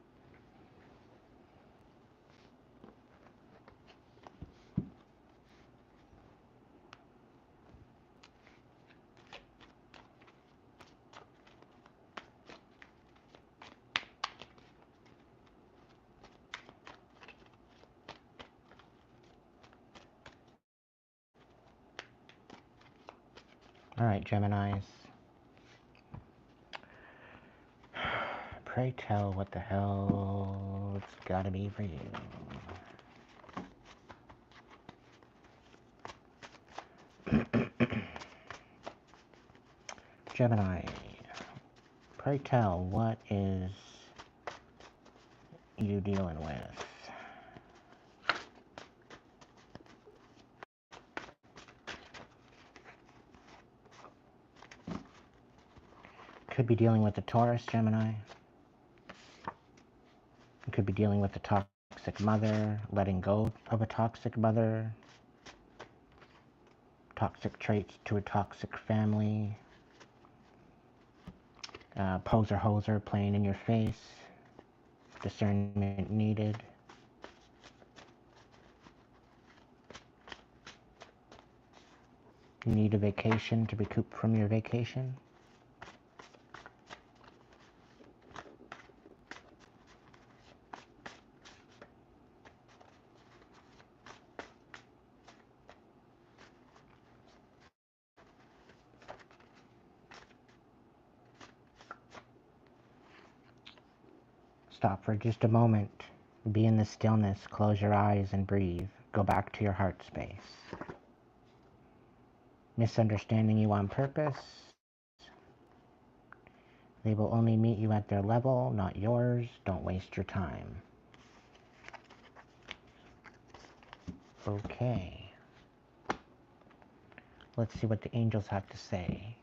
Alright, Geminis. Pray tell what the hell it's gotta be for you. Gemini. Pray tell, what is you dealing with? Could be dealing with a Taurus, Gemini. You could be dealing with a toxic mother, letting go of a toxic mother. toxic traits to a toxic family. Poser hoser playing in your face. Discernment needed. You need a vacation to recoup from your vacation. Stop for just a moment. Be in the stillness. Close your eyes and breathe. Go back to your heart space. Misunderstanding you on purpose. They will only meet you at their level, not yours. Don't waste your time. Okay. Let's see what the angels have to say.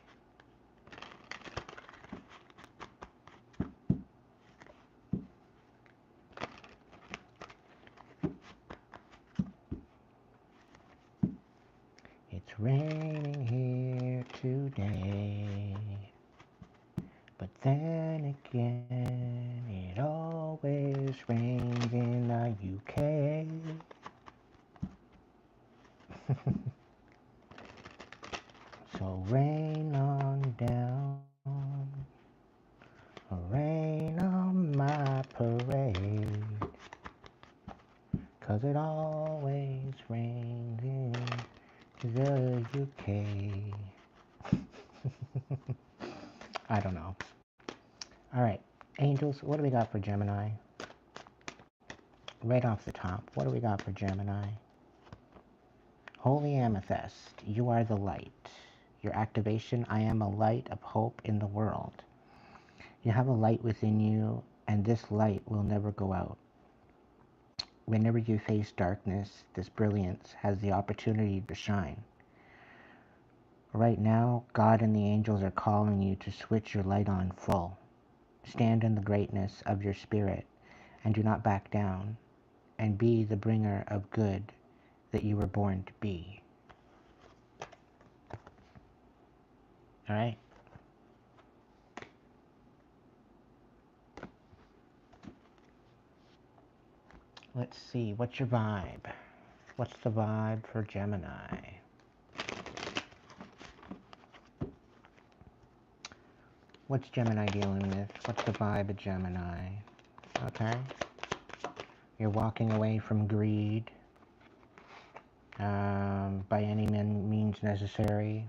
It's raining here today, but then again, it always rains in the UK. So rain on down, rain on my parade, 'cause it always rains in the UK. I don't know. Alright, angels, what do we got for Gemini? Right off the top, what do we got for Gemini? Holy Amethyst, you are the light. Your activation, I am a light of hope in the world. You have a light within you, and this light will never go out. Whenever you face darkness, this brilliance has the opportunity to shine. Right now, God and the angels are calling you to switch your light on full. Stand in the greatness of your spirit, and do not back down, and be the bringer of good that you were born to be. Alright? Let's see, what's your vibe? What's the vibe for Gemini? What's Gemini dealing with? What's the vibe of Gemini? Okay. You're walking away from greed by any means necessary.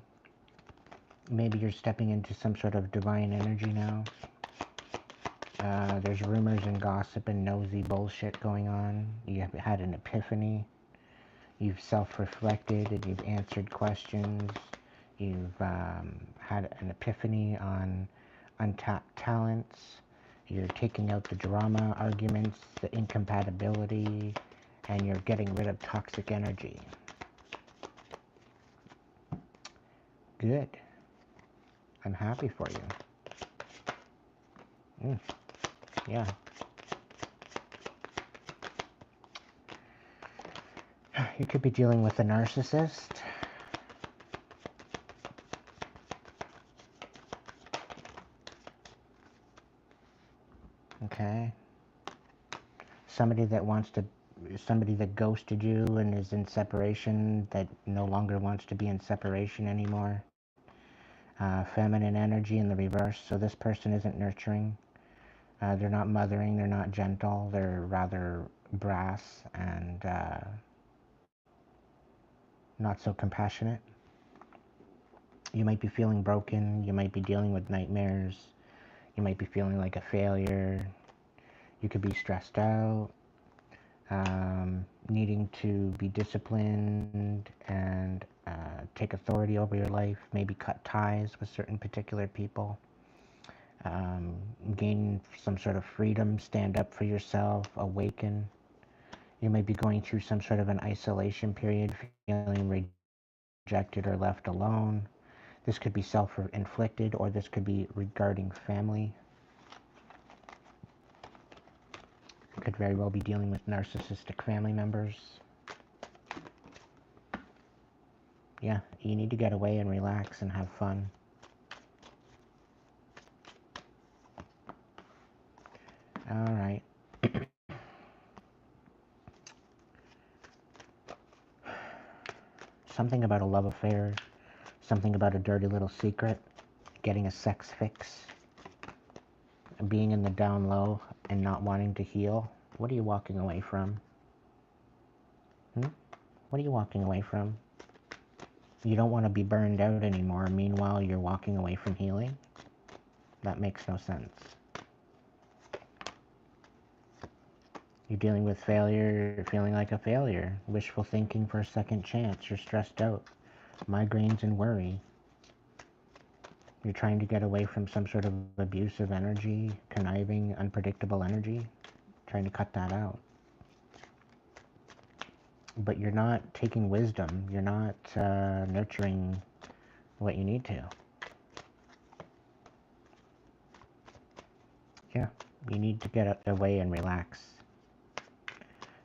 Maybe you're stepping into some sort of divine energy now. There's rumors and gossip and nosy bullshit going on. You've had an epiphany. You've self-reflected and you've answered questions. You've had an epiphany on untapped talents. You're taking out the drama arguments, the incompatibility, and you're getting rid of toxic energy. Good. I'm happy for you. Yeah. You could be dealing with a narcissist. Okay. Somebody that ghosted you and is in separation, that no longer wants to be in separation anymore. Feminine energy in the reverse, so this person isn't nurturing. They're not mothering, they're not gentle, they're rather brass and not so compassionate. You might be feeling broken, you might be dealing with nightmares, you might be feeling like a failure, you could be stressed out, needing to be disciplined and take authority over your life, maybe cut ties with certain particular people, gain some sort of freedom, stand up for yourself, awaken. You may be going through some sort of an isolation period, feeling rejected or left alone. This could be self-inflicted, or this could be regarding family. You could very well be dealing with narcissistic family members. Yeah, you need to get away and relax and have fun. Alright. Something about a love affair. Something about a dirty little secret. Getting a sex fix. Being in the down low and not wanting to heal. What are you walking away from? What are you walking away from? You don't want to be burned out anymore. Meanwhile, you're walking away from healing? That makes no sense. You're dealing with failure, you're feeling like a failure. Wishful thinking for a second chance. You're stressed out. Migraines and worry. You're trying to get away from some sort of abusive energy, conniving, unpredictable energy. Trying to cut that out. But you're not taking wisdom. You're not nurturing what you need to. Yeah, you need to get away and relax.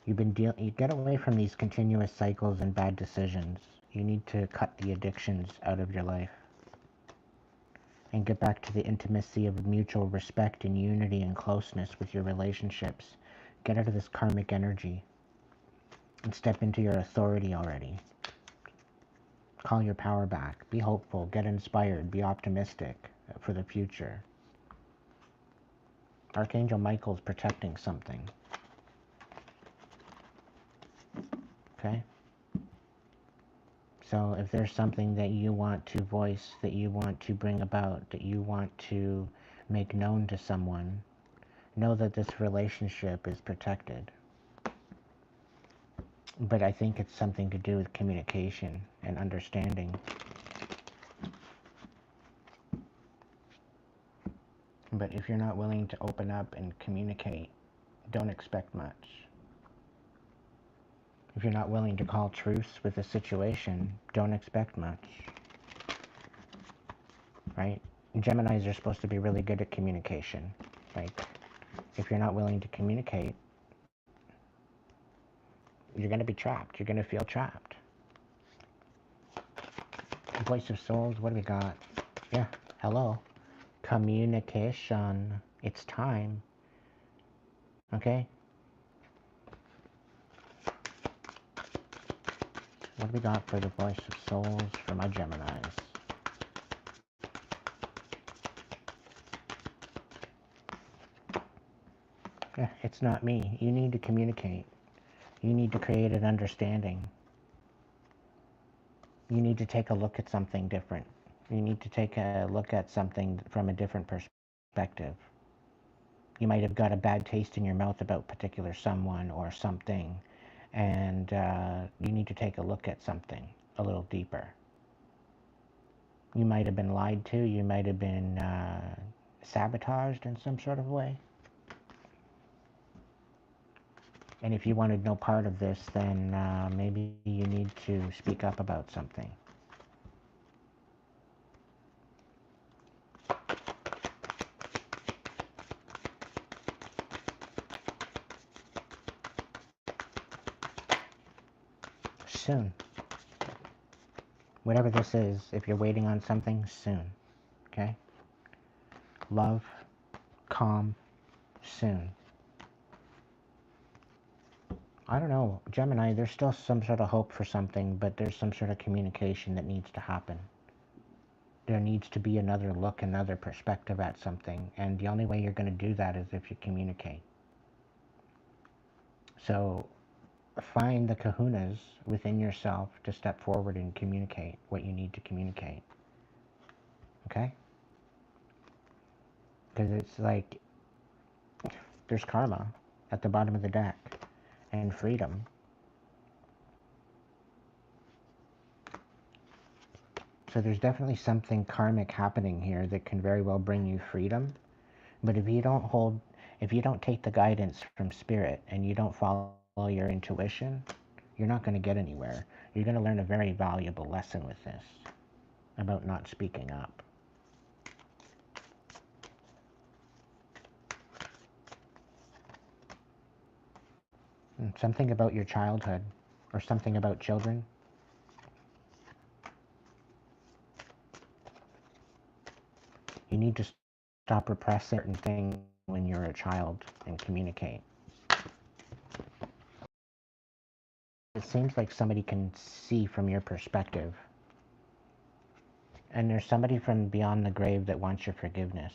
You get away from these continuous cycles and bad decisions. You need to cut the addictions out of your life. And get back to the intimacy of mutual respect and unity and closeness with your relationships. Get out of this karmic energy. And step into your authority already. Call your power back. Be hopeful. Get inspired. Be optimistic for the future. Archangel Michael's protecting something. Okay? So if there's something that you want to voice, that you want to bring about, that you want to make known to someone, know that this relationship is protected. But I think it's something to do with communication and understanding. But if you're not willing to open up and communicate, don't expect much. If you're not willing to call truce with a situation, don't expect much. Right? Geminis are supposed to be really good at communication. Like, if you're not willing to communicate, you're going to be trapped. You're going to feel trapped. Voice of Souls, what do we got? Yeah, hello. Communication. It's time. Okay? What do we got for the Voice of Souls for my Geminis? Yeah, it's not me. You need to communicate. You need to create an understanding. You need to take a look at something different. You need to take a look at something from a different perspective. You might have got a bad taste in your mouth about particular someone or something, and you need to take a look at something a little deeper. You might have been lied to. You might have been sabotaged in some sort of way. And if you wanted no part of this, then maybe you need to speak up about something. Soon. Whatever this is, if you're waiting on something, soon. Okay? Love, calm, soon. I don't know, Gemini, there's still some sort of hope for something, but there's some sort of communication that needs to happen. There needs to be another look, another perspective at something, and the only way you're going to do that is if you communicate. So find the kahunas within yourself to step forward and communicate what you need to communicate. Okay? Because it's like, there's karma at the bottom of the deck, and freedom. So there's definitely something karmic happening here that can very well bring you freedom. But if you don't take the guidance from spirit and you don't follow your intuition, you're not going to get anywhere. You're going to learn a very valuable lesson with this about not speaking up. Something about your childhood or something about children. need to stop repressing certain things when you're a child and communicate. It seems like somebody can see from your perspective. And there's somebody from beyond the grave that wants your forgiveness.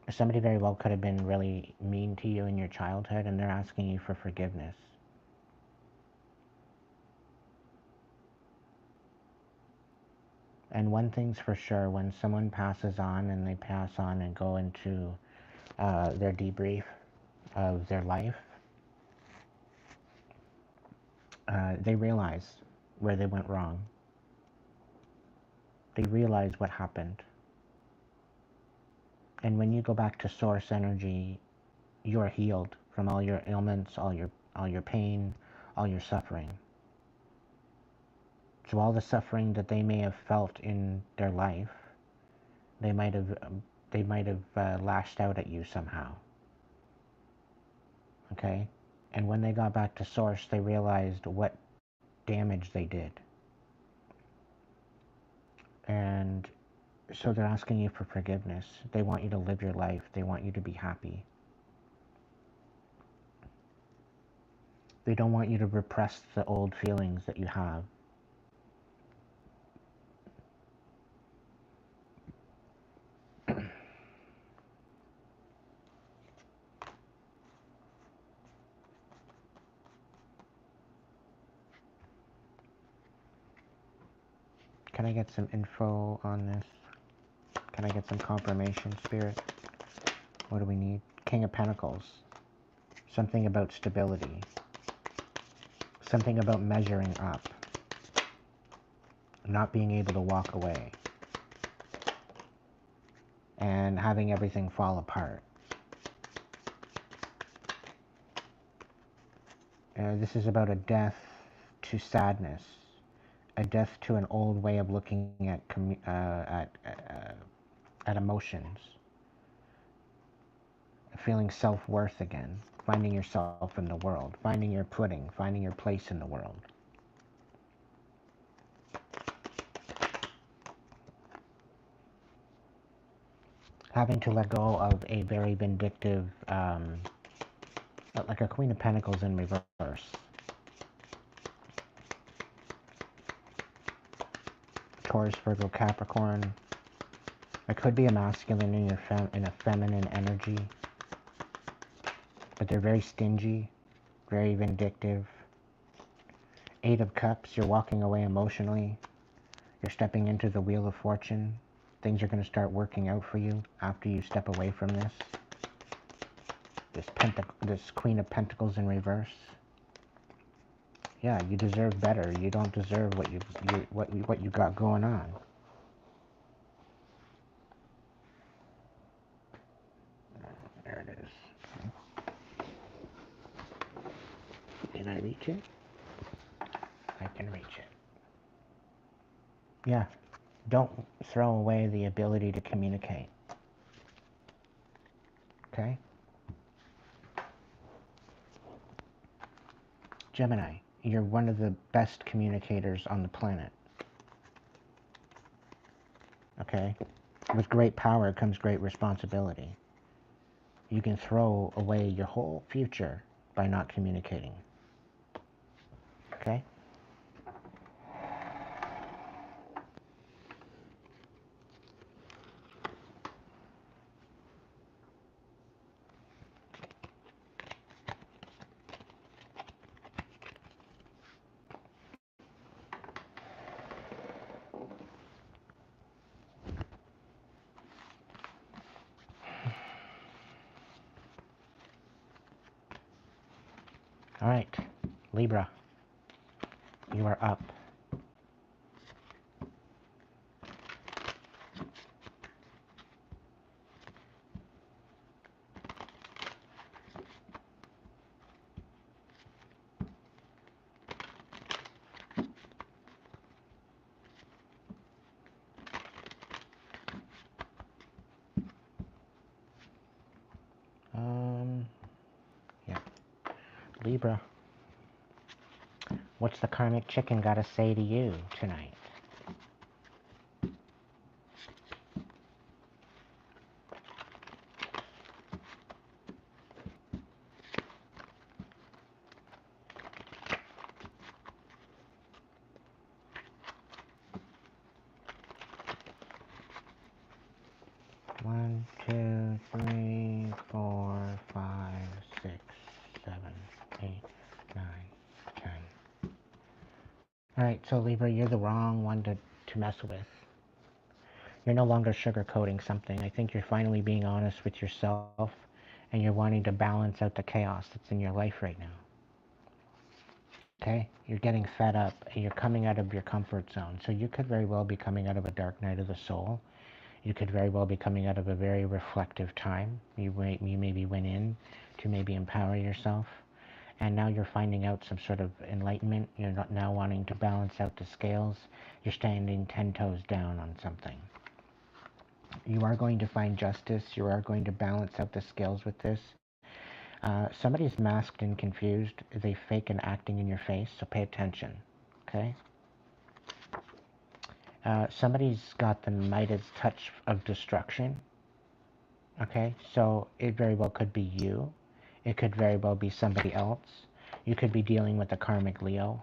Somebody very well could have been really mean to you in your childhood, and they're asking you for forgiveness. And one thing's for sure, when someone passes on and they pass on and go into their debrief of their life, they realize where they went wrong. They realize what happened. And when you go back to source energy, you are healed from all your ailments, all your pain, all your suffering. So all the suffering that they may have felt in their life, they might have lashed out at you somehow. Okay? And when they got back to source, they realized what damage they did. And so they're asking you for forgiveness. They want you to live your life. They want you to be happy. They don't want you to repress the old feelings that you have. Can I get some info on this? Can I get some confirmation, Spirit? What do we need? King of Pentacles. Something about stability. Something about measuring up. Not being able to walk away. And having everything fall apart. This is about a death to sadness. A death to an old way of looking at emotions. Feeling self-worth again. Finding yourself in the world. Finding your footing. Finding your place in the world. Having to let go of a very vindictive, like a Queen of Pentacles in reverse. Taurus, Virgo, Capricorn. It could be a masculine in a feminine energy. But they're very stingy, very vindictive. 8 of Cups, you're walking away emotionally. You're stepping into the Wheel of Fortune. Things are going to start working out for you after you step away from this. This Queen of Pentacles in reverse. Yeah, you deserve better. You don't deserve what you got going on. There it is. Can I reach it? I can reach it. Yeah, don't throw away the ability to communicate. Okay? Gemini, you're one of the best communicators on the planet. Okay? With great power comes great responsibility. You can throw away your whole future by not communicating. Okay? All right, Libra, you are up. Yeah, Libra. What's the karmic chicken got to say to you tonight? Alright, so Libra, you're the wrong one to mess with. You're no longer sugarcoating something. I think you're finally being honest with yourself, and you're wanting to balance out the chaos that's in your life right now. Okay? You're getting fed up, and you're coming out of your comfort zone. So you could very well be coming out of a dark night of the soul. You could very well be coming out of a very reflective time. You maybe went in to maybe empower yourself, and now you're finding out some sort of enlightenment. You're not now wanting to balance out the scales. You're standing 10 toes down on something. You are going to find justice. You are going to balance out the scales with this. Somebody's masked and confused. They fake and acting in your face, so pay attention, okay? Somebody's got the Midas touch of destruction, okay? So it very well could be you. It could very well be somebody else. You could be dealing with a karmic Leo.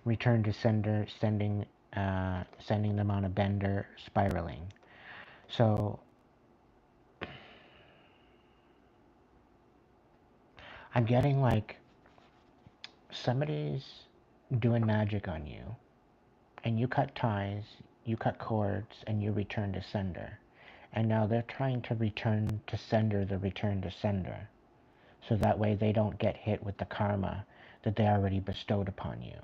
Return to sender, sending them on a bender, spiraling. So I'm getting like somebody's doing magic on you, and you cut ties, you cut cords, and you return to sender. And now they're trying to return to sender the return to sender, so that way they don't get hit with the karma that they already bestowed upon you.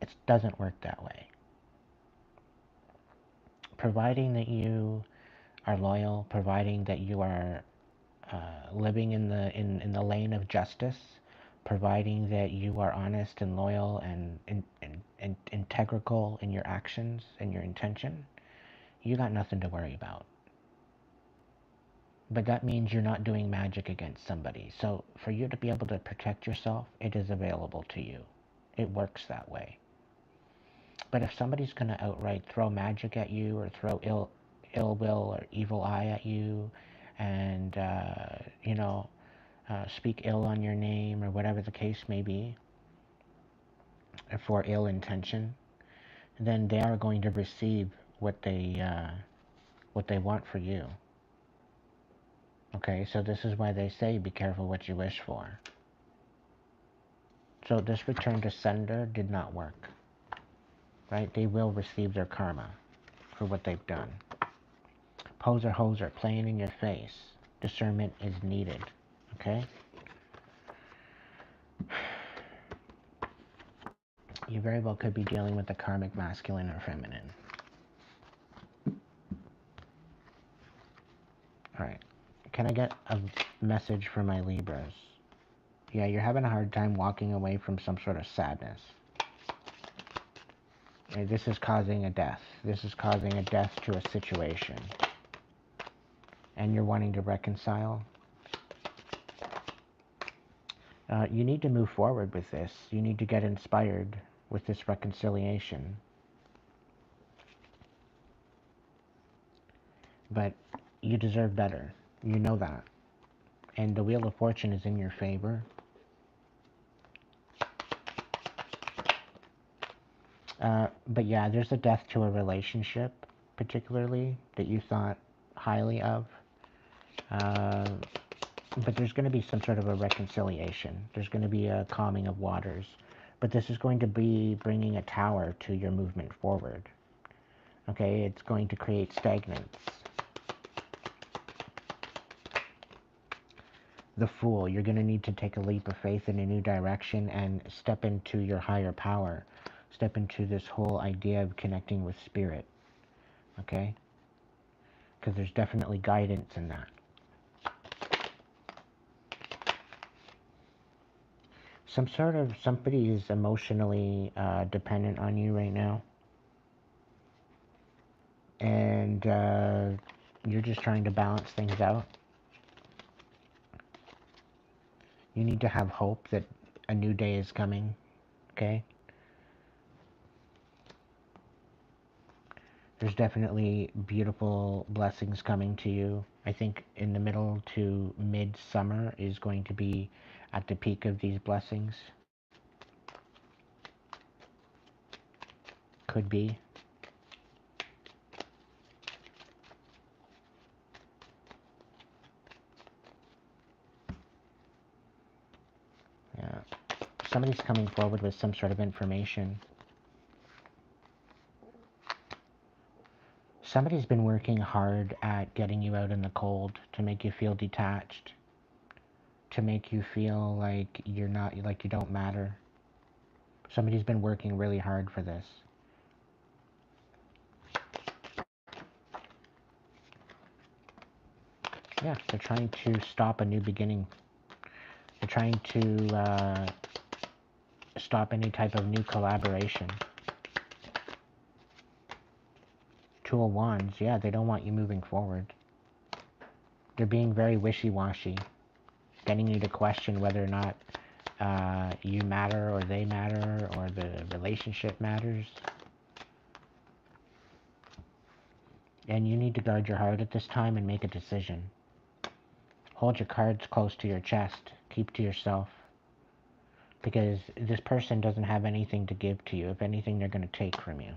It doesn't work that way. Providing that you are loyal, providing that you are living in the lane of justice, providing that you are honest and loyal and integral in your actions and your intention, you got nothing to worry about. But that means you're not doing magic against somebody. So for you to be able to protect yourself, it is available to you. It works that way. But if somebody's going to outright throw magic at you or throw ill will or evil eye at you and, speak ill on your name or whatever the case may be, for ill intention, then they are going to receive what they want for you. Okay, so this is why they say be careful what you wish for. So this return to sender did not work. Right? They will receive their karma for what they've done. Poser hoser, playing in your face. Discernment is needed. Okay? You very well could be dealing with the karmic masculine or feminine. Alright. Can I get a message for my Libras? Yeah, you're having a hard time walking away from some sort of sadness. Okay, this is causing a death. This is causing a death to a situation. And you're wanting to reconcile. You need to move forward with this. You need to get inspired with this reconciliation. But you deserve better. You know that. And the Wheel of Fortune is in your favor. But yeah, there's a death to a relationship, particularly, that you thought highly of. But there's going to be some sort of a reconciliation. There's going to be a calming of waters. But this is going to be bringing a tower to your movement forward. Okay, it's going to create stagnance. The Fool, you're going to need to take a leap of faith in a new direction and step into your higher power. Step into this whole idea of connecting with spirit. Okay? Because there's definitely guidance in that. Somebody is emotionally dependent on you right now. And you're just trying to balance things out. You need to have hope that a new day is coming. Okay? There's definitely beautiful blessings coming to you. I think in the middle to mid-summer is going to be at the peak of these blessings. Could be. Yeah. Somebody's coming forward with some sort of information. Somebody's been working hard at getting you out in the cold to make you feel detached, to make you feel like you're not, like you don't matter. Somebody's been working really hard for this. Yeah, they're trying to stop a new beginning. They're trying to stop any type of new collaboration. Two of Wands, yeah, they don't want you moving forward. They're being very wishy-washy, getting you to question whether or not you matter or they matter or the relationship matters. And you need to guard your heart at this time and make a decision. Hold your cards close to your chest. Keep to yourself. Because this person doesn't have anything to give to you. If anything, they're going to take from you.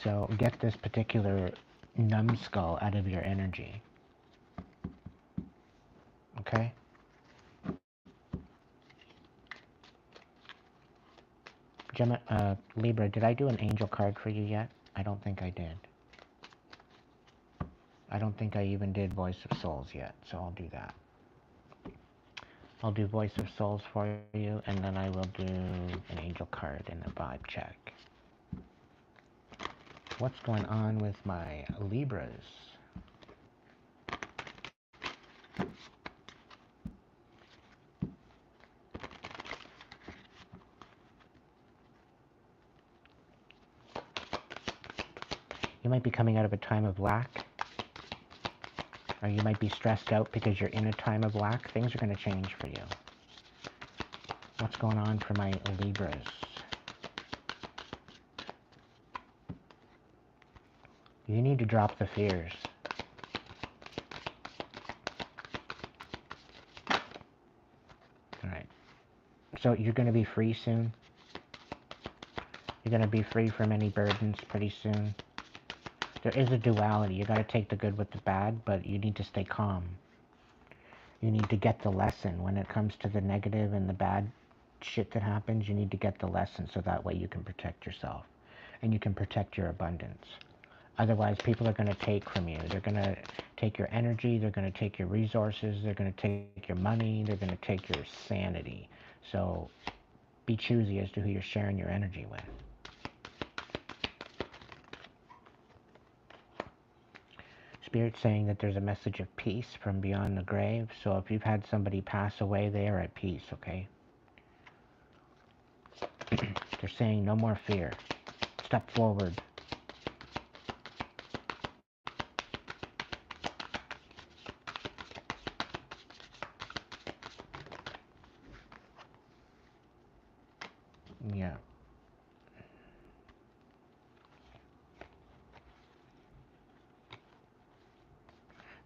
So get this particular numbskull out of your energy. Okay? Libra, did I do an angel card for you yet? I don't think I did. I don't think I even did Voice of Souls yet, so I'll do that. I'll do Voice of Souls for you, and then I will do an angel card and a vibe check. What's going on with my Libras? You might be coming out of a time of lack, or you might be stressed out because you're in a time of lack. Things are going to change for you. What's going on for my Libras? You need to drop the fears. Alright. So you're going to be free soon. You're going to be free from any burdens pretty soon. There is a duality. You got to take the good with the bad, but you need to stay calm. You need to get the lesson. When it comes to the negative and the bad shit that happens, you need to get the lesson so that way you can protect yourself. And you can protect your abundance. Otherwise, people are going to take from you. They're going to take your energy. They're going to take your resources. They're going to take your money. They're going to take your sanity. So be choosy as to who you're sharing your energy with. Spirit's saying that there's a message of peace from beyond the grave. So if you've had somebody pass away, they are at peace, okay? They're saying no more fear. Step forward. Yeah.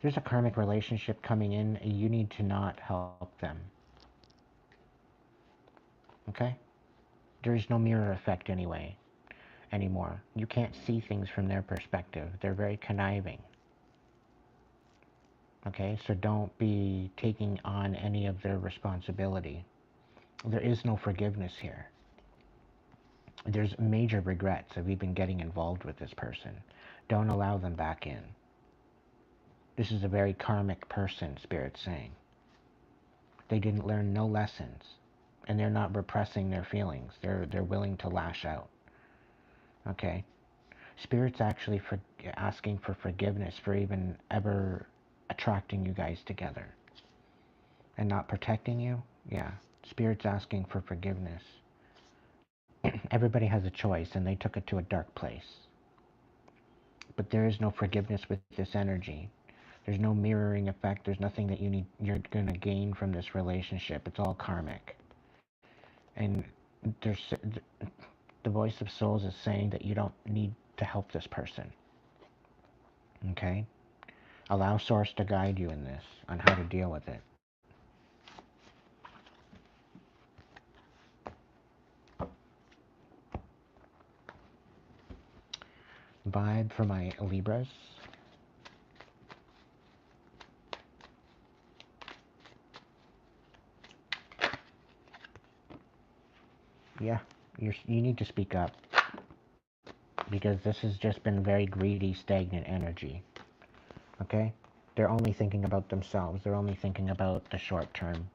There's a karmic relationship coming in. You need to not help them. Okay? There's no mirror effect anymore. You can't see things from their perspective. They're very conniving. Okay? So don't be taking on any of their responsibility. There is no forgiveness here. There's major regrets of even getting involved with this person. Don't allow them back in. This is a very karmic person, Spirit's saying. They didn't learn no lessons. And they're not repressing their feelings. They're willing to lash out. Okay? Spirit's actually asking for forgiveness for even ever attracting you guys together. And not protecting you? Yeah. Spirit's asking for forgiveness. Everybody has a choice, and they took it to a dark place. But there is no forgiveness with this energy. There's no mirroring effect. There's nothing that you're going to gain from this relationship. It's all karmic. And the voice of souls is saying that you don't need to help this person. Okay? Allow Source to guide you in this, on how to deal with it. Vibe for my Libras. Yeah, you need to speak up. Because this has just been very greedy, stagnant energy. Okay? They're only thinking about themselves. They're only thinking about the short term.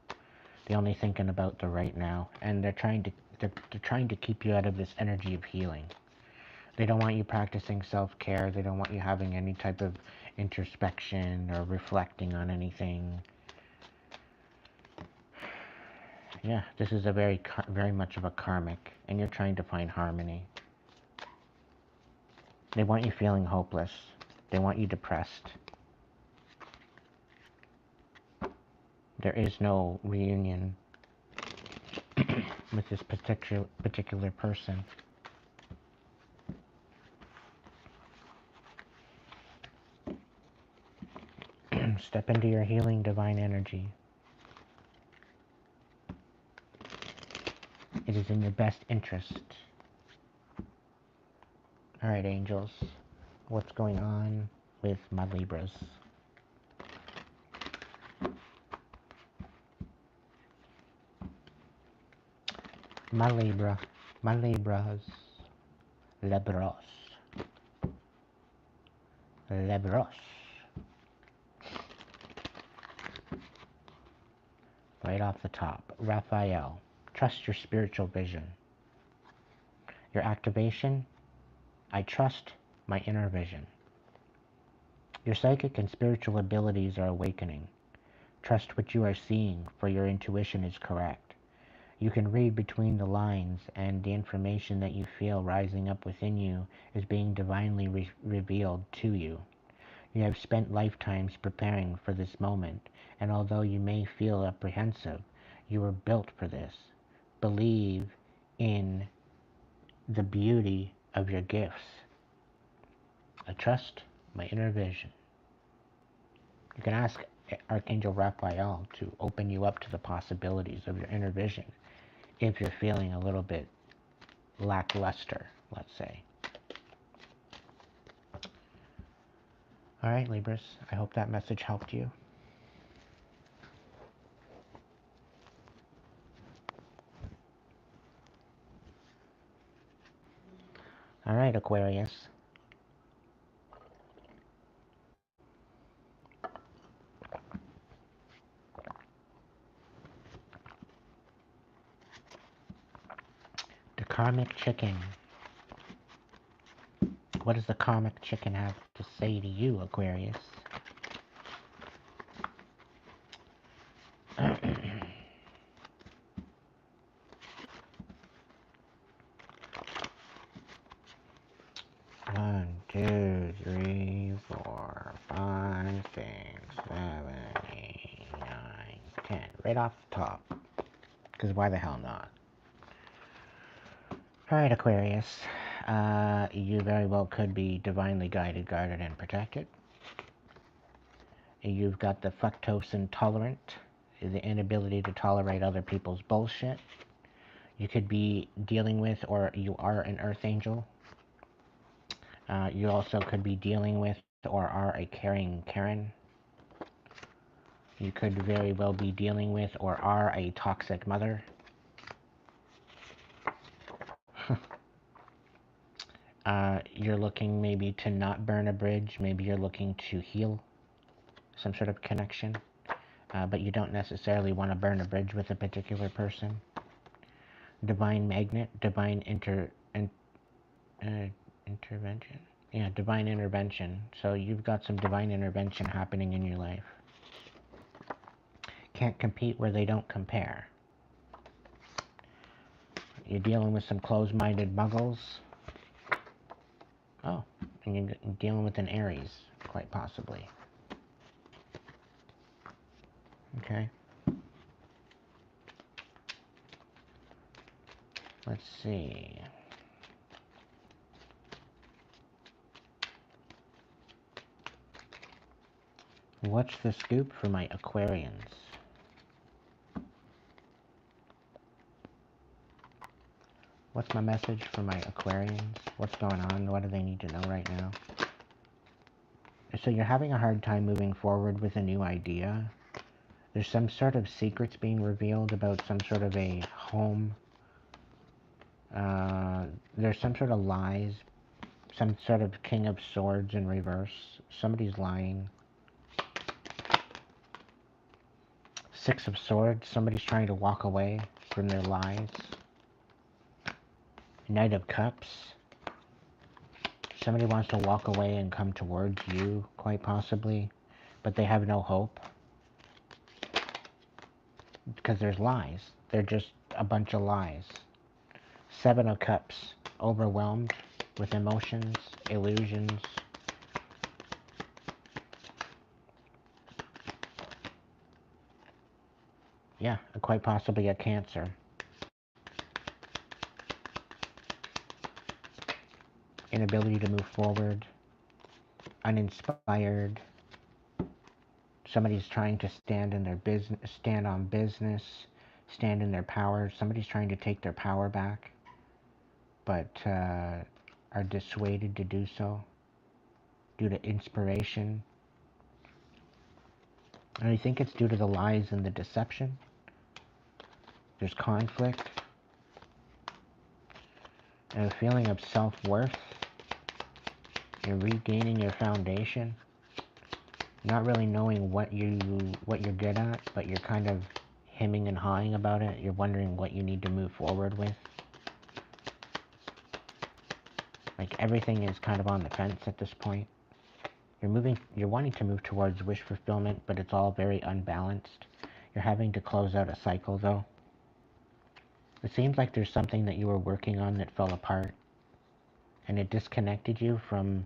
They're only thinking about the right now. And they're trying to keep you out of this energy of healing. They don't want you practicing self-care. They don't want you having any type of introspection or reflecting on anything. Yeah, this is a very much of a karmic, and you're trying to find harmony. They want you feeling hopeless. They want you depressed. There is no reunion with this particular person. Step into your healing divine energy. It is in your best interest. Alright, angels. What's going on with my Libras? My Libras. Libros. Right off the top. Raphael. Trust your spiritual vision. Your activation. I trust my inner vision. Your psychic and spiritual abilities are awakening. Trust what you are seeing, for your intuition is correct. You can read between the lines, and the information that you feel rising up within you is being divinely revealed to you. You have spent lifetimes preparing for this moment, and although you may feel apprehensive, you were built for this. Believe in the beauty of your gifts. I trust my inner vision. You can ask Archangel Raphael to open you up to the possibilities of your inner vision if you're feeling a little bit lackluster, let's say. Alright, Libras, I hope that message helped you. Alright, Aquarius. The karmic chicken. What does the karmic chicken have to say to you, Aquarius? One, two, three, 4, 5, 6, 7, 8, 9, 10. Right off the top. Because why the hell not? Alright, Aquarius. You very well could be divinely guided, guarded, and protected. You've got the fructose intolerant, the inability to tolerate other people's bullshit. You could be dealing with, or you are an earth angel. You also could be dealing with, or are a caring Karen. You could very well be dealing with, or are a toxic mother. You're looking maybe to not burn a bridge. Maybe you're looking to heal some sort of connection. But you don't necessarily want to burn a bridge with a particular person. Divine magnet, divine intervention. Yeah, divine intervention. So you've got some divine intervention happening in your life. Can't compete where they don't compare. You're dealing with some closed-minded muggles. Oh, and you're dealing with an Aries, quite possibly. Okay. Let's see. What's the scoop for my Aquarians? What's my message for my Aquarians? What's going on? What do they need to know right now? So you're having a hard time moving forward with a new idea. There's some sort of secrets being revealed about some sort of a home Uh, there's some sort of lies, some sort of King of Swords in reverse. Somebody's lying. Six of Swords, somebody's trying to walk away from their lies. Knight of Cups, somebody wants to walk away and come towards you, quite possibly, but they have no hope. Because there's lies. They're just a bunch of lies. Seven of Cups, overwhelmed with emotions, illusions. Yeah, quite possibly a Cancer. Inability to move forward, uninspired. Somebody's trying to stand in their business, stand on business, stand in their power. Somebody's trying to take their power back, but are dissuaded to do so due to inspiration. And I think it's due to the lies and the deception. There's conflict and a feeling of self-worth. You're regaining your foundation. Not really knowing what you're good at, but you're kind of hemming and hawing about it. You're wondering what you need to move forward with. Like everything is kind of on the fence at this point. You're wanting to move towards wish fulfillment, but it's all very unbalanced. You're having to close out a cycle though. It seems like there's something that you were working on that fell apart, and it disconnected you from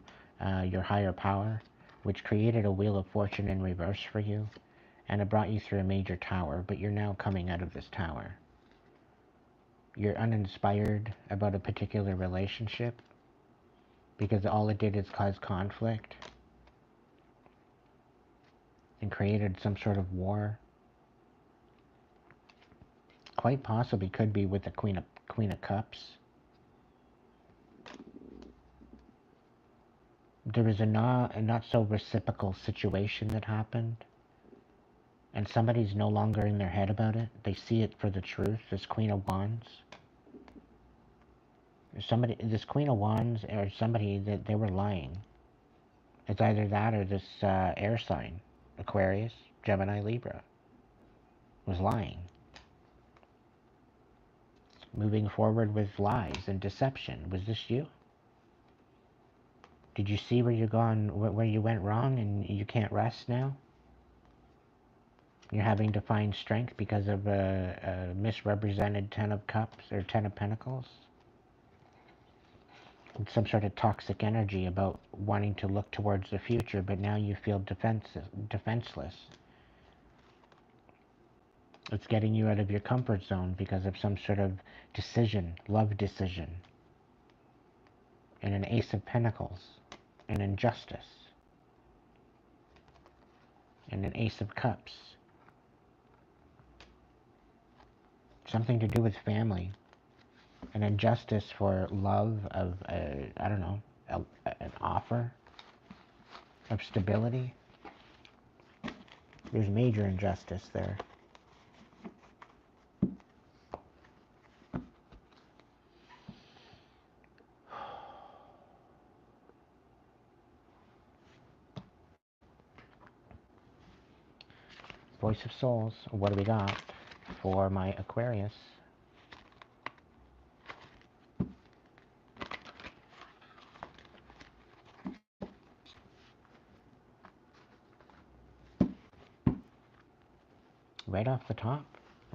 your higher power, which created a wheel of fortune in reverse for you, and it brought you through a major tower, but you're now coming out of this tower. You're uninspired about a particular relationship, because all it did is cause conflict, and created some sort of war. Quite possibly could be with the Queen of Cups. There was a not so reciprocal situation that happened, and somebody's no longer in their head about it. They see it for the truth. This Queen of Wands. This Queen of Wands, or somebody that they were lying. It's either that or this air sign, Aquarius, Gemini, Libra, was lying. Moving forward with lies and deception. Was this you? Did you see where where you went wrong, and you can't rest now? You're having to find strength because of a misrepresented Ten of Cups or Ten of Pentacles. It's some sort of toxic energy about wanting to look towards the future, but now you feel defenseless. It's getting you out of your comfort zone because of some sort of decision, love decision. And an Ace of Pentacles, an injustice. And an Ace of Cups. Something to do with family. An injustice for love of, I don't know, an offer of stability. There's major injustice there. Voice of Souls, what do we got for my Aquarius? Right off the top?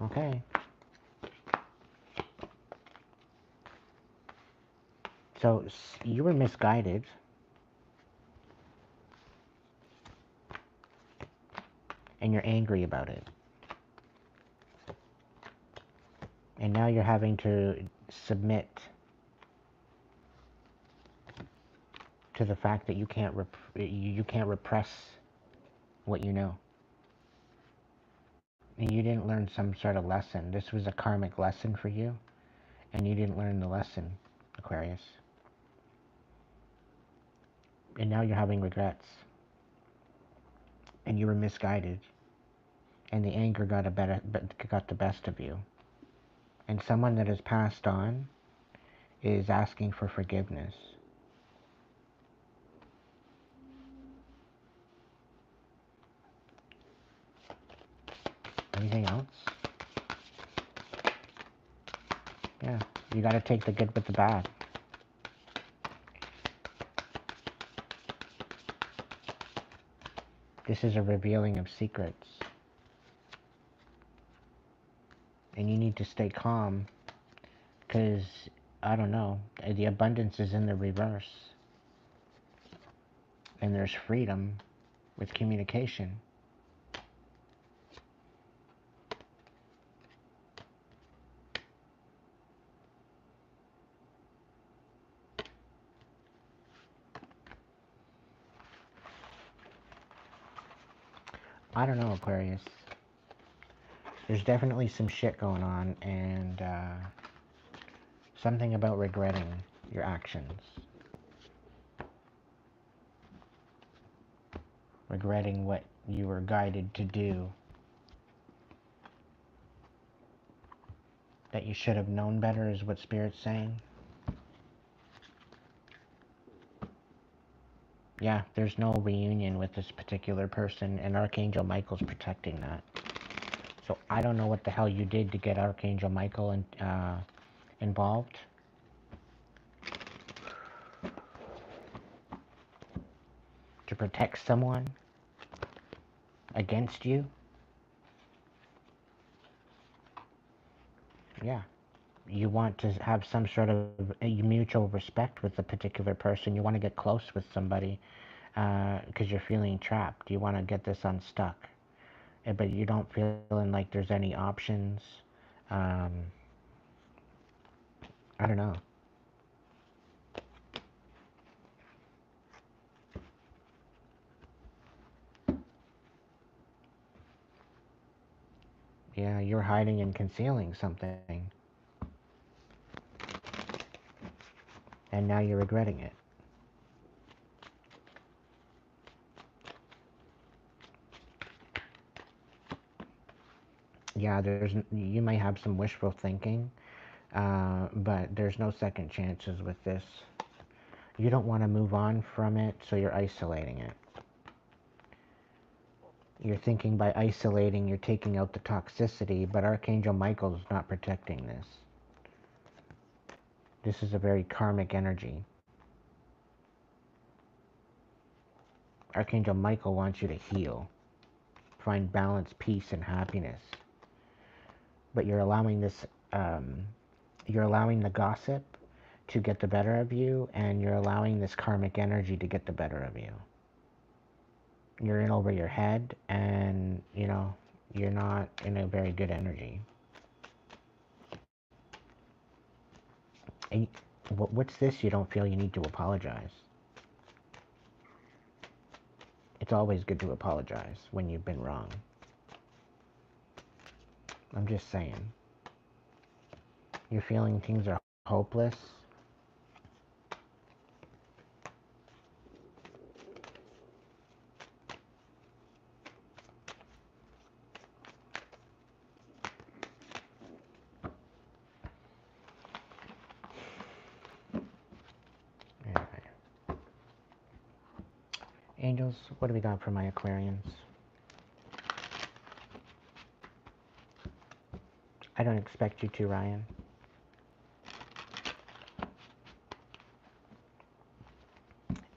Okay. So, you were misguided. And you're angry about it. And now you're having to submit to the fact that you can't repress what you know. And you didn't learn some sort of lesson. This was a karmic lesson for you, and you didn't learn the lesson, Aquarius. And now you're having regrets. And you were misguided. And the anger got the best of you. And someone that has passed on is asking for forgiveness. Anything else? Yeah, you gotta take the good with the bad. This is a revealing of secrets. And you need to stay calm, because, I don't know, the abundance is in the reverse. And there's freedom with communication. I don't know, Aquarius. There's definitely some shit going on, and something about regretting your actions. Regretting what you were guided to do. That you should have known better is what Spirit's saying. Yeah, there's no reunion with this particular person, and Archangel Michael's protecting that. So I don't know what the hell you did to get Archangel Michael involved. To protect someone against you. Yeah. You want to have some sort of a mutual respect with a particular person. You want to get close with somebody because you're feeling trapped. You want to get this unstuck. But you don't feeling like there's any options. I don't know. Yeah, you're hiding and concealing something. And now you're regretting it. Yeah, you might have some wishful thinking, but there's no second chances with this. You don't want to move on from it, so you're isolating it. You're thinking by isolating, you're taking out the toxicity, but Archangel Michael's not protecting this. This is a very karmic energy. Archangel Michael wants you to heal, find balance, peace, and happiness. But you're allowing this, you're allowing the gossip to get the better of you, and you're allowing this karmic energy to get the better of you. You're in over your head, and, you know, you're not in a very good energy. And what's this? You don't feel you need to apologize. It's always good to apologize when you've been wrong. I'm just saying. You're feeling things are hopeless. Anyway. Angels, what do we got for my Aquarians? I don't expect you to, Ryan.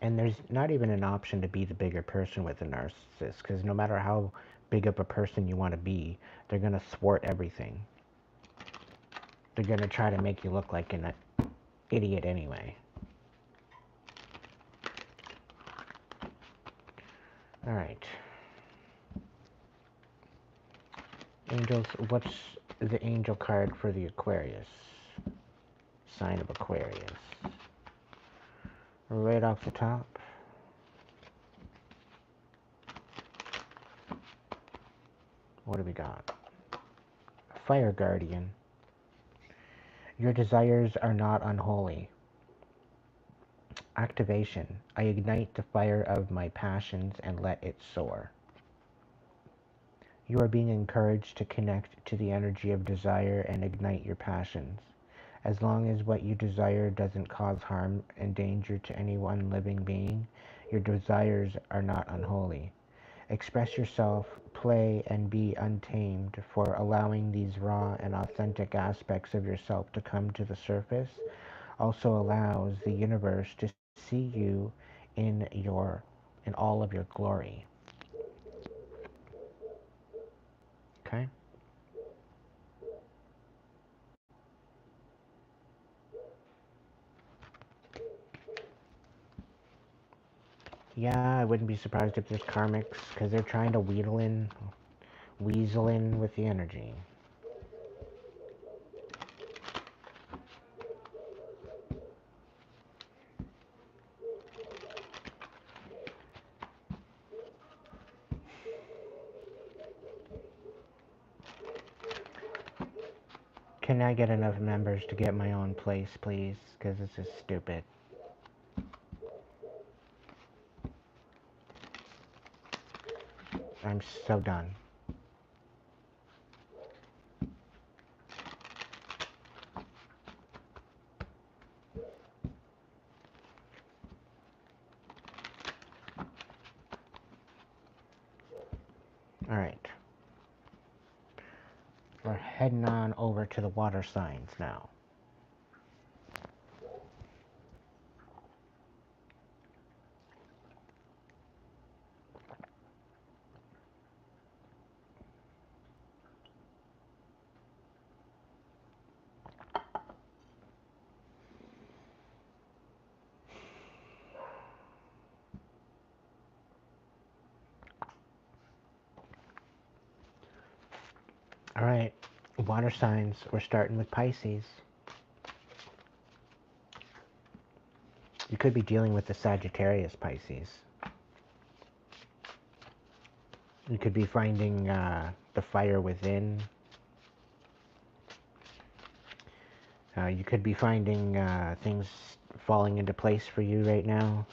And there's not even an option to be the bigger person with a narcissist, because no matter how big of a person you want to be, they're going to thwart everything. They're going to try to make you look like an idiot anyway. Alright. Angels, what's the angel card for the Aquarius? Sign of Aquarius. Right off the top. What do we got? Fire Guardian. Your desires are not unholy. Activation. I ignite the fire of my passions and let it soar. You are being encouraged to connect to the energy of desire and ignite your passions. As long as what you desire doesn't cause harm and danger to any one living being, your desires are not unholy. Express yourself, play, and be untamed, for allowing these raw and authentic aspects of yourself to come to the surface also allows the universe to see you in all of your glory. Okay? Yeah, I wouldn't be surprised if there's karmics, because they're trying to weasel in with the energy. Can I get enough members to get my own place, please? Because this is stupid. I'm so done. Alright. We're heading on over to the water signs now. Alright, water signs. We're starting with Pisces. You could be dealing with the Sagittarius Pisces. You could be finding the fire within. You could be finding things falling into place for you right now.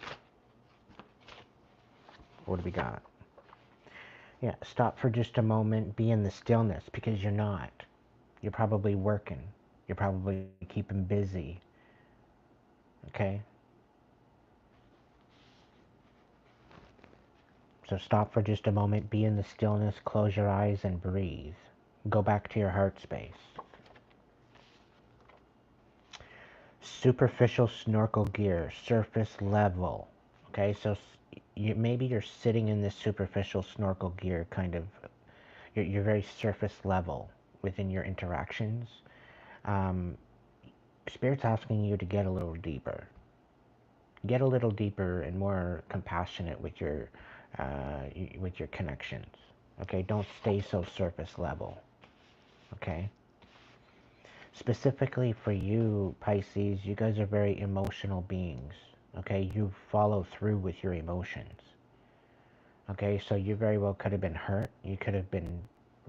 What do we got? Yeah, stop for just a moment. Be in the stillness, because you're not. You're probably working. You're probably keeping busy. Okay? So stop for just a moment. Be in the stillness. Close your eyes and breathe. Go back to your heart space. Superficial snorkel gear, surface level. Okay, so maybe you're sitting in this superficial snorkel gear kind of, you're very surface level within your interactions. Spirit's asking you to get a little deeper. Get a little deeper and more compassionate with your connections. Okay, don't stay so surface level. Okay. Specifically for you, Pisces, you guys are very emotional beings. Okay, you follow through with your emotions. Okay, so you very well could have been hurt. You could have been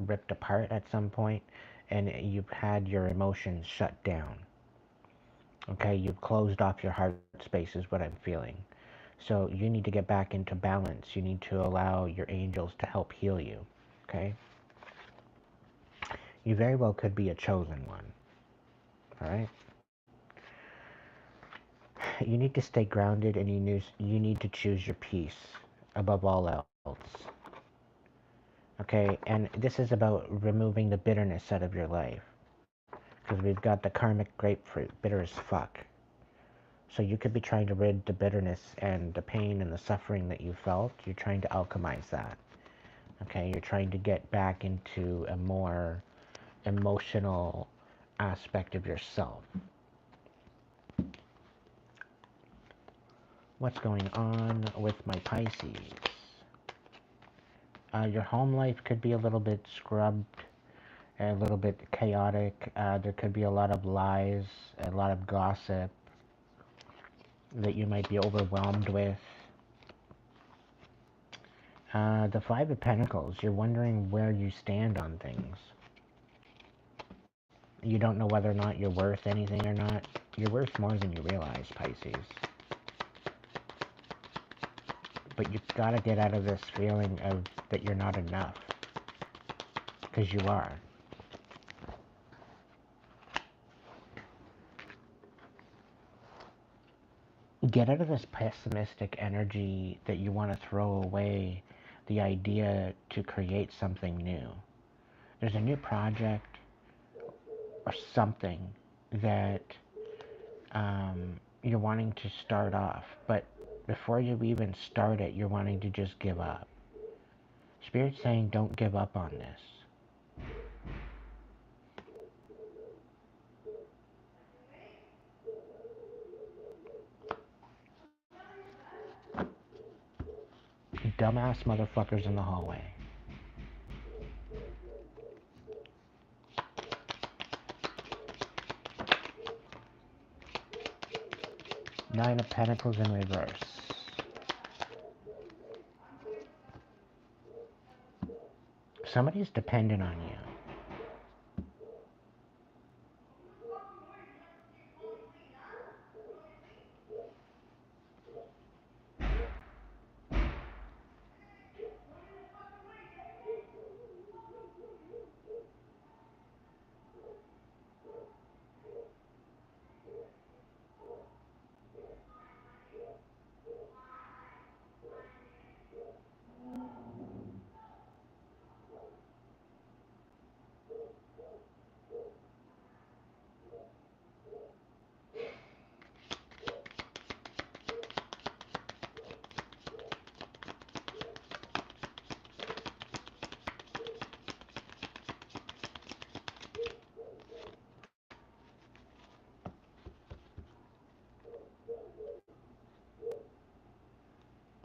ripped apart at some point, and you've had your emotions shut down. Okay, you've closed off your heart space is what I'm feeling. So you need to get back into balance. You need to allow your angels to help heal you. Okay? You very well could be a chosen one. Alright? You need to stay grounded, and you need to choose your peace above all else. Okay? And this is about removing the bitterness out of your life. Because we've got the karmic grapefruit, bitter as fuck. So you could be trying to rid the bitterness and the pain and the suffering that you felt. You're trying to alchemize that. Okay? You're trying to get back into a more emotional aspect of yourself. What's going on with my Pisces? Your home life could be a little bit scrubbed, a little bit chaotic. There could be a lot of lies, a lot of gossip that you might be overwhelmed with. The Five of Pentacles, you're wondering where you stand on things. You don't know whether or not you're worth anything or not. You're worth more than you realize, Pisces. But you've got to get out of this feeling of that you're not enough. Because you are. Get out of this pessimistic energy that you want to throw away the idea to create something new. There's a new project or something that you're wanting to start off, but before you even start it, you're wanting to just give up. Spirit's saying don't give up on this. Dumbass motherfuckers in the hallway. Nine of Pentacles in reverse. Somebody's dependent on you.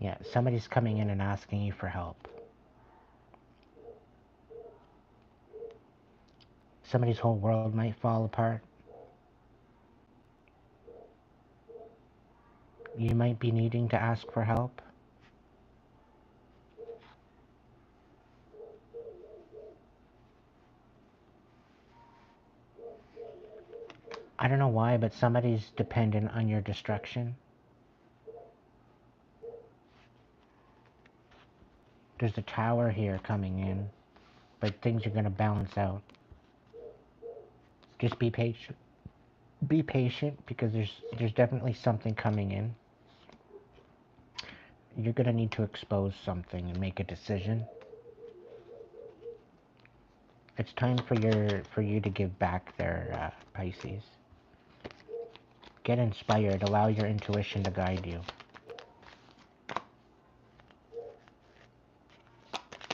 Yeah, somebody's coming in and asking you for help. Somebody's whole world might fall apart. You might be needing to ask for help. I don't know why, but somebody's dependent on your destruction. There's a tower here coming in, but things are going to balance out. Just be patient. Be patient, because there's definitely something coming in. You're going to need to expose something and make a decision. It's time for you to give back there, Pisces. Get inspired. Allow your intuition to guide you.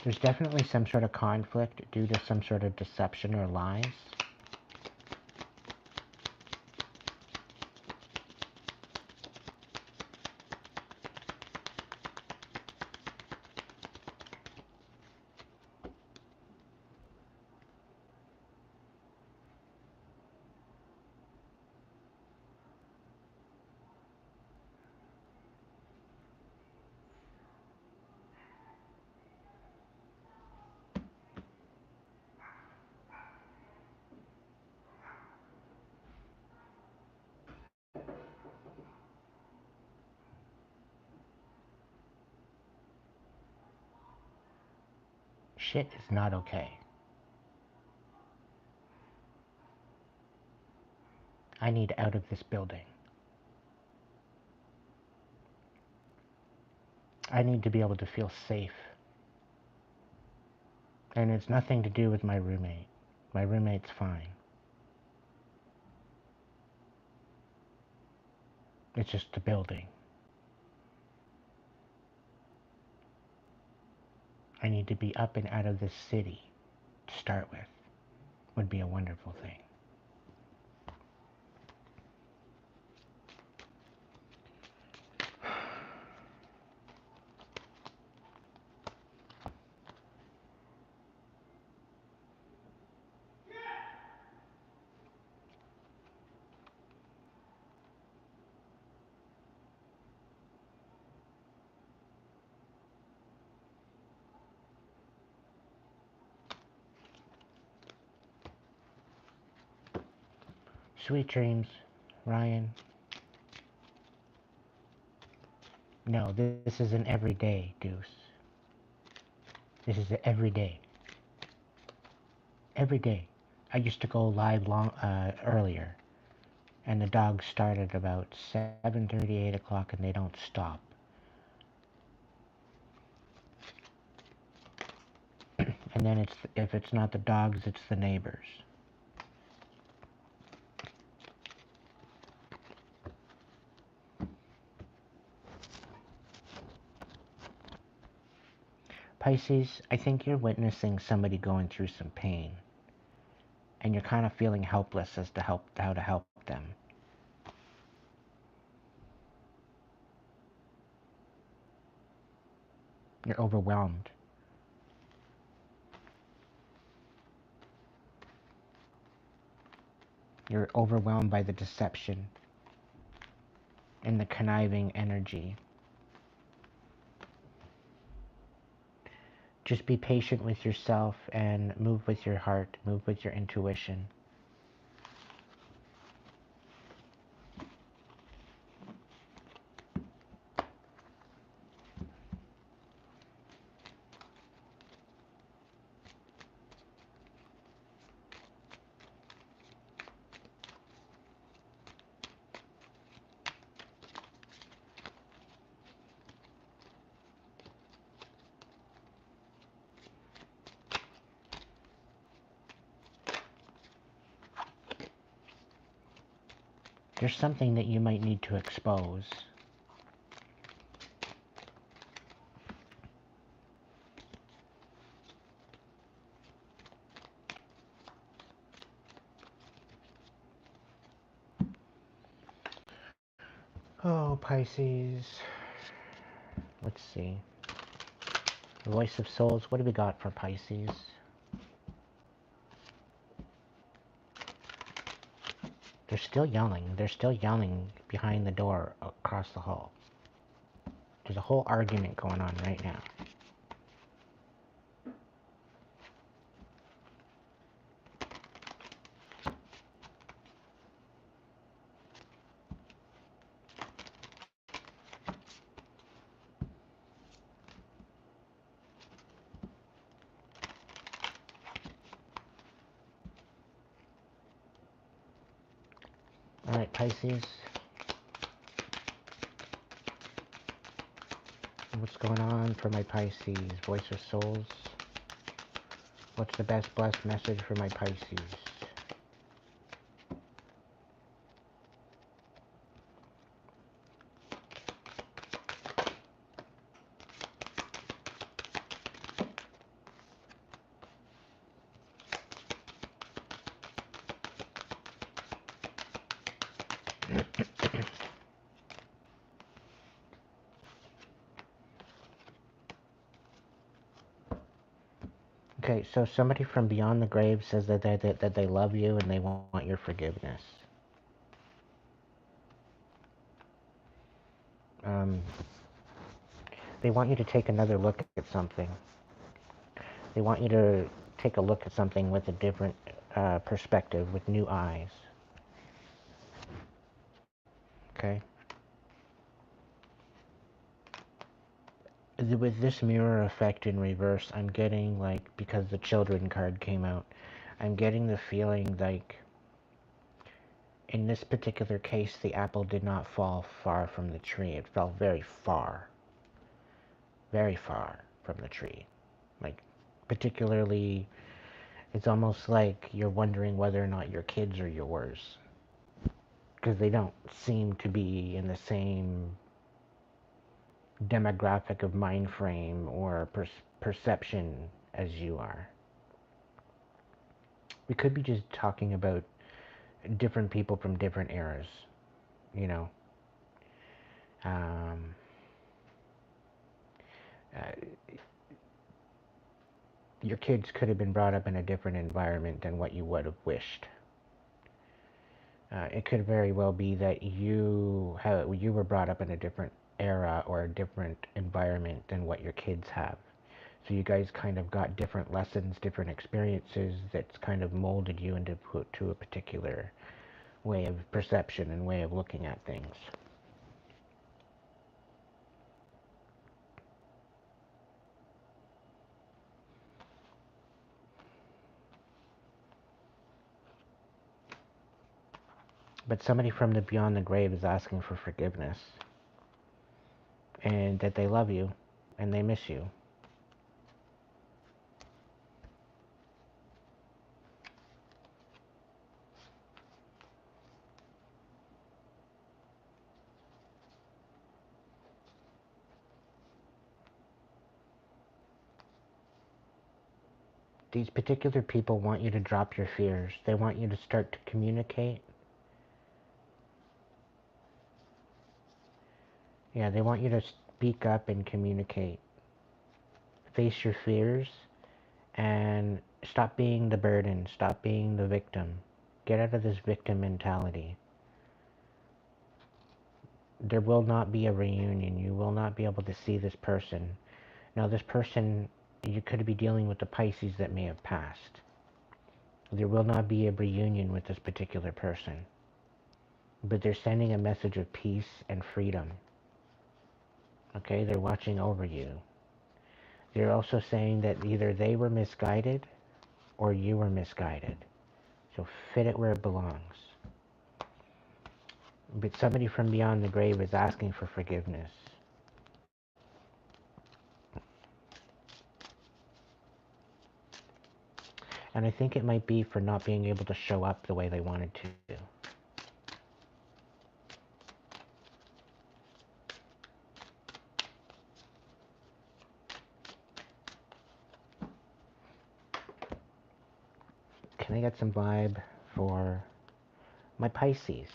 There's definitely some sort of conflict due to some sort of deception or lies. Shit is not okay. I need out of this building. I need to be able to feel safe. And it's nothing to do with my roommate. My roommate's fine. It's just the building. I need to be up and out of this city to start with. Would be a wonderful thing. Sweet dreams, Ryan. No, this is an everyday, Deuce. This is an everyday. Every day. I used to go live earlier. And the dogs start at about 7:30, 8 o'clock, and they don't stop. And then if it's not the dogs, it's the neighbors. Pisces, I think you're witnessing somebody going through some pain. And you're kind of feeling helpless as to how to help them. You're overwhelmed. You're overwhelmed by the deception and the conniving energy. Just be patient with yourself and move with your heart, move with your intuition. There's something that you might need to expose. Oh, Pisces. Let's see. Voice of Souls, what do we got for Pisces? They're still yelling. They're still yelling behind the door across the hall. There's a whole argument going on right now. Alright, Pisces. What's going on for my Pisces? Voice of Souls. What's the best blessed message for my Pisces? Okay, so somebody from beyond the grave says that they love you and they want your forgiveness. They want you to take another look at something. They want you to take a look at something with a different perspective, with new eyes. Okay? With this mirror effect in reverse, I'm getting, like, because the children card came out, I'm getting the feeling like in this particular case, the apple did not fall far from the tree. It fell very far from the tree. Like, particularly, it's almost like you're wondering whether or not your kids are yours. Because they don't seem to be in the same demographic of mind frame or perception as you are. We could be just talking about different people from different eras, you know. Um, uh, your kids could have been brought up in a different environment than what you would have wished. It could very well be that you were brought up in a different era or a different environment than what your kids have. So you guys kind of got different lessons, different experiences that's kind of molded you into to a particular way of perception and way of looking at things. But somebody from the beyond the grave is asking for forgiveness. And that they love you. And they miss you. These particular people want you to drop your fears. They want you to start to communicate. Yeah, they want you to speak up and communicate. Face your fears and stop being the burden. Stop being the victim. Get out of this victim mentality. There will not be a reunion. You will not be able to see this person. Now, this person, you could be dealing with the Pisces that may have passed. There will not be a reunion with this particular person. But they're sending a message of peace and freedom. Okay, they're watching over you. They're also saying that either they were misguided or you were misguided. So fit it where it belongs. But somebody from beyond the grave is asking for forgiveness. And I think it might be for not being able to show up the way they wanted to. Can I get some vibe for my Pisces?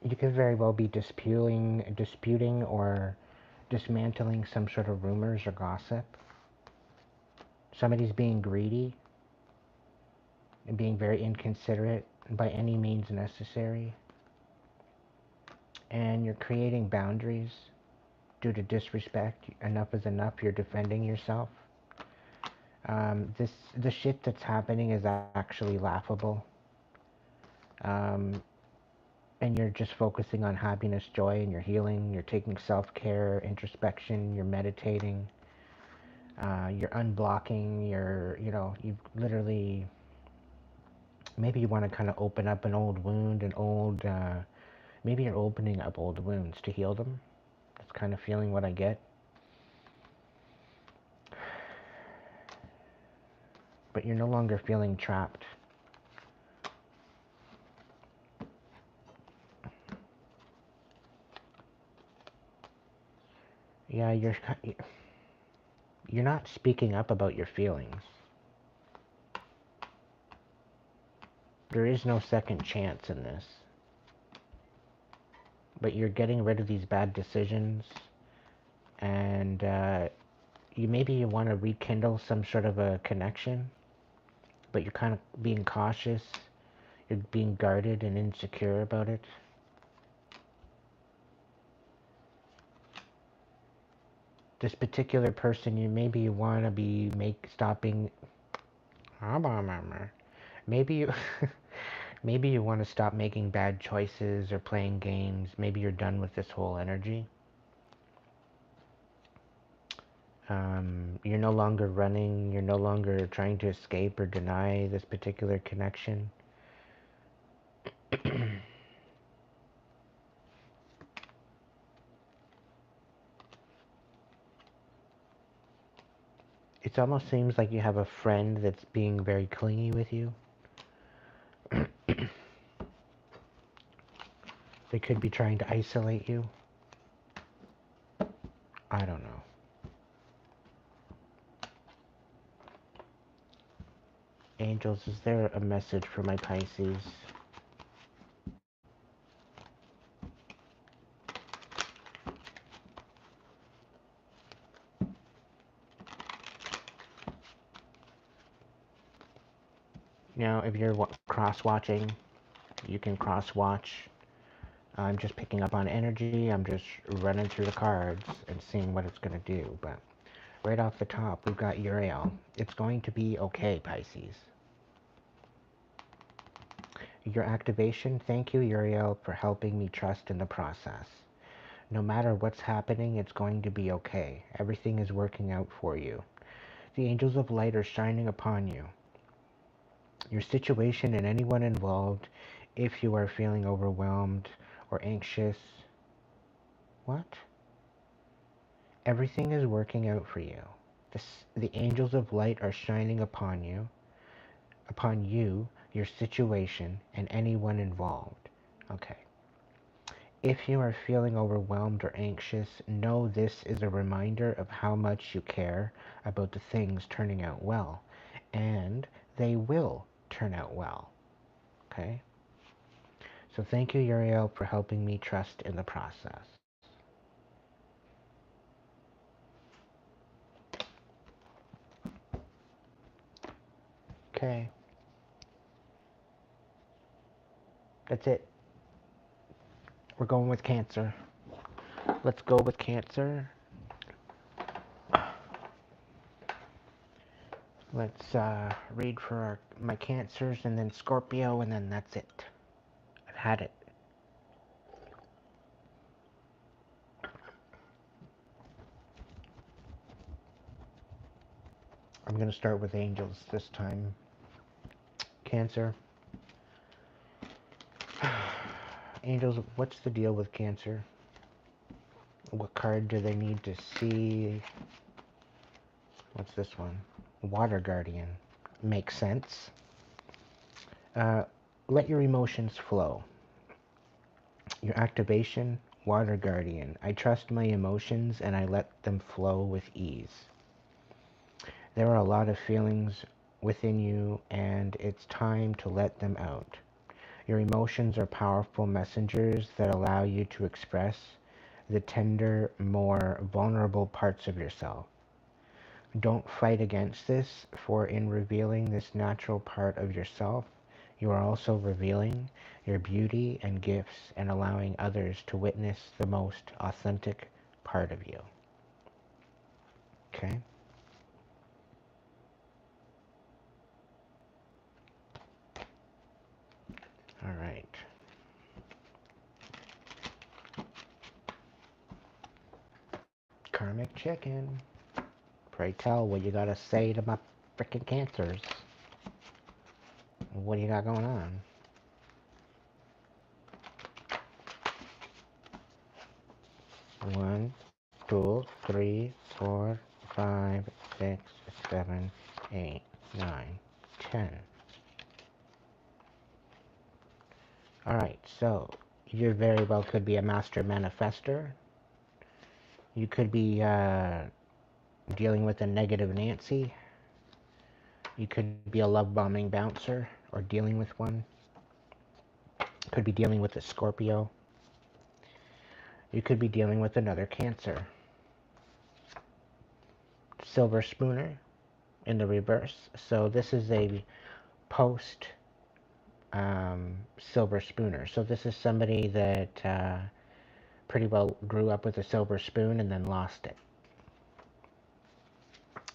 You could very well be disputing or dismantling some sort of rumors or gossip. Somebody's being greedy and being very inconsiderate by any means necessary. And you're creating boundaries due to disrespect. Enough is enough. You're defending yourself. The shit that's happening is actually laughable. And you're just focusing on happiness, joy, and you're healing. You're taking self-care, introspection. You're meditating. You're unblocking. You've literally, maybe you want to kind of open up an old wound, maybe you're opening up old wounds to heal them. That's kind of feeling what I get. But you're no longer feeling trapped. Yeah, you're not speaking up about your feelings. There is no second chance in this. But you're getting rid of these bad decisions, and maybe you want to rekindle some sort of a connection, but you're kind of being cautious. You're being guarded and insecure about it. This particular person, maybe you want to be stopping. Maybe you maybe you want to stop making bad choices or playing games. Maybe you're done with this whole energy. You're no longer running. You're no longer trying to escape or deny this particular connection. It almost seems like you have a friend that's being very clingy with you. They could be trying to isolate you. I don't know. Angels, is there a message for my Pisces? Now, if you're cross-watching, you can cross-watch. I'm just picking up on energy. I'm just running through the cards and seeing what it's going to do. But right off the top, we've got Uriel. It's going to be okay, Pisces. Your activation, thank you, Uriel, for helping me trust in the process. No matter what's happening, it's going to be okay. Everything is working out for you. The angels of light are shining upon you. Your situation and anyone involved, if you are feeling overwhelmed or anxious. What? Everything is working out for you. The angels of light are shining upon you, your situation, and anyone involved. Okay. If you are feeling overwhelmed or anxious, know this is a reminder of how much you care about the things turning out well, and they will turn out well. Okay? So thank you, Uriel, for helping me trust in the process. Okay. That's it. We're going with Cancer. Let's go with Cancer. Let's read for my Cancers and then Scorpio, and then that's it. I've had it. I'm going to start with angels this time. Cancer. Angels, what's the deal with Cancer? What card do they need to see? What's this one? Water Guardian. Makes sense. Let your emotions flow. Your activation, Water Guardian. I trust my emotions and I let them flow with ease. There are a lot of feelings within you and it's time to let them out. Your emotions are powerful messengers that allow you to express the tender, more vulnerable parts of yourself. Don't fight against this, for in revealing this natural part of yourself, you are also revealing your beauty and gifts and allowing others to witness the most authentic part of you. Okay? All right. Karmic chicken. Pray tell what you gotta say to my frickin' Cancers. What do you got going on? One, 2, 3, 4, 5, 6, 7, 8, 9, 10. Alright, so you very well could be a master manifester. You could be dealing with a negative Nancy. You could be a love bombing bouncer or dealing with one. Could be dealing with a Scorpio. You could be dealing with another Cancer. Silver Spooner in the reverse. So this is a post silver spooner. So this is somebody that pretty well grew up with a silver spoon and then lost it.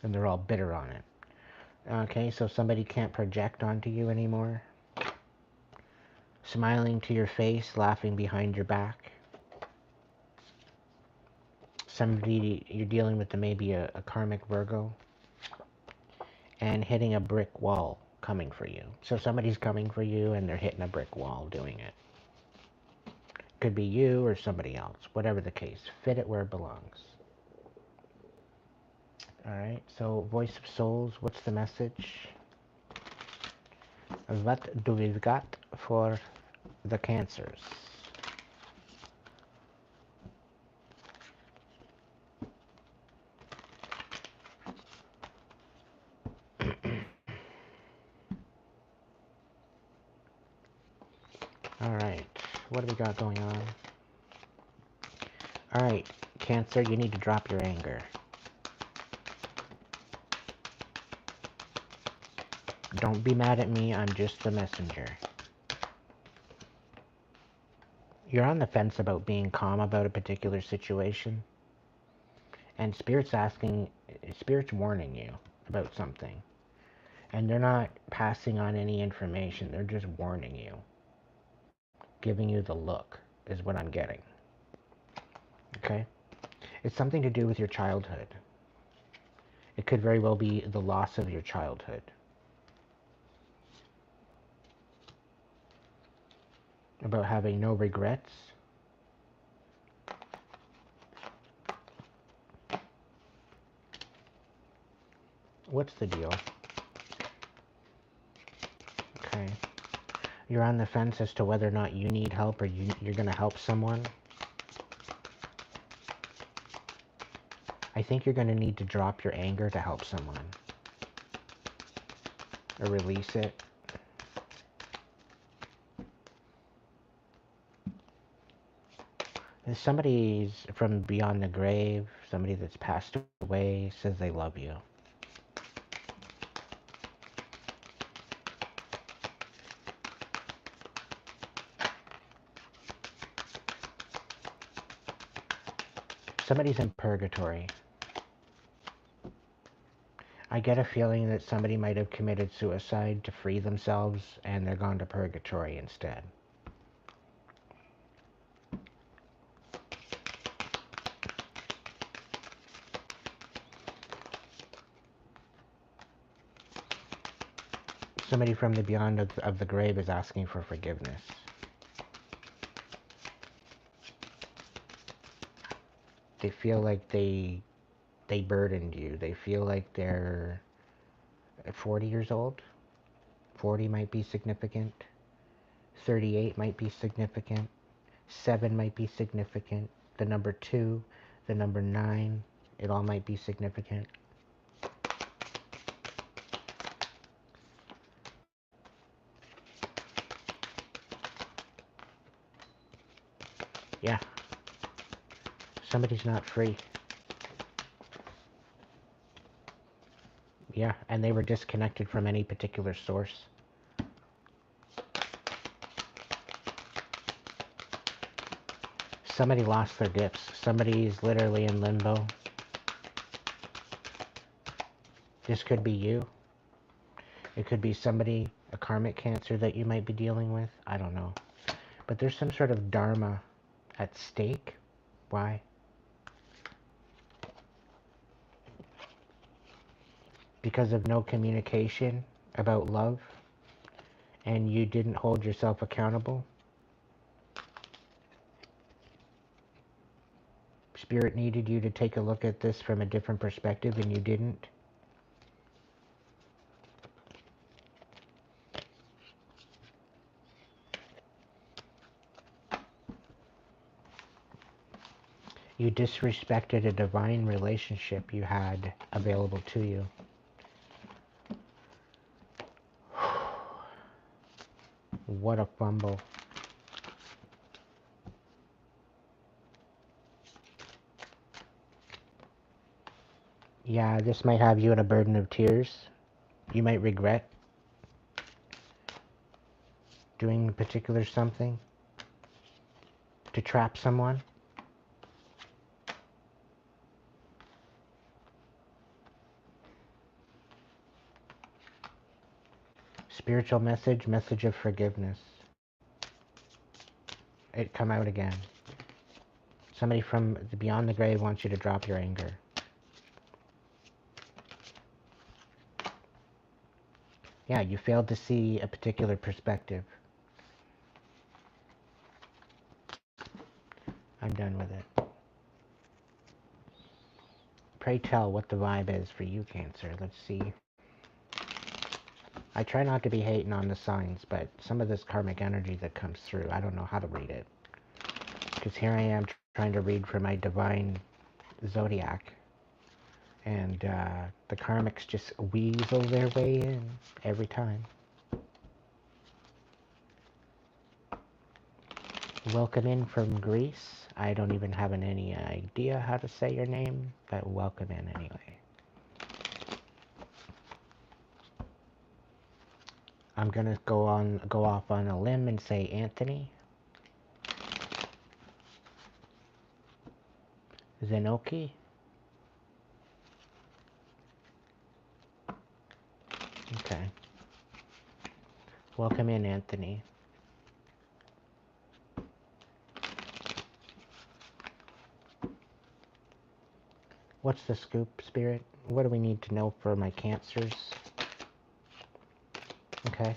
And they're all bitter on it. Okay, so somebody can't project onto you anymore. Smiling to your face, laughing behind your back. Somebody you're dealing with, maybe a karmic Virgo. And hitting a brick wall coming for you. So somebody's coming for you and they're hitting a brick wall doing it. Could be you or somebody else, whatever the case. Fit it where it belongs. Alright, so Voice of Souls, what's the message? What do we got for the Cancers? Alright, what do we got going on? Alright, Cancer, you need to drop your anger. Don't be mad at me, I'm just the messenger. You're on the fence about being calm about a particular situation. And Spirit's warning you about something. And they're not passing on any information, they're just warning you. Giving you the look, is what I'm getting. Okay? It's something to do with your childhood. It could very well be the loss of your childhood. About having no regrets. What's the deal? Okay. You're on the fence as to whether or not you need help or you're going to help someone. I think you're going to need to drop your anger to help someone. Or release it. Somebody's from beyond the grave, somebody that's passed away, says they love you. Somebody's in purgatory. I get a feeling that somebody might have committed suicide to free themselves and they're gone to purgatory instead. Somebody from the beyond of the grave is asking for forgiveness. They feel like they burdened you. They feel like they're 40 years old. 40 might be significant. 38 might be significant. 7 might be significant. The number 2, the number 9, it all might be significant. Yeah. Somebody's not free. Yeah, and they were disconnected from any particular source. Somebody lost their gifts. Somebody's literally in limbo. This could be you. It could be somebody, a karmic cancer that you might be dealing with. I don't know. But there's some sort of dharma at stake. Why? Because of no communication about love, and you didn't hold yourself accountable. Spirit needed you to take a look at this from a different perspective, and you didn't. You disrespected a divine relationship you had available to you. What a fumble. Yeah, this might have you in a burden of tears. You might regret doing particular something to trap someone. Spiritual message, message of forgiveness. It come out again. Somebody from beyond the grave wants you to drop your anger. Yeah, you failed to see a particular perspective. I'm done with it. Pray tell what the vibe is for you, Cancer. Let's see. I try not to be hating on the signs, but some of this karmic energy that comes through, I don't know how to read it. Because here I am trying to read for my divine Zodiac. And the karmics just weasel their way in every time. Welcome in from Greece. I don't even have any idea how to say your name, but welcome in anyway. I'm gonna go off on a limb and say Anthony. Zenoki. Okay. Welcome in, Anthony. What's the scoop, Spirit? What do we need to know for my cancers? Okay.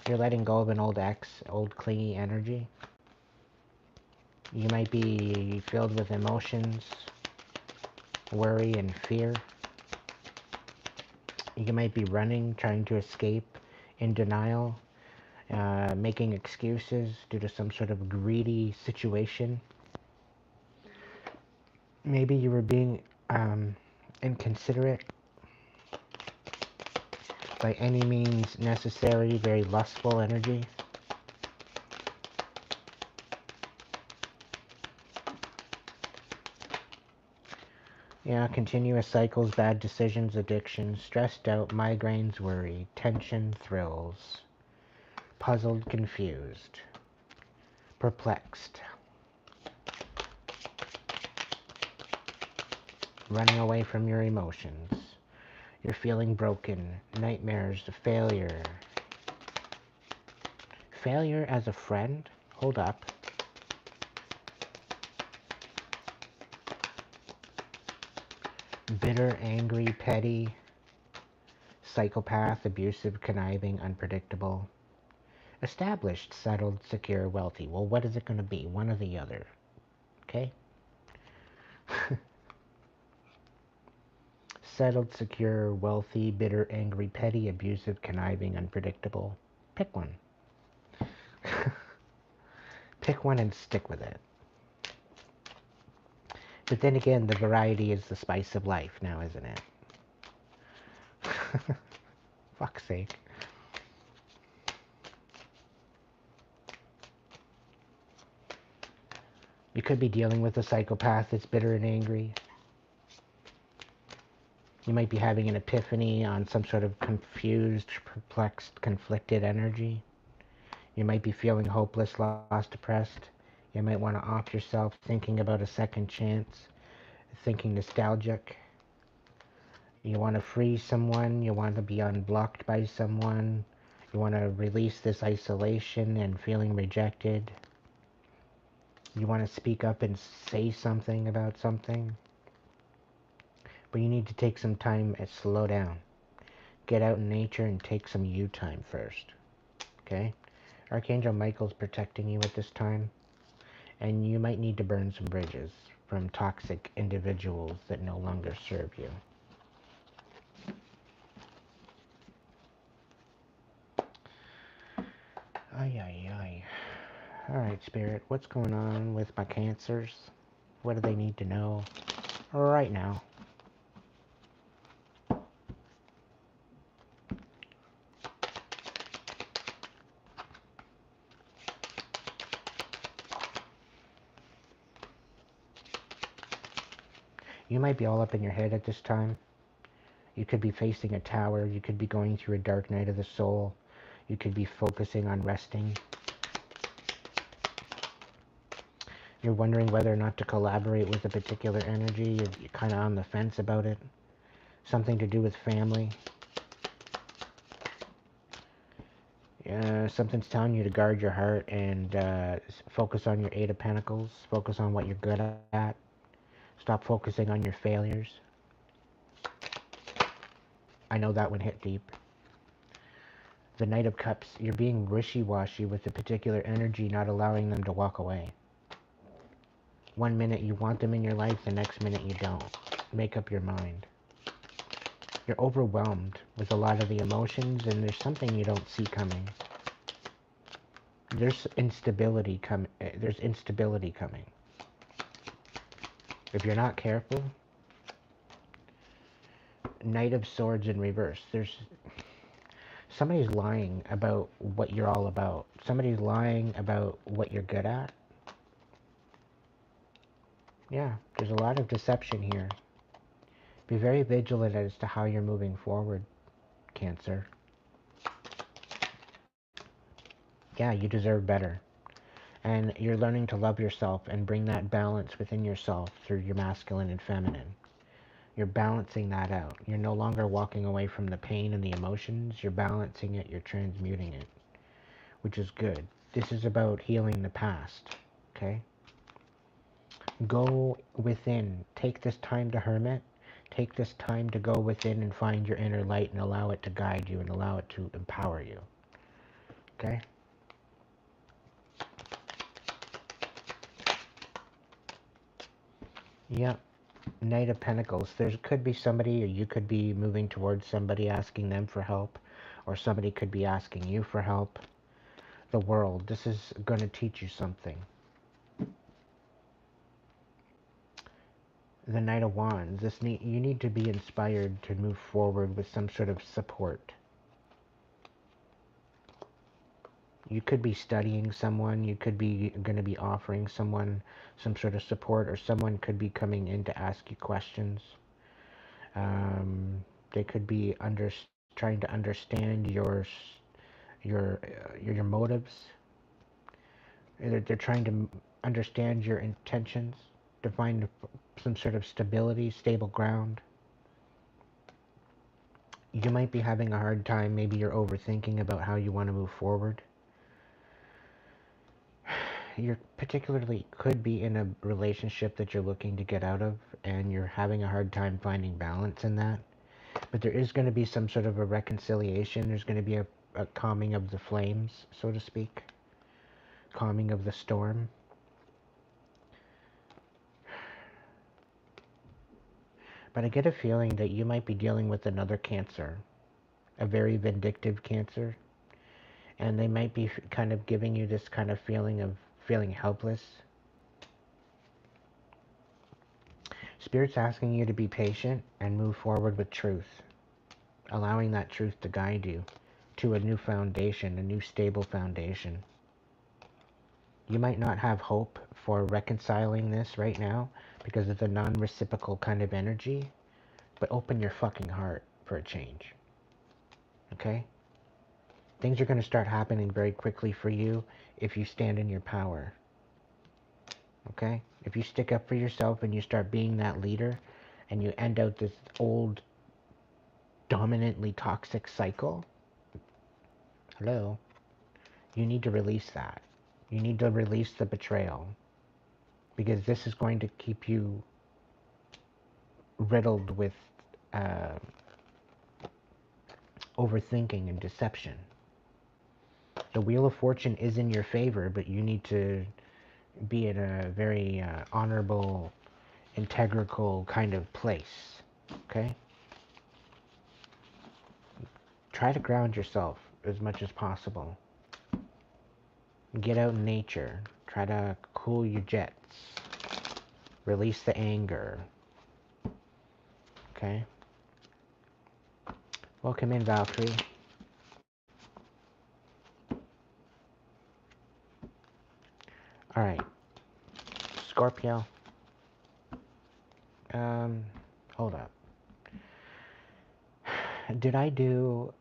You're letting go of an old ex, old clingy energy. You might be filled with emotions, worry, and fear. You might be running, trying to escape, in denial, making excuses due to some sort of greedy situation. Maybe you were being inconsiderate, by any means necessary, very lustful energy. Yeah, continuous cycles, bad decisions, addictions, stressed out, migraines, worry, tension, thrills, puzzled, confused, perplexed, running away from your emotions. You're feeling broken, nightmares, failure. Failure as a friend? Hold up. Bitter, angry, petty, psychopath, abusive, conniving, unpredictable. Established, settled, secure, wealthy. Well, what is it going to be? One or the other. Okay? Settled, secure, wealthy, bitter, angry, petty, abusive, conniving, unpredictable. Pick one. Pick one and stick with it. But then again, the variety is the spice of life now, isn't it? Fuck's sake. You could be dealing with a psychopath that's bitter and angry. You might be having an epiphany on some sort of confused, perplexed, conflicted energy. You might be feeling hopeless, lost, depressed. You might want to off yourself, thinking about a second chance, thinking nostalgic. You want to free someone. You want to be unblocked by someone. You want to release this isolation and feeling rejected. You want to speak up and say something about something. But you need to take some time and slow down. Get out in nature and take some you time first. Okay? Archangel Michael's protecting you at this time. And you might need to burn some bridges from toxic individuals that no longer serve you. Ay, ay, ay. Alright, Spirit, what's going on with my cancers? What do they need to know right now? You might be all up in your head at this time. You could be facing a tower. You could be going through a dark night of the soul. You could be focusing on resting. You're wondering whether or not to collaborate with a particular energy. You're kind of on the fence about it. Something to do with family. Something's telling you to guard your heart and focus on your Eight of Pentacles. Focus on what you're good at. Stop focusing on your failures. I know that one hit deep. The Knight of Cups, you're being wishy-washy with a particular energy, not allowing them to walk away. One minute you want them in your life, the next minute you don't. Make up your mind. You're overwhelmed with a lot of the emotions, and there's something you don't see coming. There's instability coming. If you're not careful, Knight of Swords in reverse. Somebody's lying about what you're all about. Somebody's lying about what you're good at. Yeah, there's a lot of deception here. Be very vigilant as to how you're moving forward. Cancer. Yeah, you deserve better. And you're learning to love yourself and bring that balance within yourself through your masculine and feminine. You're balancing that out. You're no longer walking away from the pain and the emotions. You're balancing it. You're transmuting it, which is good. This is about healing the past, okay? Go within. Take this time to hermit. Take this time to go within and find your inner light and allow it to guide you and allow it to empower you, okay? Yep. Knight of Pentacles. There could be somebody, or you could be moving towards somebody asking them for help, or somebody could be asking you for help. The world. This is going to teach you something. The Knight of Wands. You need to be inspired to move forward with some sort of support. You could be studying someone. You could be going to be offering someone some sort of support, or someone could be coming in to ask you questions. They could be trying to understand your motives. They're trying to understand your intentions, to find some sort of stability, stable ground. You might be having a hard time. Maybe you're overthinking about how you want to move forward. You particularly could be in a relationship that you're looking to get out of, and you're having a hard time finding balance in that. But there is going to be some sort of a reconciliation. There's going to be a calming of the flames, so to speak. Calming of the storm. But I get a feeling that you might be dealing with another Cancer. A very vindictive Cancer. And they might be kind of giving you this kind of feeling of feeling helpless. Spirit's asking you to be patient and move forward with truth. Allowing that truth to guide you to a new foundation, a new stable foundation. You might not have hope for reconciling this right now because of the non-reciprocal kind of energy, but open your fucking heart for a change. Okay? Things are going to start happening very quickly for you if you stand in your power. Okay? If you stick up for yourself and you start being that leader and you end out this old dominantly toxic cycle, hello, you need to release that. You need to release the betrayal, because this is going to keep you riddled with overthinking and deception. The Wheel of Fortune is in your favor, but you need to be in a very honorable, integral kind of place. Okay? Try to ground yourself as much as possible. Get out in nature. Try to cool your jets. Release the anger. Okay? Welcome in, Valkyrie. Alright. Scorpio. Hold up. Did I do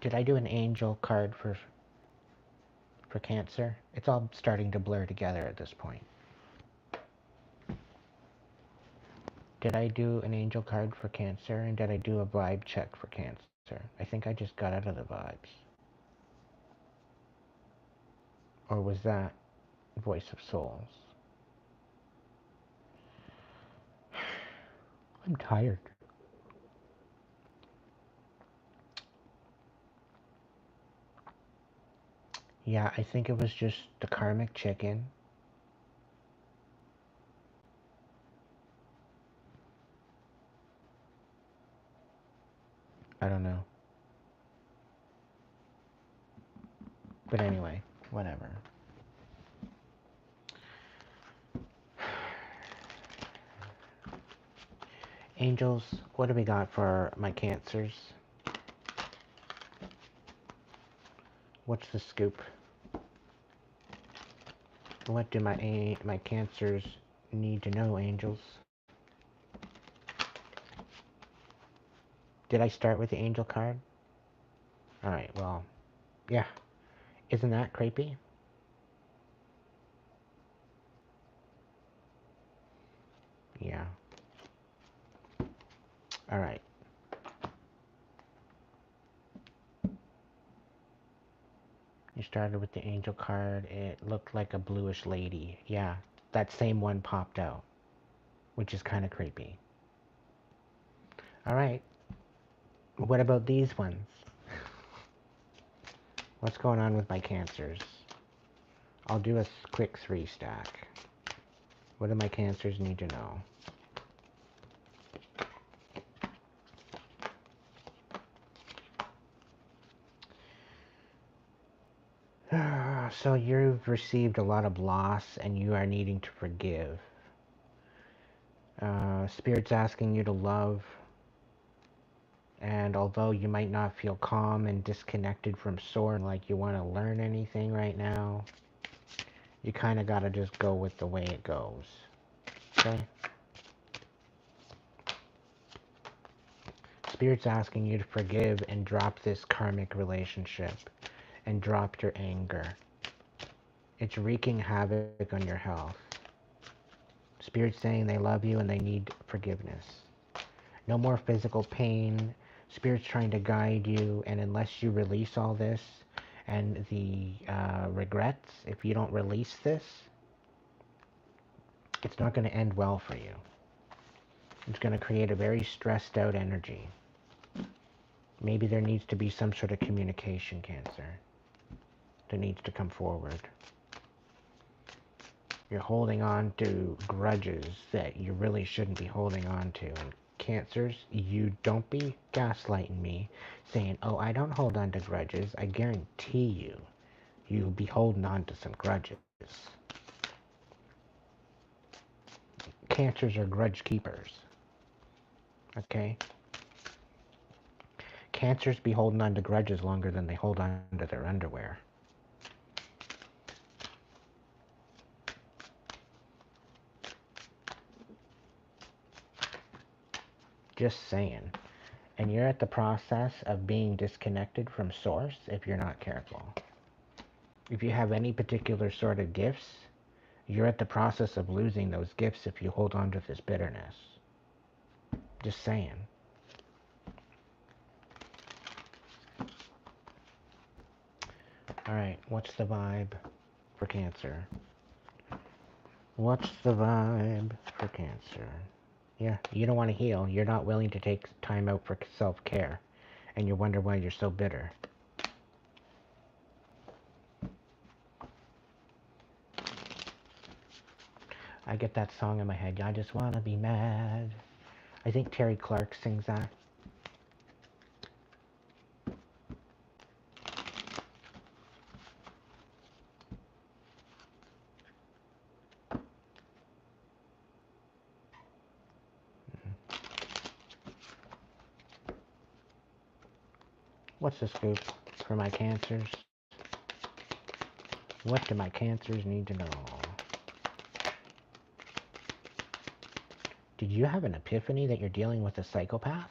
an angel card for Cancer? It's all starting to blur together at this point. Did I do an angel card for Cancer, and did I do a vibe check for Cancer? I think I just got out of the vibes. Or was that Voice of Souls? I'm tired. Yeah, I think it was just the karmic chicken. I don't know. But anyway, whatever. Angels, what do we got for my Cancers? What's the scoop? What do my Cancers need to know, angels? Did I start with the angel card? Alright, well, yeah. Isn't that creepy? Yeah. Alright. You started with the angel card. It looked like a bluish lady. Yeah, that same one popped out, which is kind of creepy. Alright. What about these ones? What's going on with my cancers? I'll do a quick 3 stack. What do my cancers need to know? So you've received a lot of loss and you are needing to forgive. Spirit's asking you to love. And although you might not feel calm and disconnected from source, like you want to learn anything right now, you kind of got to just go with the way it goes. Okay? Spirit's asking you to forgive and drop this karmic relationship and drop your anger. It's wreaking havoc on your health. Spirit's saying they love you and they need forgiveness. No more physical pain. Spirit's trying to guide you, and unless you release all this and the regrets, if you don't release this, it's not going to end well for you. It's going to create a very stressed out energy. Maybe there needs to be some sort of communication, Cancer, that needs to come forward. You're holding on to grudges that you really shouldn't be holding on to. And Cancers, you don't be gaslighting me saying, oh, I don't hold on to grudges. I guarantee you, you'll be holding on to some grudges. Cancers are grudge keepers. Okay? Cancers be holding on to grudges longer than they hold on to their underwear. Just saying. And you're at the process of being disconnected from source if you're not careful. If you have any particular sort of gifts, you're at the process of losing those gifts if you hold on to this bitterness. Just saying. Alright, what's the vibe for Cancer? What's the vibe for Cancer? Yeah, you don't want to heal. You're not willing to take time out for self-care. And you wonder why you're so bitter. I get that song in my head. I just want to be mad. I think Terry Clark sings that. What's the scoop for my cancers? What do my cancers need to know? Did you have an epiphany that you're dealing with a psychopath?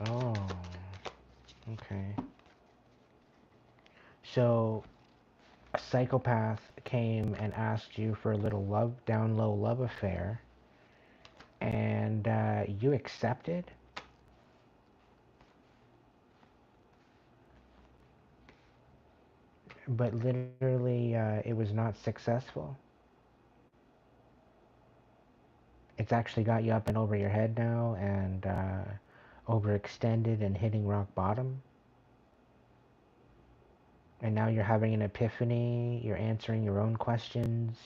Oh, okay. So, a psychopath came and asked you for a little love, down low love affair, and you accepted? But literally, it was not successful. It's actually got you up and over your head now, and overextended and hitting rock bottom. And now you're having an epiphany. You're answering your own questions.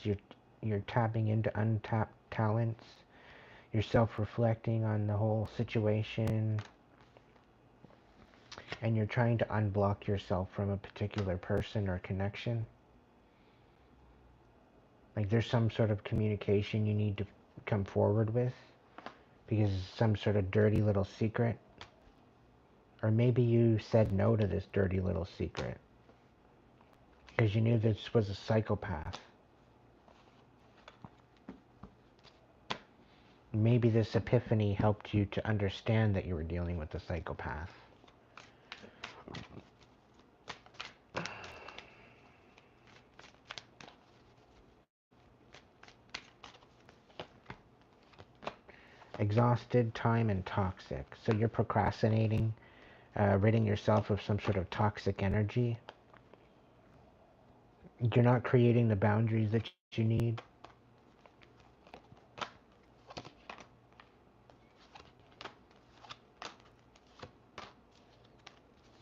You're tapping into untapped talents. You're self-reflecting on the whole situation. And you're trying to unblock yourself from a particular person or connection. Like there's some sort of communication you need to come forward with because it's some sort of dirty little secret. Or maybe you said no to this dirty little secret because you knew this was a psychopath. Maybe this epiphany helped you to understand that you were dealing with a psychopath. Exhausted, time, and toxic. So you're procrastinating, ridding yourself of some sort of toxic energy. You're not creating the boundaries that you need.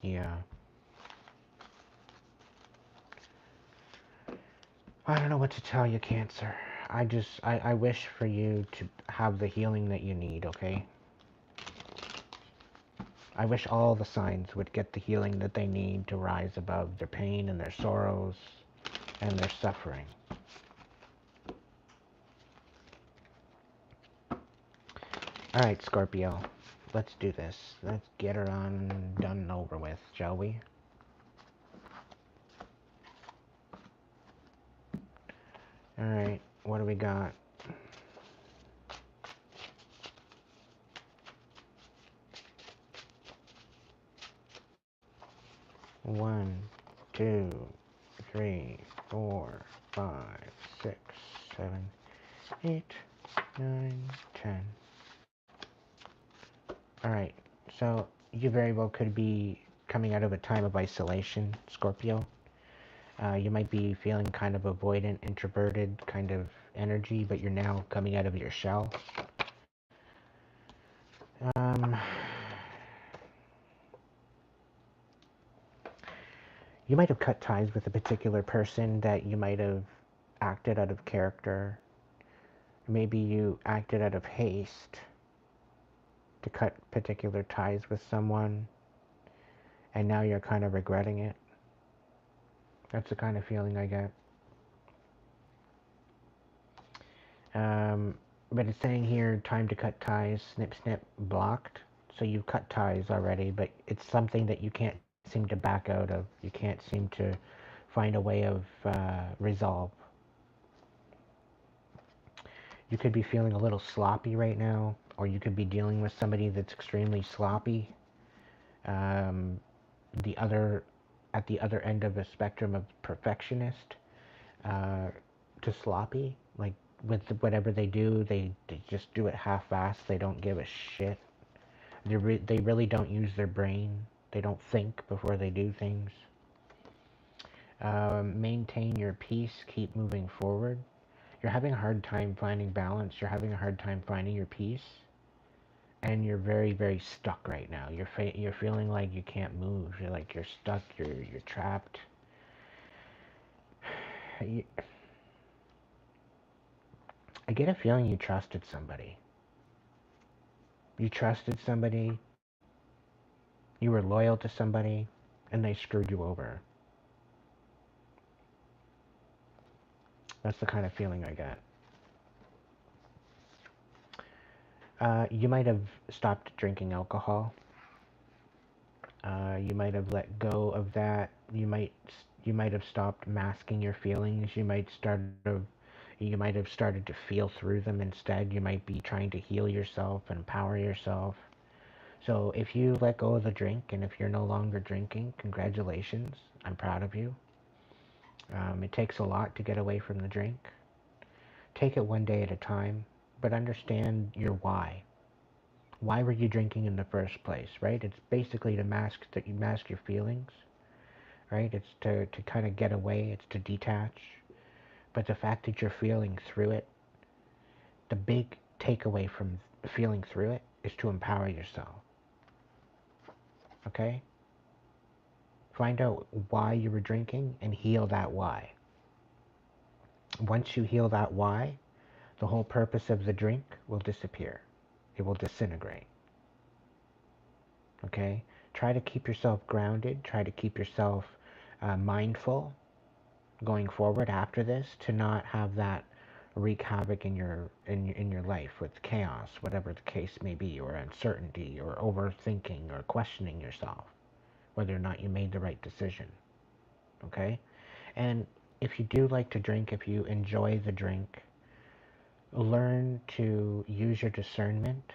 Yeah. I don't know what to tell you, Cancer. I wish for you to have the healing that you need, okay? I wish all the signs would get the healing that they need to rise above their pain and their sorrows and their suffering. Alright, Scorpio. Let's do this. Let's get her on done and over with, shall we? Alright, what do we got? One, two, three, 4, 5, 6, 7, 8, 9, 10. Alright, so you very well could be coming out of a time of isolation, Scorpio. You might be feeling kind of avoidant, introverted kind of energy, but you're now coming out of your shell. You might have cut ties with a particular person that you might have acted out of character. Maybe you acted out of haste to cut particular ties with someone, and now you're kind of regretting it. That's the kind of feeling I get. But it's saying here, time to cut ties, snip, snip, blocked. So you've cut ties already, but it's something that you can't seem to back out of. You can't seem to find a way of resolve. You could be feeling a little sloppy right now, or you could be dealing with somebody that's extremely sloppy. Um, at the other end of a spectrum of perfectionist to sloppy, like with whatever they do, they just do it half-assed. They don't give a shit. They really don't use their brain. They don't think before they do things. Maintain your peace. Keep moving forward. You're having a hard time finding balance. You're having a hard time finding your peace. And you're very, very stuck right now. You're feeling like you can't move. You're like you're stuck. You're trapped. I get a feeling you trusted somebody. You trusted somebody. You were loyal to somebody, and they screwed you over. That's the kind of feeling I get. You might have stopped drinking alcohol. You might have let go of that. You might have stopped masking your feelings. You might have started to feel through them instead. You might be trying to heal yourself and empower yourself. So if you let go of the drink and if you're no longer drinking, congratulations. I'm proud of you. It takes a lot to get away from the drink. Take it one day at a time, but understand your why. Why were you drinking in the first place, right? It's basically to mask your feelings, right? It's to kind of get away, it's to detach. But the fact that you're feeling through it, the big takeaway from feeling through it is to empower yourself. Okay? Find out why you were drinking and heal that why. Once you heal that why, the whole purpose of the drink will disappear. It will disintegrate. Okay? Try to keep yourself grounded. Try to keep yourself mindful going forward after this, to not have that wreak havoc in your life with chaos, whatever the case may be, or uncertainty, or overthinking, or questioning yourself, whether or not you made the right decision. Okay? And if you do like to drink, if you enjoy the drink, Learn to use your discernment,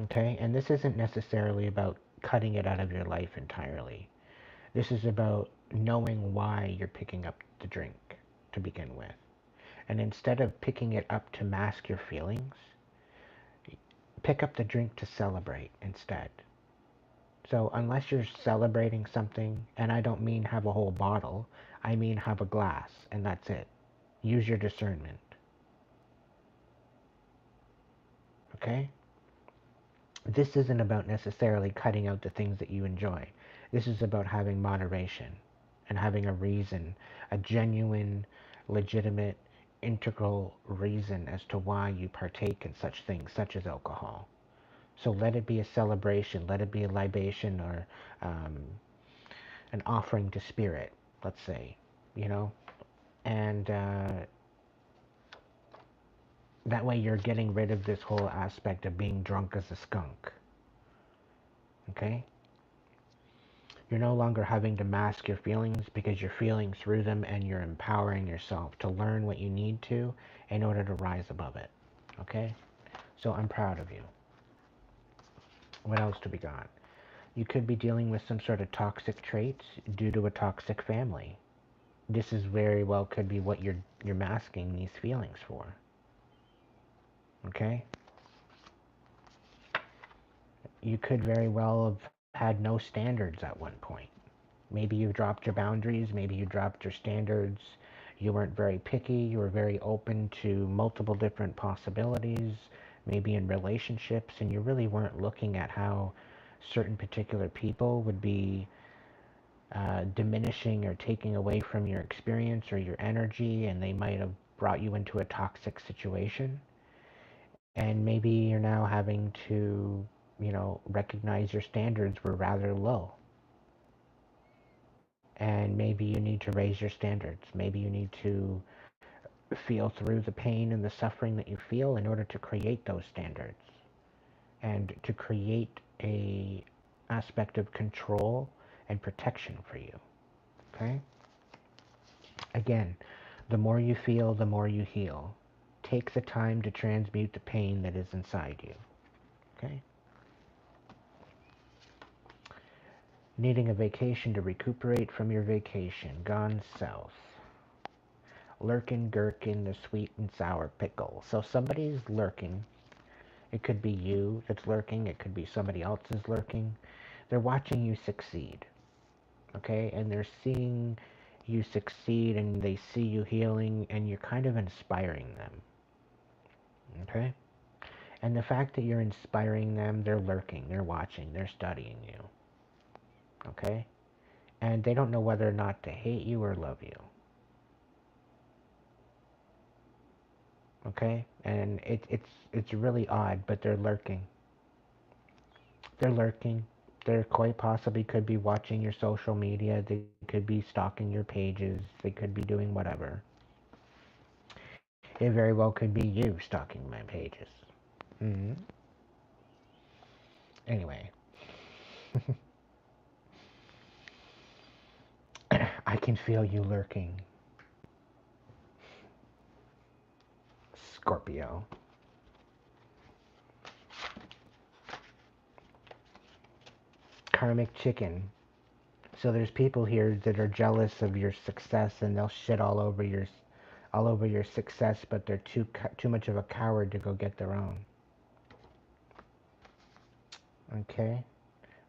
okay? And this isn't necessarily about cutting it out of your life entirely. This is about knowing why you're picking up the drink to begin with. And instead of picking it up to mask your feelings, pick up the drink to celebrate instead. So unless you're celebrating something, and I don't mean have a whole bottle, I mean have a glass, and that's it. Use your discernment. Okay? This isn't about necessarily cutting out the things that you enjoy. This is about having moderation and having a reason, a genuine, legitimate, integral reason as to why you partake in such things, such as alcohol. So let it be a celebration, let it be a libation or um, an offering to spirit, let's say, you know? And that way you're getting rid of this whole aspect of being drunk as a skunk, okay? You're no longer having to mask your feelings because you're feeling through them and you're empowering yourself to learn what you need to in order to rise above it. Okay? So I'm proud of you. What else do we got? You could be dealing with some sort of toxic traits due to a toxic family. This is very well could be what you're masking these feelings for. Okay? You could very well have had no standards at one point. Maybe you dropped your boundaries, maybe you dropped your standards, you weren't very picky, you were very open to multiple different possibilities, maybe in relationships, and you really weren't looking at how certain particular people would be diminishing or taking away from your experience or your energy, and they might have brought you into a toxic situation. And maybe you're now having to, recognize your standards were rather low, and maybe you need to raise your standards. Maybe you need to feel through the pain and the suffering that you feel in order to create those standards and to create a aspect of control and protection for you. Okay? Again, the more you feel, the more you heal. Take the time to transmute the pain that is inside you. Okay? Needing a vacation to recuperate from your vacation. Gone south. Lurkin, gherkin, the sweet and sour pickle. So somebody's lurking. It could be you that's lurking. It could be somebody else is lurking. They're watching you succeed. Okay? And they're seeing you succeed and they see you healing and you're kind of inspiring them. Okay? And the fact that you're inspiring them, they're lurking, they're watching, they're studying you. Okay? And they don't know whether or not to hate you or love you. Okay? And it's really odd, but they're lurking. They're lurking. They quite possibly could be watching your social media. They could be stalking your pages. They could be doing whatever. It very well could be you stalking my pages. Mm-hmm. Anyway. I can feel you lurking. Scorpio. Karmic chicken. So there's people here that are jealous of your success and they'll shit all over your success, but they're too much of a coward to go get their own. Okay?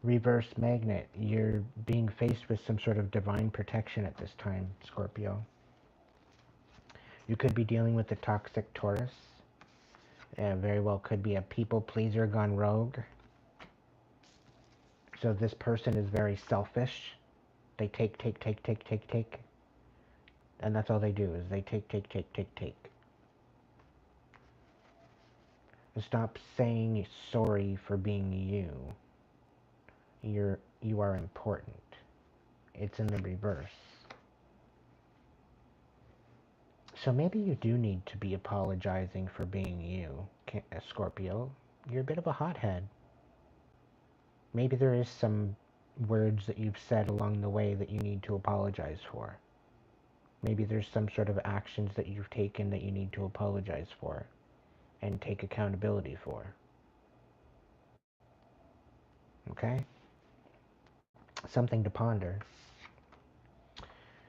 Reverse magnet. You're being faced with some sort of divine protection at this time, Scorpio. You could be dealing with a toxic Taurus. Very well could be a people pleaser gone rogue. So this person is very selfish. They take, take, take, take, take, take. And that's all they do is they take, take, take, take, take. Stop saying sorry for being you. You are important. It's in the reverse. So maybe you do need to be apologizing for being you, Scorpio. You're a bit of a hothead. Maybe there is some words that you've said along the way that you need to apologize for. Maybe there's some sort of actions that you've taken that you need to apologize for and take accountability for. Okay? Something to ponder.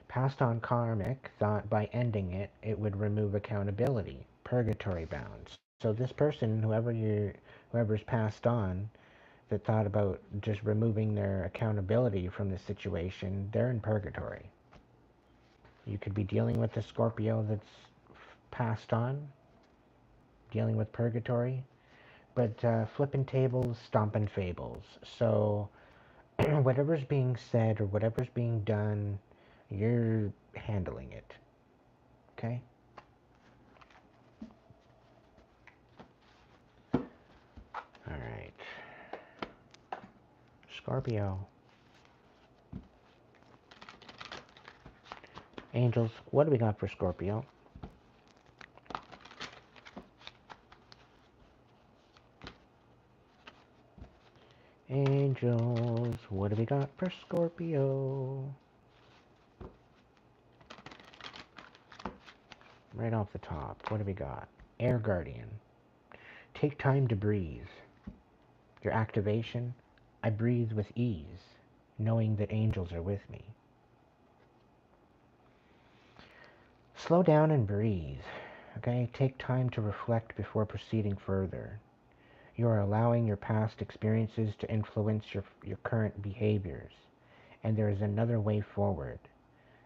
Passed on karmic thought by ending it, it would remove accountability, purgatory bounds. So this person, whoever's passed on, that thought about just removing their accountability from the situation, they're in purgatory. You could be dealing with a Scorpio that's passed on, dealing with purgatory, but flipping tables, stomping fables. So whatever's being said or whatever's being done, you're handling it. Okay? Alright. Scorpio. Angels, what do we got for Scorpio? Angels, what do we got for Scorpio? Right off the top, what do we got? Air Guardian. Take time to breathe. Your activation, I breathe with ease, knowing that angels are with me. Slow down and breathe. Okay? Take time to reflect before proceeding further. You are allowing your past experiences to influence your current behaviors, and there is another way forward.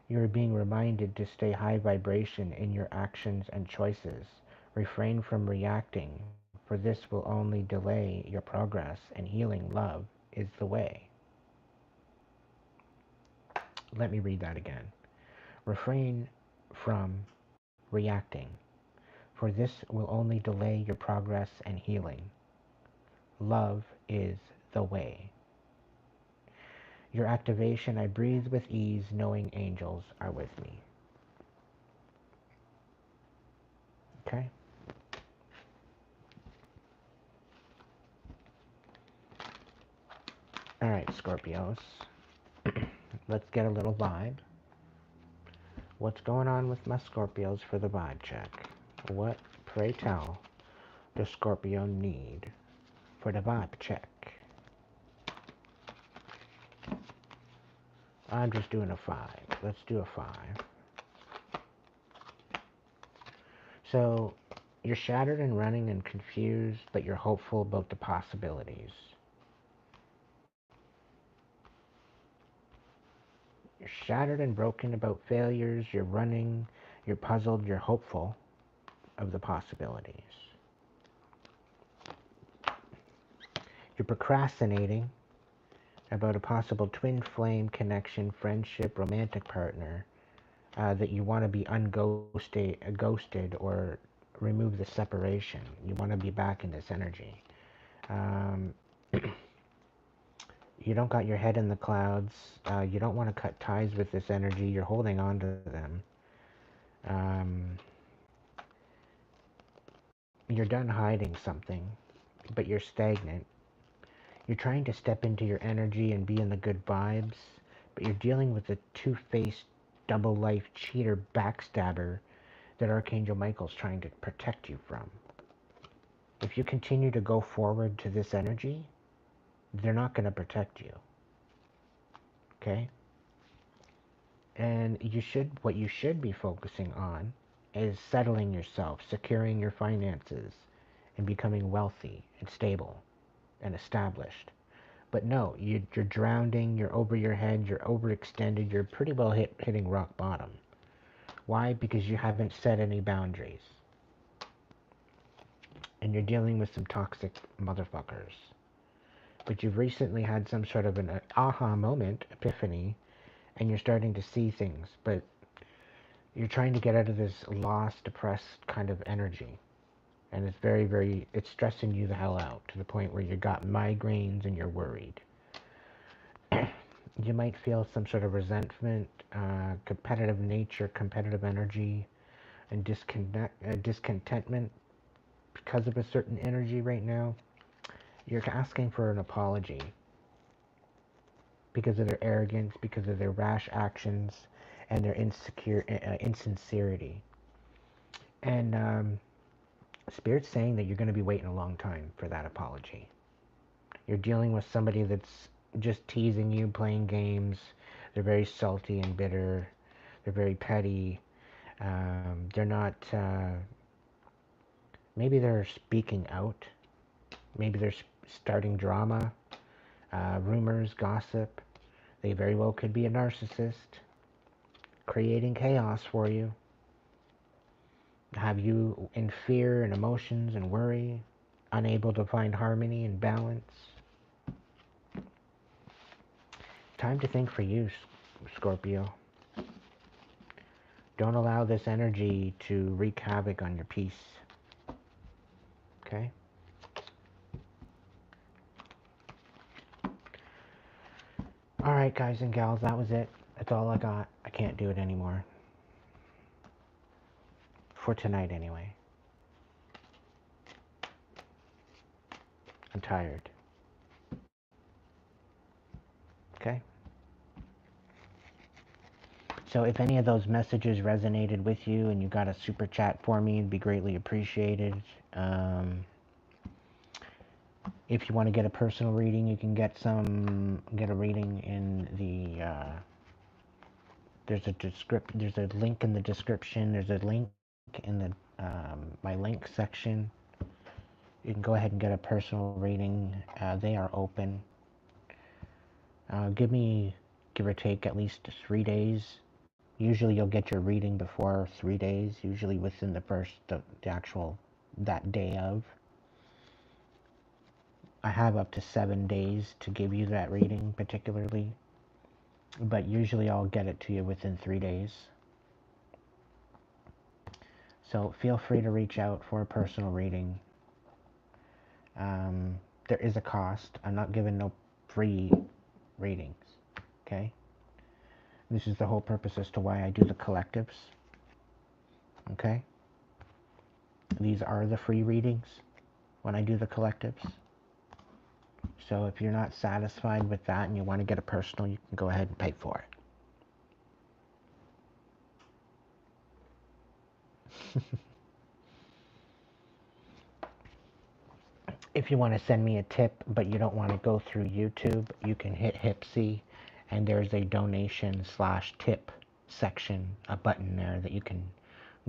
You are being reminded to stay high vibration in your actions and choices. Refrain from reacting, for this will only delay your progress, and healing love is the way. Let me read that again. Refrain from reacting, for this will only delay your progress and healing. Love is the way. Your activation, I breathe with ease, knowing angels are with me. Okay? Alright, Scorpios. Let's get a little vibe. What's going on with my Scorpios for the vibe check? What, pray tell, does Scorpio need for the vibe check? I'm just doing a 5. Let's do a 5. So, you're shattered and running and confused, but you're hopeful about the possibilities. You're shattered and broken about failures, you're running, you're puzzled, you're hopeful of the possibilities. You're procrastinating about a possible twin flame connection, friendship, romantic partner that you want to be ghosted or remove the separation. You want to be back in this energy. You don't got your head in the clouds. You don't want to cut ties with this energy. You're holding on to them. You're done hiding something, but you're stagnant. You're trying to step into your energy and be in the good vibes, but you're dealing with a two-faced, double-life cheater backstabber that Archangel Michael's trying to protect you from. If you continue to go forward to this energy, they're not going to protect you. Okay? And what you should be focusing on is settling yourself, securing your finances, and becoming wealthy and stable and established. But no, you're drowning, you're over your head, you're overextended, you're pretty well hitting rock bottom. Why? Because you haven't set any boundaries. And you're dealing with some toxic motherfuckers. But you've recently had some sort of an aha moment, epiphany, and you're starting to see things, but you're trying to get out of this lost, depressed kind of energy. And it's it's stressing you the hell out to the point where you got migraines and you're worried. You might feel some sort of resentment, competitive nature, competitive energy, and discontentment because of a certain energy right now. You're asking for an apology because of their arrogance, because of their rash actions, and their insincerity. And Spirit's saying that you're going to be waiting a long time for that apology. You're dealing with somebody that's just teasing you, playing games. They're very salty and bitter. They're very petty. They're not, maybe they're speaking out. Maybe they're starting drama, rumors, gossip. They very well could be a narcissist, creating chaos for you. Have you in fear and emotions and worry, unable to find harmony and balance. Time to think for you, Scorpio. Don't allow this energy to wreak havoc on your peace. Okay? Alright, guys and gals, that was it. That's all I got. I can't do it anymore. For tonight, anyway. I'm tired. Okay? So if any of those messages resonated with you and you got a super chat for me, it'd be greatly appreciated. If you want to get a personal reading, you can get a reading in the there's a link in the description. There's a link in the my link section. You can go ahead and get a personal reading. They are open. Give or take, at least 3 days. Usually you'll get your reading before 3 days, usually within the actual, that day of. I have up to 7 days to give you that reading particularly, but usually I'll get it to you within 3 days. So feel free to reach out for a personal reading. There is a cost. I'm not giving no free readings, okay? This is the whole purpose as to why I do the collectives, okay? These are the free readings when I do the collectives. So if you're not satisfied with that and you want to get a personal, you can go ahead and pay for it. If you want to send me a tip, but you don't want to go through YouTube, you can hit Hipsy, and there's a donation/tip section, a button there that you can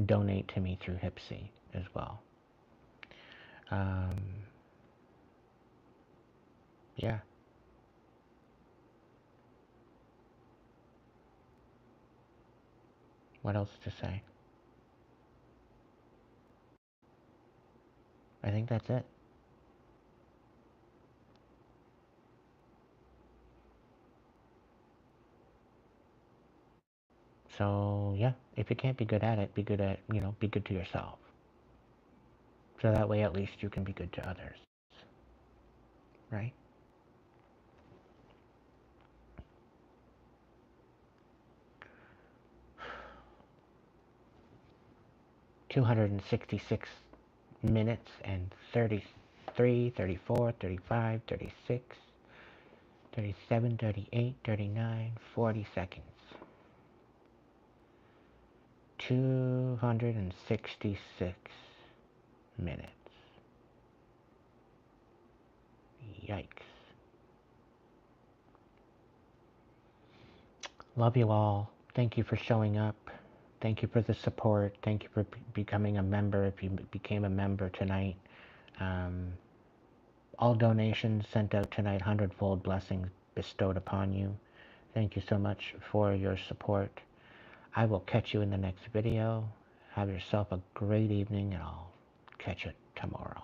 donate to me through Hipsy as well. Yeah. What else to say? I think that's it. So, yeah, if you can't be good at it, be good to yourself. So that way at least you can be good to others. Right? $266 minutes and 33, 34, 35, 36, 37, 38, 39, 40 seconds. 266 minutes. Yikes. Love you all. Thank you for showing up. Thank you for the support. Thank you for becoming a member if you became a member tonight. All donations sent out tonight, 100-fold blessings bestowed upon you. Thank you so much for your support. I will catch you in the next video. Have yourself a great evening, and I'll catch you tomorrow.